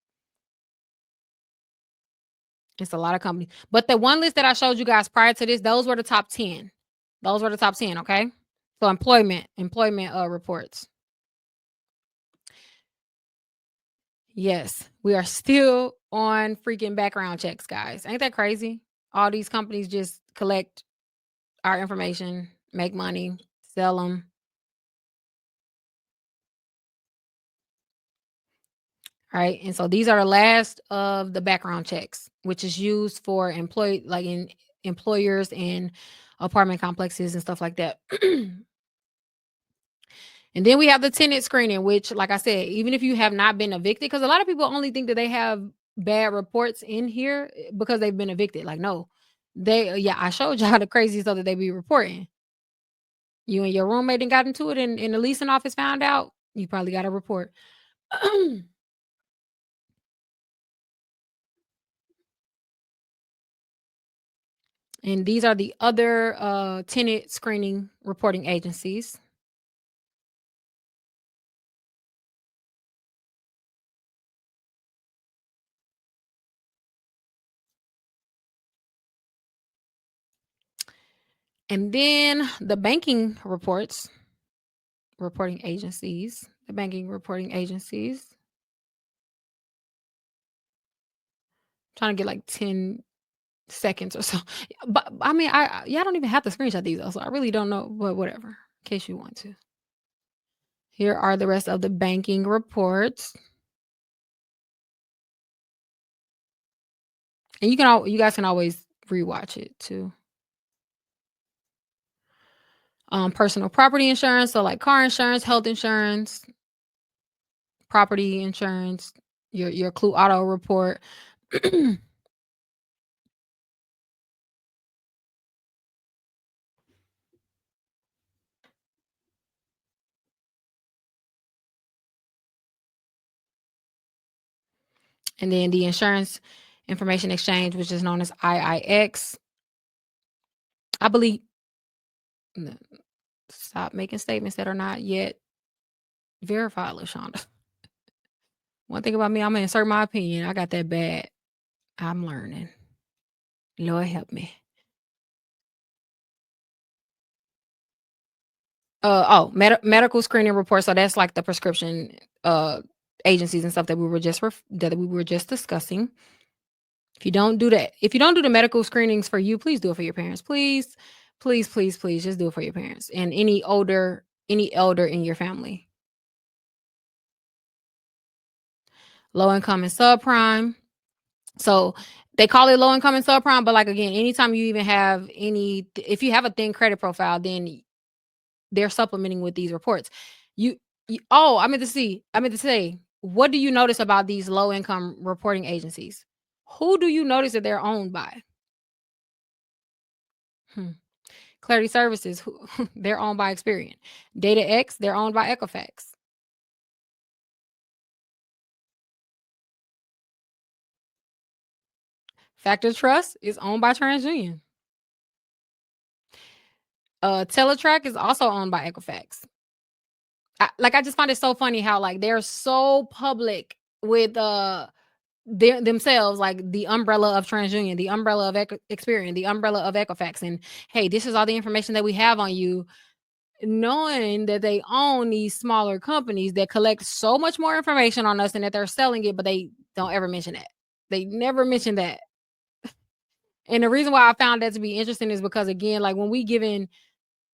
It's a lot of companies. But the one list that I showed you guys prior to this, those were the top 10. Those were the top 10, okay? So employment reports. Yes, we are still on freaking background checks, guys. Ain't that crazy? All these companies just collect our information, make money, sell them. Right. And so these are the last of the background checks, which is used for in employers and apartment complexes and stuff like that. And then we have the tenant screening, which, like I said, even if you have not been evicted, because a lot of people only think that they have bad reports in here because they've been evicted. Like, no, yeah, I showed y'all the crazy stuff that they be reporting. You and your roommate and got into it, and the leasing office found out, you probably got a report. And these are the other tenant screening reporting agencies. And then the banking reporting agencies, the banking reporting agencies. Trying to get like 10 seconds or so. But I mean, y'all don't even have to screenshot these though, so I really don't know, but whatever, in case you want to. Here are the rest of the banking reports. And you guys can always rewatch it too. Personal property insurance, so like car insurance, health insurance, property insurance, your Clue Auto report. And then the insurance information exchange, which is known as IIX. I believe n- stop making statements that are not yet verified, LaShonda. One thing about me, I'm gonna insert my opinion. I got that bad. I'm learning. Lord help me. Medical screening report. So that's like the prescription agencies and stuff that we were just discussing. If you don't do that, if you don't do the medical screenings for you, please do it for your parents. Please, please, please, please, just do it for your parents and any elder in your family. Low income and subprime. So they call it low income and subprime, but like again, anytime you even have if you have a thin credit profile, then they're supplementing with these reports. You, oh, I meant to say, what do you notice about these low income reporting agencies? Who do you notice that they're owned by? Hmm. Clarity Services, who they're owned by Experian. DataX, they're owned by Equifax. Factor Trust is owned by TransUnion. Teletrack is also owned by Equifax. I just find it so funny how like they're so public with themselves, like the umbrella of TransUnion, the umbrella of Experian, the umbrella of Equifax, and hey, this is all the information that we have on you, knowing that they own these smaller companies that collect so much more information on us and that they're selling it, but they don't ever mention that. They never mention that. And the reason why I found that to be interesting is because again, like when we given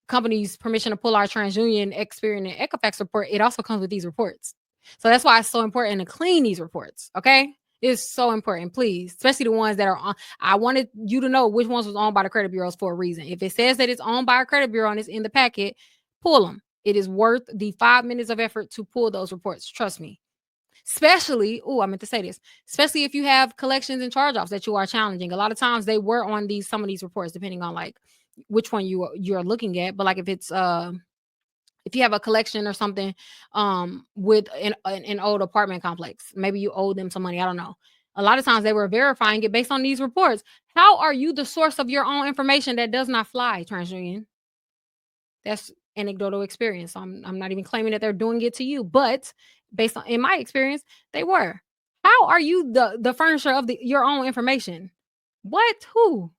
companies permission to pull our TransUnion, Experian, and Equifax report, it also comes with these reports. So that's why it's so important to clean these reports. Okay. It's so important, please, especially the ones that are on. I wanted you to know which ones was owned by the credit bureaus for a reason. If it says that it's owned by a credit bureau and it's in the packet, pull them. It is worth the 5 minutes of effort to pull those reports. Trust me. Especially, oh, I meant to say this, especially if you have collections and charge-offs that you are challenging. A lot of times they were on some of these reports, depending on like which one you're looking at. But like if you have a collection or something with an old apartment complex, maybe you owe them some money. I don't know. A lot of times they were verifying it based on these reports. How are you the source of your own information that does not fly, TransUnion? That's anecdotal experience. So I'm not even claiming that they're doing it to you, but based on in my experience, they were. How are you the furnisher of your own information? What? Who?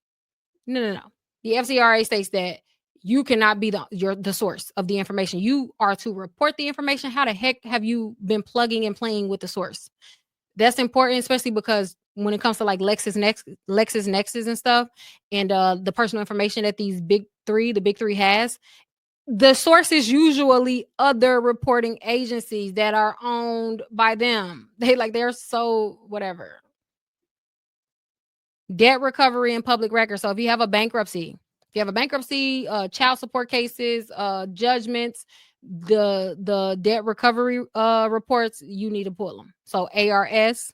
No, no, no. The FCRA states that you cannot be the source of the information. You are to report the information. How the heck have you been plugging and playing with the source? That's important, especially because when it comes to like LexisNexis and stuff, and the personal information that the big three has, the source is usually other reporting agencies that are owned by them. They're so whatever. Debt recovery and public record. So if you have a bankruptcy, child support cases, judgments, the debt recovery reports, you need to pull them. So ARS,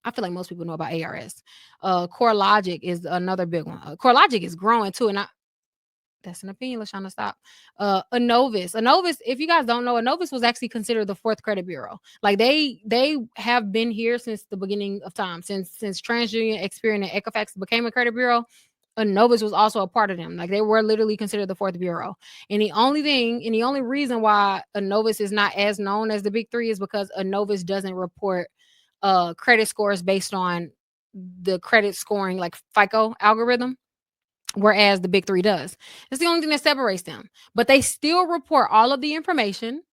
I feel like most people know about ARS. CoreLogic is another big one. CoreLogic is growing too, and that's an opinion. Let's try to stop. Anovis. If you guys don't know, Anovis was actually considered the fourth credit bureau. Like they have been here since the beginning of time. Since TransUnion, Experian, and Equifax became a credit bureau, Anovis was also a part of them. Like they were literally considered the fourth bureau. And the only reason why Anovis is not as known as the big three is because Anovis doesn't report credit scores based on the credit scoring like FICO algorithm, whereas the big three does. It's the only thing that separates them. But they still report all of the information,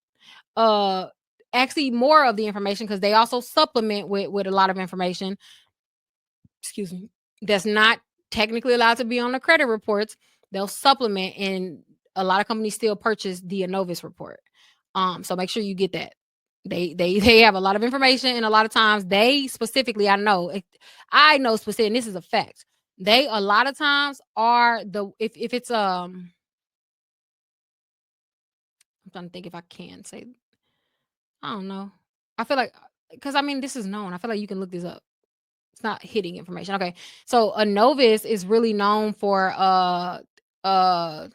uh actually more of the information, because they also supplement with a lot of information, excuse me, that's not technically allowed to be on the credit reports. They'll supplement, and a lot of companies still purchase the Anovis report. So make sure you get that. They have a lot of information, and a lot of times they specifically, I know specific, and this is a fact. They a lot of times are the if it's I'm trying to think if I can say, I don't know. I feel like because this is known. I feel like you can look this up. It's not hitting information. Okay. So a novice is really known for uh I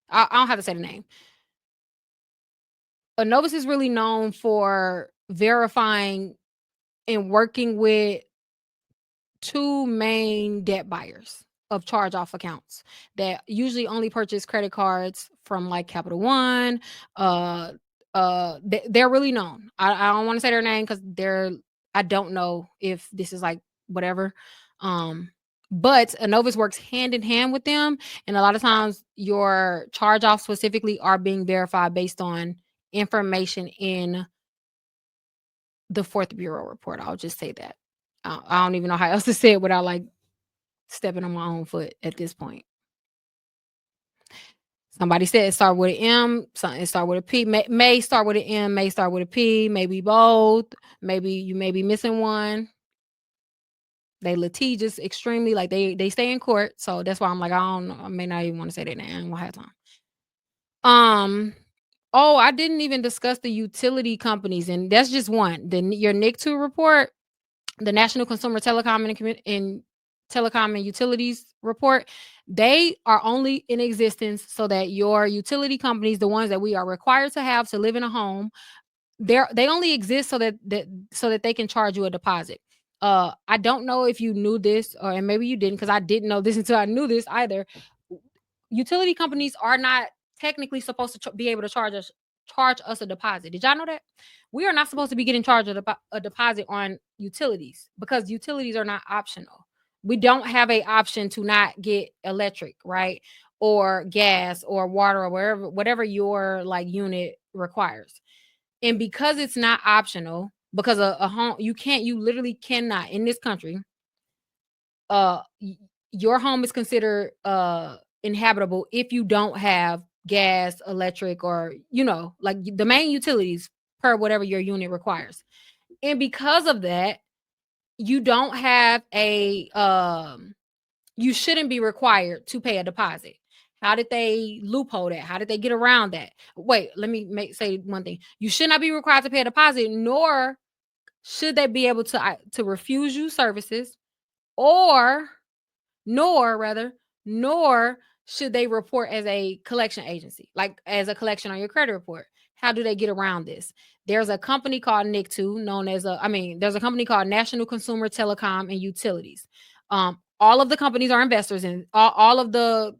don't have to say the name. A novice is really known for verifying and working with two main debt buyers of charge off accounts that usually only purchase credit cards from like Capital One. Uh, they're really known. I don't want to say their name because I don't know if this is like whatever. Um, But Innovis works hand in hand with them, and a lot of times your charge-offs specifically are being verified based on information in the fourth bureau report. I'll just say that. I don't even know how else to say it without like stepping on my own foot at this point. Somebody said it start with an M, something start with a P. May start with an M, may start with a P, maybe both. Maybe you may be missing one. They litigious extremely, like they stay in court. So that's why I'm like, I don't know. I may not even want to say that now. I won't have time. Oh, I didn't even discuss the utility companies, and that's just one. Your NIC2 report, the National Consumer Telecom and Utilities report, they are only in existence so that your utility companies, the ones that we are required to have to live in a home, they only exist so that they can charge you a deposit. I don't know if you knew this, or and maybe you didn't, because I didn't know this until I knew this either. Utility companies are not technically supposed to be able to charge us a deposit. Did y'all know that? We are not supposed to be getting charged a deposit on utilities because utilities are not optional. We don't have a option to not get electric, right? Or gas or water or whatever your like unit requires. And because it's not optional, because a home you literally cannot in this country, your home is considered inhabitable if you don't have gas, electric, or like the main utilities per whatever your unit requires. And because of that, you don't have you shouldn't be required to pay a deposit. How did they loophole that? How did they get around that? Wait, let me say one thing. You should not be required to pay a deposit, nor should they be able to refuse you services, or nor rather, nor should they report as a collection agency, like as a collection on your credit report. How do they get around this? There's a company called NIC2, there's a company called National Consumer Telecom and Utilities. All of the companies are investors in all of the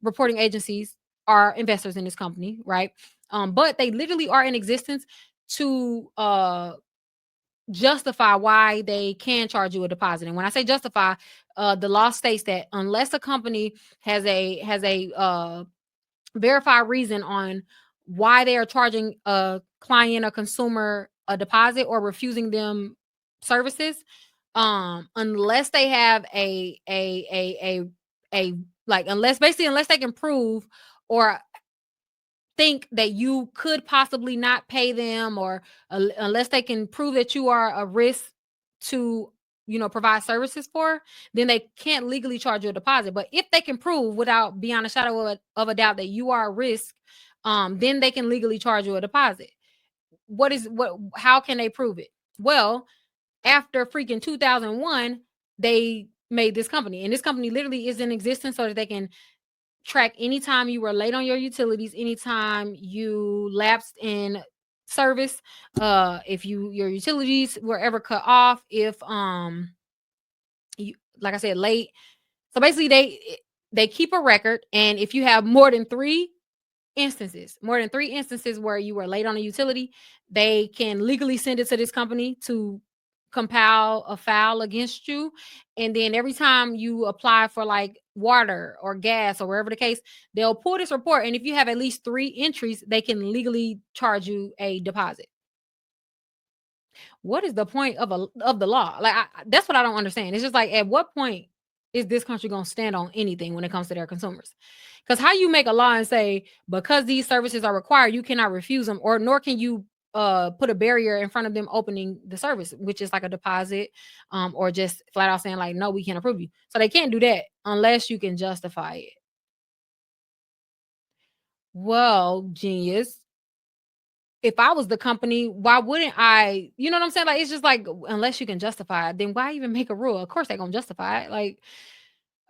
reporting agencies are investors in this company, right? But they literally are in existence to justify why they can charge you a deposit. And when I say justify, the law states that unless a company has a verified reason on why they are charging a client, a consumer, a deposit or refusing them services, unless they have a like unless they can prove or think that you could possibly not pay them, or unless they can prove that you are a risk to provide services for, then they can't legally charge you a deposit. But if they can prove without beyond a shadow of a doubt that you are a risk, then they can legally charge you a deposit. How can they prove it? Well, after freaking 2001, they made this company, and this company literally is in existence so that they can track anytime you were late on your utilities, anytime you lapsed in service, if your utilities were ever cut off, if you, like I said, late. So basically they keep a record, and if you have more than three instances where you were late on a utility, they can legally send it to this company to compile a file against you. And then every time you apply for like water or gas or wherever the case, they'll pull this report. And if you have at least 3 entries, they can legally charge you a deposit. What is the point of the law? Like that's what I don't understand. It's just like, at what point is this country going to stand on anything when it comes to their consumers? Because how you make a law and say because these services are required, you cannot refuse them, or nor can you put a barrier in front of them opening the service, which is like a deposit, or just flat out saying like, no, we can't approve you. So they can't do that unless you can justify it. Well, genius. If I was the company, why wouldn't I? You know what I'm saying? Like, it's just like, unless you can justify it, then why even make a rule? Of course they're gonna justify it. Like,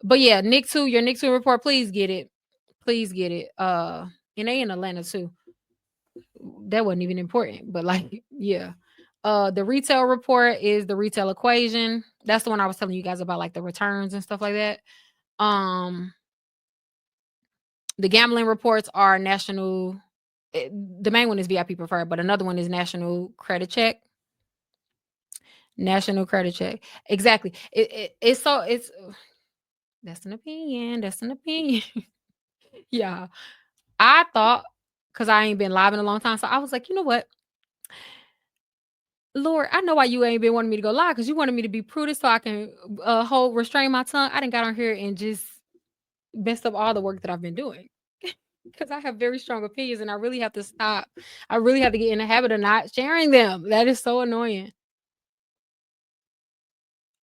but yeah, Nick 2, your Nick 2 report, please get it. Please get it. And they in Atlanta too. That wasn't even important, but like, yeah. The retail report is the retail equation. That's the one I was telling you guys about, like the returns and stuff like that. Um, the gambling reports are the main one is VIP preferred, but another one is national credit check. National credit check. Exactly. It's That's an opinion. That's an opinion. Yeah. I thought, because I ain't been live in a long time, so I was like, "You know what? Lord, I know why you ain't been wanting me to go live, because you wanted me to be prudent so I can, hold restrain my tongue. I done got on here and just messed up all the work that I've been doing, because I have very strong opinions, and I really have to stop. I really have to get in the habit of not sharing them. That is so annoying.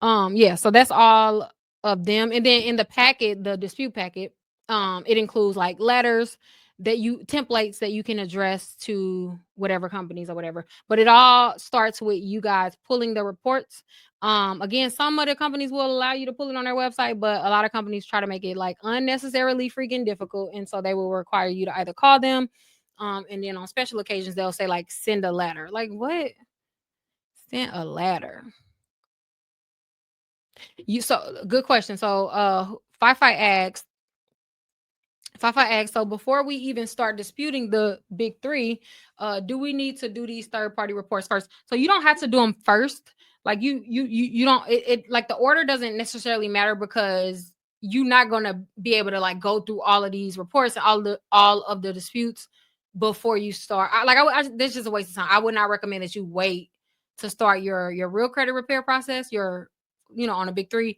Yeah, so that's all of them. And then in the packet, the dispute packet, it includes like letters templates that you can address to whatever companies or whatever. But it all starts with you guys pulling the reports. Again, some of the companies will allow you to pull it on their website, but a lot of companies try to make it like unnecessarily freaking difficult. And so they will require you to either call them, and then on special occasions they'll say like send a letter. Like what? Send a letter. Good question. So Fi asks, so before we even start disputing the big three, do we need to do these third-party reports first? So you don't have to do them first. Like you don't like the order doesn't necessarily matter, because you're not gonna be able to like go through all of these reports and all of the disputes before you start. This is just a waste of time. I would not recommend that you wait to start your real credit repair process, on a big three.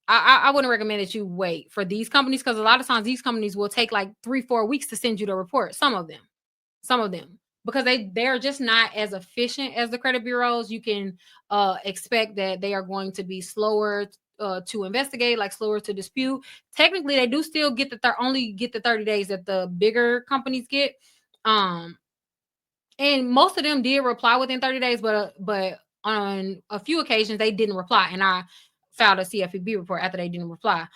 I wouldn't recommend that you wait for these companies, because a lot of times these companies will take like 3-4 weeks to send you the report. Some of them, because they're just not as efficient as the credit bureaus. You can expect that they are going to be slower to investigate, like slower to dispute. Technically, they do still get only get the 30 days that the bigger companies get. Um, and most of them did reply within 30 days, but on a few occasions they didn't reply, and I filed a CFEB report after they didn't reply.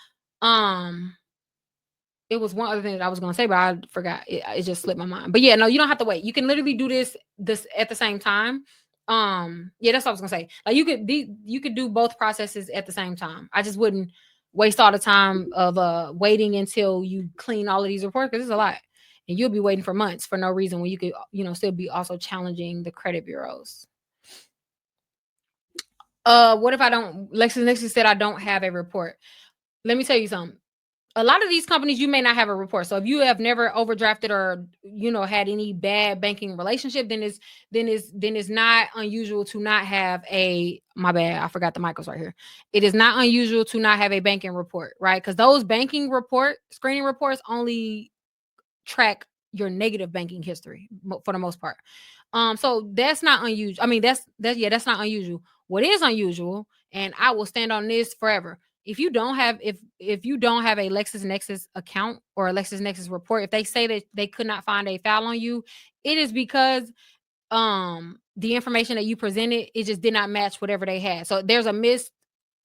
Um, it was one other thing that I was gonna say, but I forgot. It just slipped my mind. But yeah, no, you don't have to wait. You can literally do this at the same time. Yeah, that's what I was gonna say. Like you could do both processes at the same time. I just wouldn't waste all the time of waiting until you clean all of these reports, because it's a lot. And you'll be waiting for months for no reason, when you could, still be also challenging the credit bureaus. What if I don't? Lexus said I don't have a report. Let me tell you something. A lot of these companies, you may not have a report. So if you have never overdrafted or had any bad banking relationship, then it's not unusual to not have a my bad. I forgot the mic was right here. It is not unusual to not have a banking report, right? Because those banking report screening reports only track your negative banking history for the most part. So that's not unusual. I mean, that's not unusual. What is unusual, and I will stand on this forever. If you don't have a LexisNexis account or a LexisNexis report, if they say that they could not find a foul on you, it is because the information that you presented, it just did not match whatever they had. So there's a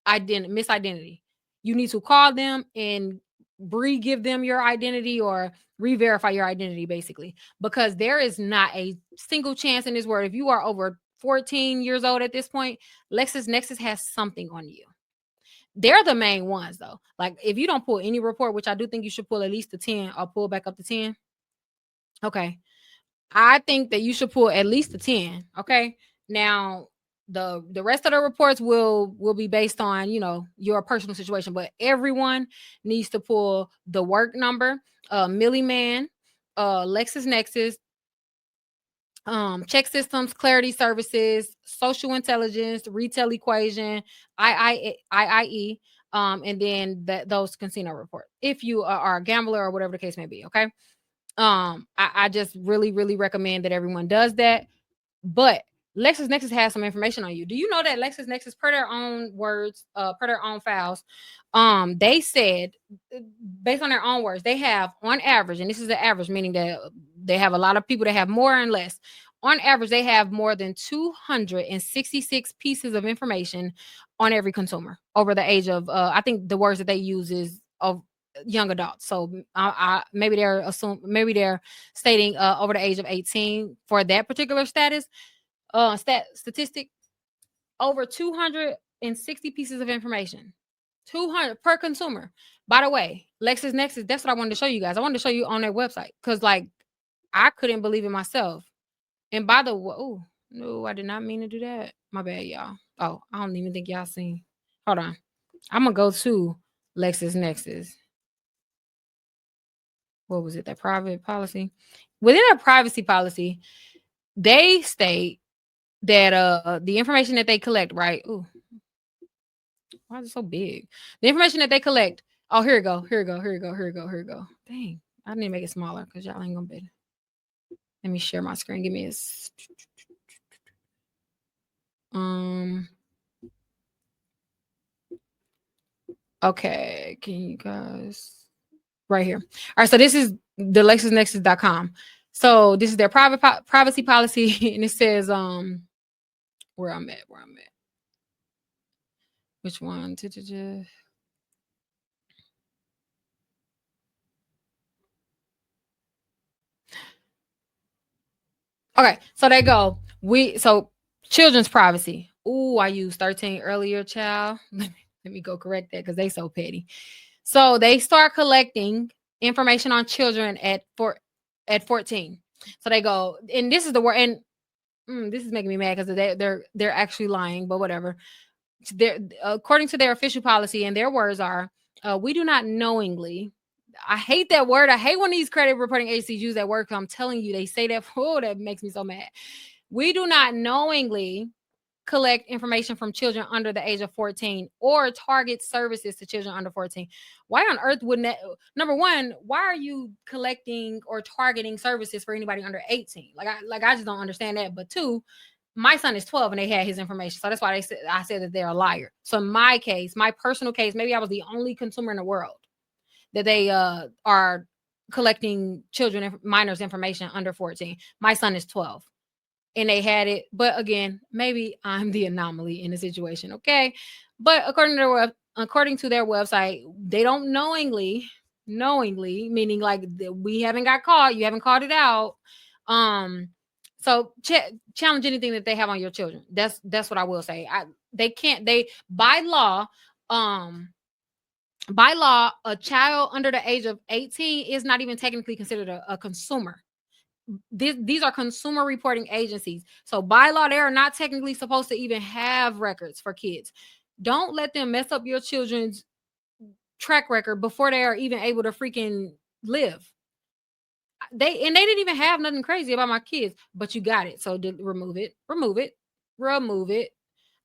misidentity. You need to call them and re-give them your identity, or re-verify your identity, basically, because there is not a single chance in this world, if you are over 14 years old at this point, LexisNexis has something on you. They're the main ones though. Like if you don't pull any report, which I do think you should pull at least the 10, or pull back up to 10. Okay. I think that you should pull at least a 10. Okay. Now the rest of the reports will be based on, your personal situation, but everyone needs to pull the work number, Millie Man, LexisNexis, check systems, clarity services, social intelligence, retail equation, IIE, and then those casino report. If you are a gambler or whatever the case may be, okay. I just really, really recommend that everyone does that. But LexisNexis has some information on you. Do you know that LexisNexis, per their own words, per their own files, they said, based on their own words, they have on average, and this is the average, meaning that they have a lot of people that have more and less. On average, they have more than 266 pieces of information on every consumer over the age of, I think the words that they use is of young adults. So maybe they're stating over the age of 18 for that particular statistic. Over 260 pieces of information, 200 per consumer. By the way, LexisNexis, that's what I wanted to show you guys. I wanted to show you on their website, because like I couldn't believe it myself. And by the way, oh no, I did not mean to do that. My bad, y'all. Oh, I don't even think y'all seen. Hold on. I'm gonna go to LexisNexis. What was it? That private policy? Within a privacy policy, they state that the information that they collect, right? Ooh, why is it so big? The information that they collect. Oh, here we go. Here we go. Here we go. Here we go. Here we go. Dang. I need to make it smaller because y'all ain't gonna be. Let me share my screen. Give me a okay. Can you guys right here? All right, so this is the LexisNexis.com. So this is their privacy policy, and it says where I'm at. Which one? Okay, so they go. So children's privacy. Ooh, I used 13 earlier, child. Let me go correct that because they so petty. So they start collecting information on children at 14. So they go, and this is the word, and this is making me mad because they're actually lying, but whatever. They're, according to their official policy, and their words are, we do not knowingly. I hate that word. I hate when these credit reporting agencies use that word because I'm telling you, they say that. Oh, that makes me so mad. We do not knowingly collect information from children under the age of 14 or target services to children under 14. Why on earth wouldn't that? Number one, why are you collecting or targeting services for anybody under 18? I just don't understand that. But two, my son is 12 and they had his information. So that's why I said that they're a liar. So in my case, my personal case, maybe I was the only consumer in the world that they are collecting children, minors information under 14. My son is 12 and they had it. But again, maybe I'm the anomaly in the situation. Okay. But according to their website, they don't knowingly, meaning like we haven't got caught, you haven't called it out. So challenge anything that they have on your children. That's what I will say. They can't, they by law, a child under the age of 18 is not even technically considered a consumer. These are consumer reporting agencies. So by law, they are not technically supposed to even have records for kids. Don't let them mess up your children's track record before they are even able to freaking live. They didn't even have nothing crazy about my kids, but you got it. So remove it.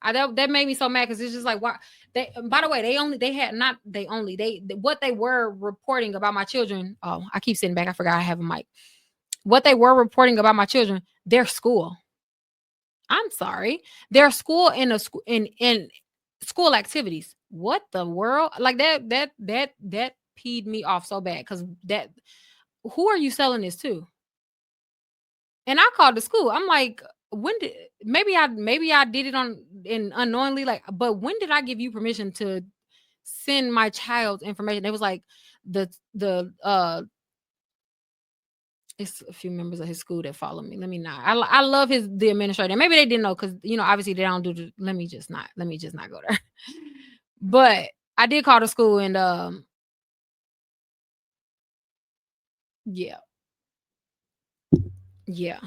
That made me so mad because it's just like, why they, by the way, what they were reporting about my children. Oh, I keep sitting back. I forgot I have a mic. What they were reporting about my children, their school. I'm sorry. Their school in school activities. What the world? Like that peed me off so bad because that who are you selling this to? And I called the school. I'm like, when did maybe I did it on in unknowingly, like, but when did I give you permission to send my child's information? It was like the it's a few members of his school that follow me. Let me not. I love the administrator. Maybe they didn't know because obviously they don't do. Let me just not go there. But I did call the school and yeah, yeah.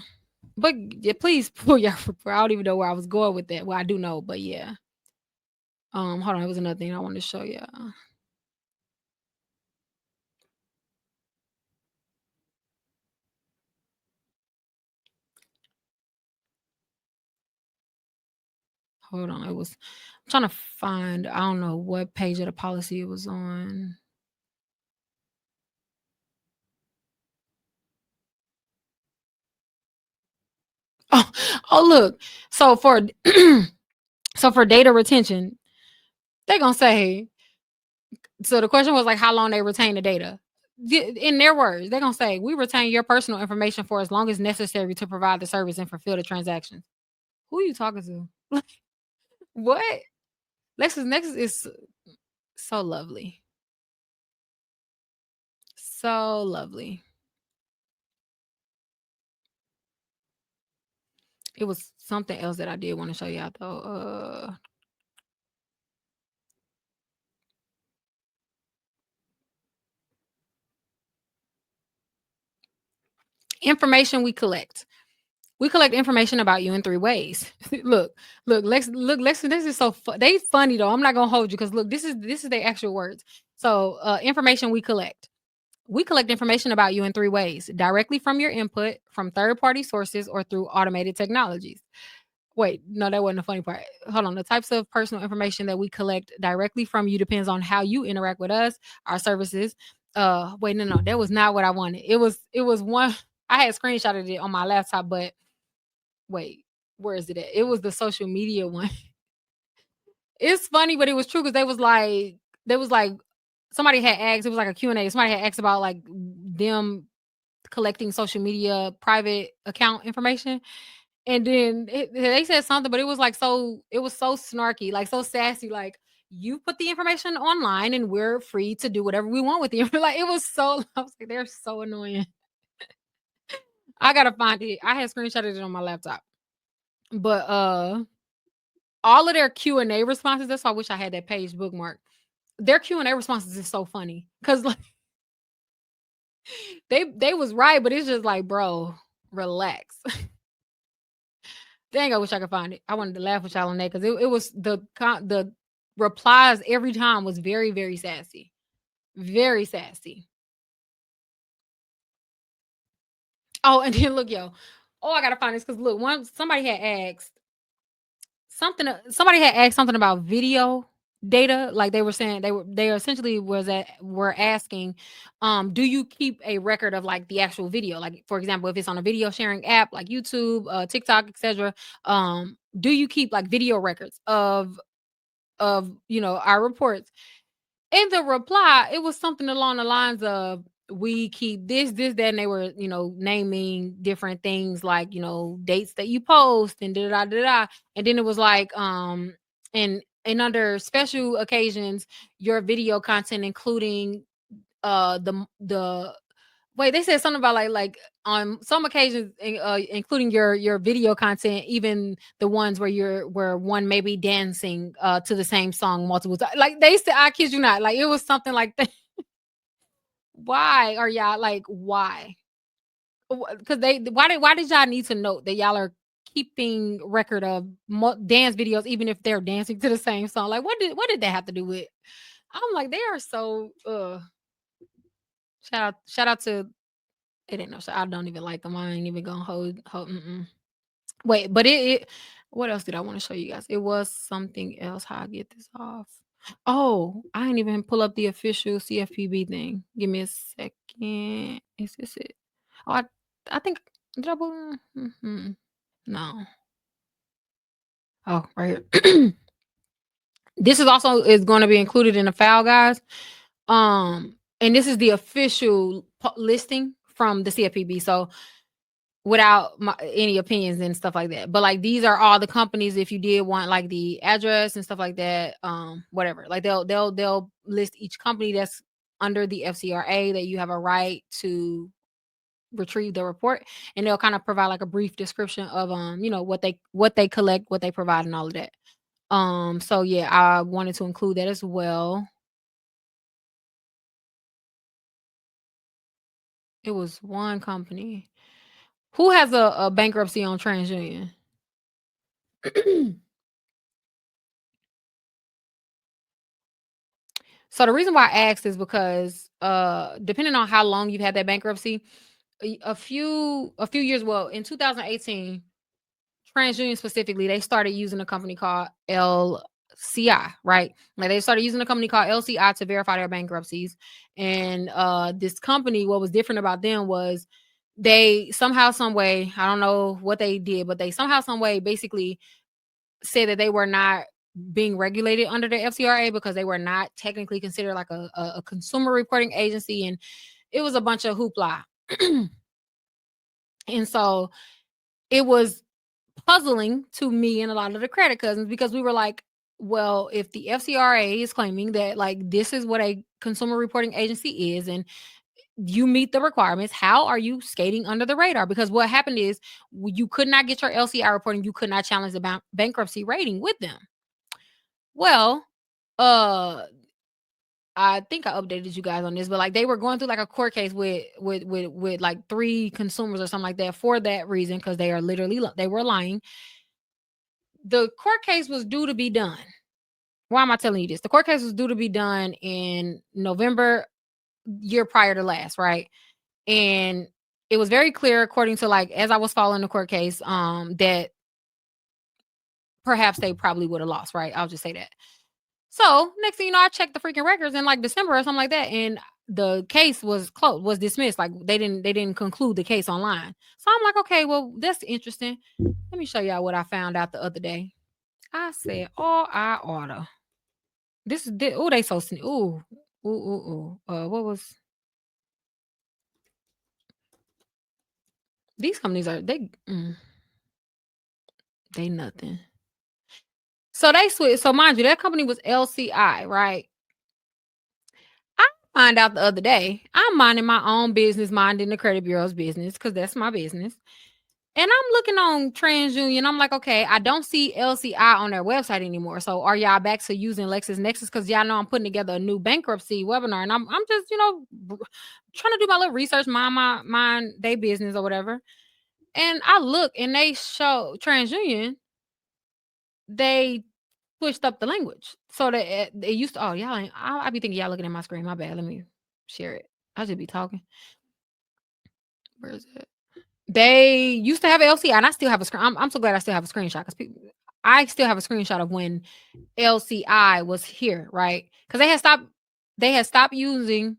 But yeah, please pull your. I don't even know where I was going with that. Well, I do know, but yeah. Hold on. It was another thing I wanted to show you. Hold on. I'm trying to find. I don't know what page of the policy it was on. Oh, look. So for data retention, they're gonna say. So the question was like how long they retain the data. In their words, they're gonna say we retain your personal information for as long as necessary to provide the service and fulfill the transaction. Who are you talking to? What? LexisNexis is so lovely. So lovely. It was something else that I did want to show y'all though. Information we collect. We collect information about you in 3 ways. Look, Lex, this is so they funny though. I'm not gonna hold you because look, this is their actual words. So information we collect. We collect information about you in 3 ways: directly from your input, from third-party sources, or through automated technologies. Wait, no, that wasn't the funny part. Hold on. The types of personal information that we collect directly from you depends on how you interact with us, our services. Wait, no, that was not what I wanted. It was one I had screenshotted it on my laptop, but wait, where is it at? It was the social media one. It's funny, but it was true because they was like somebody had asked, it was like a Q&A. Somebody had asked about like them collecting social media private account information. And then they said something, but it was so snarky, like so sassy, like you put the information online and we're free to do whatever we want with the like it was so I was like, they're so annoying. I gotta find it. I had screenshotted it on my laptop. But all of their Q&A responses, that's why I wish I had that page bookmarked. Their Q&A responses is so funny. Cause like they was right, but it's just like, bro, relax. Dang, I wish I could find it. I wanted to laugh with y'all on that because it was the replies every time was very, very sassy. Very sassy. Oh, and then look, yo. Oh, I gotta find this because look, one somebody had asked something about video data. Like they were saying they essentially were asking, do you keep a record of like the actual video? Like, for example, if it's on a video sharing app like YouTube, TikTok, etc. Do you keep like video records of our reports? In the reply, it was something along the lines of we keep this, that, and they were, naming different things like, dates that you post and da da da da. And then it was like, and under special occasions, your video content, including the wait, they said something about like on some occasions, including your video content, even the ones where one may be dancing to the same song multiple times. Like they said, I kid you not, like it was something like that. Why are y'all like why? Because why did y'all need to note that y'all are keeping record of dance videos even if they're dancing to the same song? Like what did that have to do with? I'm like they are so. Shout out to it ain't no shot. I don't even like them. I ain't even gonna hold mm-mm. Wait, but it what else did I want to show you guys? It was something else. How I get this off. Oh, I ain't even pull up the official CFPB thing. Give me a second. Is this it? Oh, I think did I pull no. Oh, right here. This is going to be included in the file, guys. And this is the official listing from the CFPB. So without any opinions and stuff like that. But like these are all the companies if you did want like the address and stuff like that, whatever. Like they'll list each company that's under the FCRA that you have a right to retrieve the report, and they'll kind of provide like a brief description of what they collect, what they provide, and all of that. So yeah, I wanted to include that as well. It was one company who has a bankruptcy on TransUnion. So the reason why I asked is because depending on how long you've had that bankruptcy, a few years, well, in 2018, TransUnion specifically, they started using a company called LCI, right? Like they started using a company called LCI to verify their bankruptcies. And this company, what was different about them was they somehow, some way, I don't know what they did, but they somehow, some way basically said that they were not being regulated under the FCRA because they were not technically considered like a consumer reporting agency, and it was a bunch of hoopla. And so it was puzzling to me and a lot of the credit cousins because we were like, well, if the FCRA is claiming that like this is what a consumer reporting agency is and you meet the requirements, how are you skating under the radar? Because what happened is you could not get your LCI reporting, you could not challenge the bankruptcy rating with them. Well, uh I think I updated you guys on this, but like they were going through like a court case with like 3 consumers or something like that for that reason, because they are literally they were lying. The court case was due to be done. Why am I telling you this? The court case was due to be done in November, year prior to last, right? And it was very clear, according to like as I was following the court case, that perhaps they probably would have lost, right? I'll just say that. So next thing you know, I checked the freaking records in like December or something like that, and the case was closed, was dismissed. Like they didn't conclude the case online. So I'm like, okay, well that's interesting. Let me show y'all what I found out the other day. I said, oh, I oughta. This is oh, they so ooh, ooh, ooh, ooh. What was these companies are they nothing. So they switch. So mind you, that company was LCI, right? I find out the other day, I'm minding my own business, minding the credit bureau's business, because that's my business. And I'm looking on TransUnion. I'm like, okay, I don't see LCI on their website anymore. So are y'all back to using LexisNexis? Because y'all know I'm putting together a new bankruptcy webinar, and I'm just trying to do my little research, mind their business or whatever. And I look, and they show TransUnion. They switched up the language. So they used to. Oh, y'all ain't. I be thinking y'all looking at my screen. My bad. Let me share it. I should be talking. Where is it? They used to have LCI, and I still have a screen. I'm so glad I still have a screenshot, because I still have a screenshot of when LCI was here, right? Because they had stopped using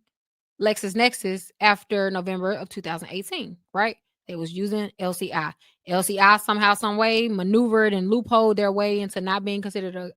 LexisNexis after November of 2018, right? They was using LCI. LCI somehow, some way maneuvered and loopholed their way into not being considered